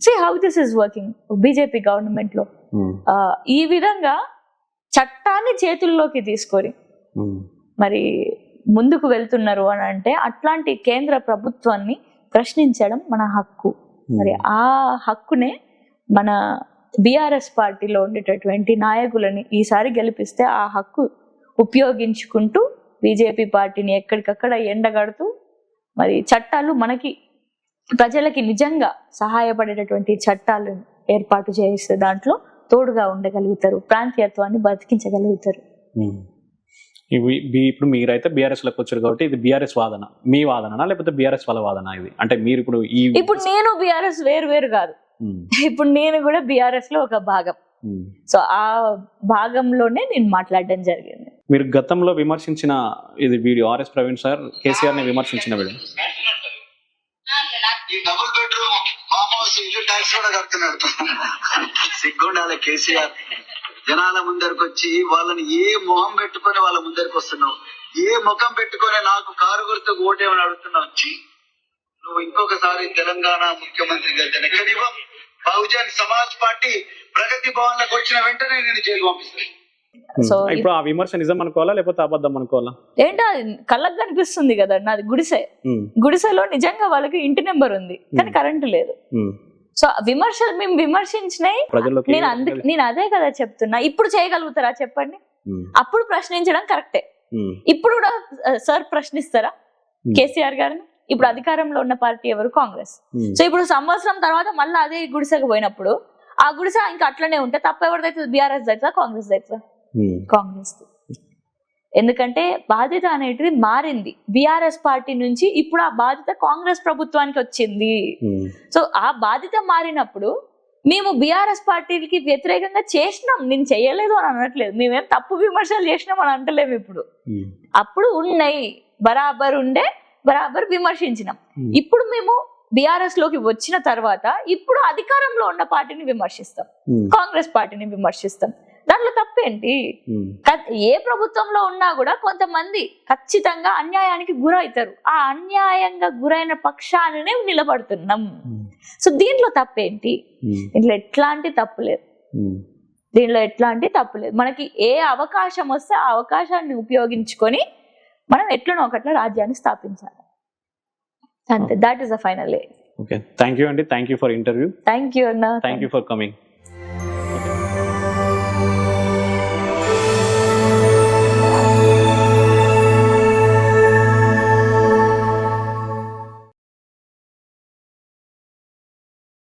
See how this is working BJP government లో. ఈ విధంగా చట్టాన్ని చేతుల్లోకి తీసుకొని మరి ముందుకు వెళ్తున్నారు అని అంటే అట్లాంటి కేంద్ర ప్రభుత్వాన్ని ప్రశ్నించడం మన హక్కు. మరి ఆ హక్కునే మన బీఆర్ఎస్ పార్టీలో ఉండేటటువంటి నాయకులని ఈసారి గెలిపిస్తే ఆ హక్కు ఉపయోగించుకుంటూ బీజేపీ పార్టీని ఎక్కడికక్కడ ఎండగడుతూ మరి చట్టాలు మనకి ప్రజలకి నిజంగా సహాయపడేటటువంటి చట్టాలను ఏర్పాటు చేస్తే దాంట్లో తోడుగా ఉండగలుగుతారు, ప్రాంతీయత్వాన్ని బతికించగలుగుతారు. ఇప్పుడు మీరైతే బీఆర్ఎస్ లోకి వచ్చారు కాబట్టి ఇది బీఆర్ఎస్ వాదన, మీ వాదన లేకపోతే బీఆర్ఎస్ వాళ్ళ వాదన ఇది? అంటే మీరు ఇప్పుడు నేను బీఆర్ఎస్ వేరు కాదు, ఇప్పుడు నేను కూడా బీఆర్ఎస్ లో ఒక భాగం. సో ఆ భాగంలోనే నేను మాట్లాడడం జరిగింది. మీరు గతంలో విమర్శించిన ఇది video RS Praveen sir KCR ని విమర్శించిన వీడియో. ఈ డబుల్ బెడ్రూమ్ ఫామ్ హౌస్ ఇల్లు ట్యాక్స్ కూడా కడుతున్నాడు. సిగ్గుండాలి కేసీఆర్. జనాల ముందరికి వచ్చి వాళ్ళని ఏ మొహం పెట్టుకొని వాళ్ళ ముందరికి వస్తున్నావు, ఏ ముఖం పెట్టుకొని నాకు కారు గుర్తుకు ఓటేమని అడుగుతున్నావు. నువ్వు ఇంకొకసారి తెలంగాణ ముఖ్యమంత్రి గెలిచిన ఎక్కడివ్వం. బహుజన్ సమాజ్ పార్టీ ప్రగతి భవన్ లకు వచ్చిన వెంటనే నేను జైలు పంపిస్తాను. సో ఇప్పుడు ఆ విమర్శ నిజం అనుకోవాలా లేకపోతే అబద్ధం అనుకోవాలా? ఏంటో కళ్ళకు కనిపిస్తుంది కదా, నాది గుడిసెలో నిజంగా వాళ్ళకి ఇంటి నెంబర్ ఉంది కానీ కరెంటు లేదు. సో విమర్శలు మేము విమర్శించినాయి, నేను అదే కదా చెప్తున్నా. ఇప్పుడు చేయగలుగుతారా చెప్పండి? అప్పుడు ప్రశ్నించడం కరెక్టే, ఇప్పుడు కూడా సార్ ప్రశ్నిస్తారా కేసీఆర్ గారిని? ఇప్పుడు అధికారంలో ఉన్న పార్టీ ఎవరు? కాంగ్రెస్. సో ఇప్పుడు సంవత్సరం తర్వాత మళ్ళీ అదే గుడిసెకు పోయినప్పుడు ఆ గుడిసె ఇంకా అట్లనే ఉంటే తప్ప ఎవరిదైతే? బీఆర్ఎస్ అవుతుందా కాంగ్రెస్ అవుతుందా? కాంగ్రెస్. ఎందుకంటే బాధ్యత అనేది మారింది బీఆర్ఎస్ పార్టీ నుంచి, ఇప్పుడు ఆ బాధ్యత కాంగ్రెస్ ప్రభుత్వానికి వచ్చింది. సో ఆ బాధ్యత మారినప్పుడు మేము బీఆర్ఎస్ పార్టీకి వ్యతిరేకంగా చేసినాం, నేను చేయలేదు అని అనట్లేదు, మేమేం తప్పు విమర్శలు చేసినాం అని అంటలేము. ఇప్పుడు అప్పుడు ఉన్నాయి, బరాబర్ ఉండే, బరాబర్ విమర్శించినాం. ఇప్పుడు మేము బీఆర్ఎస్ లోకి వచ్చిన తర్వాత ఇప్పుడు అధికారంలో ఉన్న పార్టీని విమర్శిస్తాం, కాంగ్రెస్ పార్టీని విమర్శిస్తాం. దాంట్లో తప్పేంటి? ఏ ప్రభుత్వంలో ఉన్నా కూడా కొంతమంది ఖచ్చితంగా అన్యాయానికి గురవుతారు, ఆ అన్యాయంగా గురైన పక్షాన్ని నిలబడుతున్నాం. సో దీంట్లో తప్పేంటి? దీంట్లో ఎట్లాంటి తప్పు లేదు. మనకి ఏ అవకాశం వస్తే ఆ అవకాశాన్ని ఉపయోగించుకొని మనం ఎట్లనో ఒకట్లా రాజ్యాన్ని స్థాపించాలి అంతే. That is the final. Okay, thank you అండి, thank you for interview. Thank you అన్న, థ్యాంక్ యూ ఫర్ కమింగ్.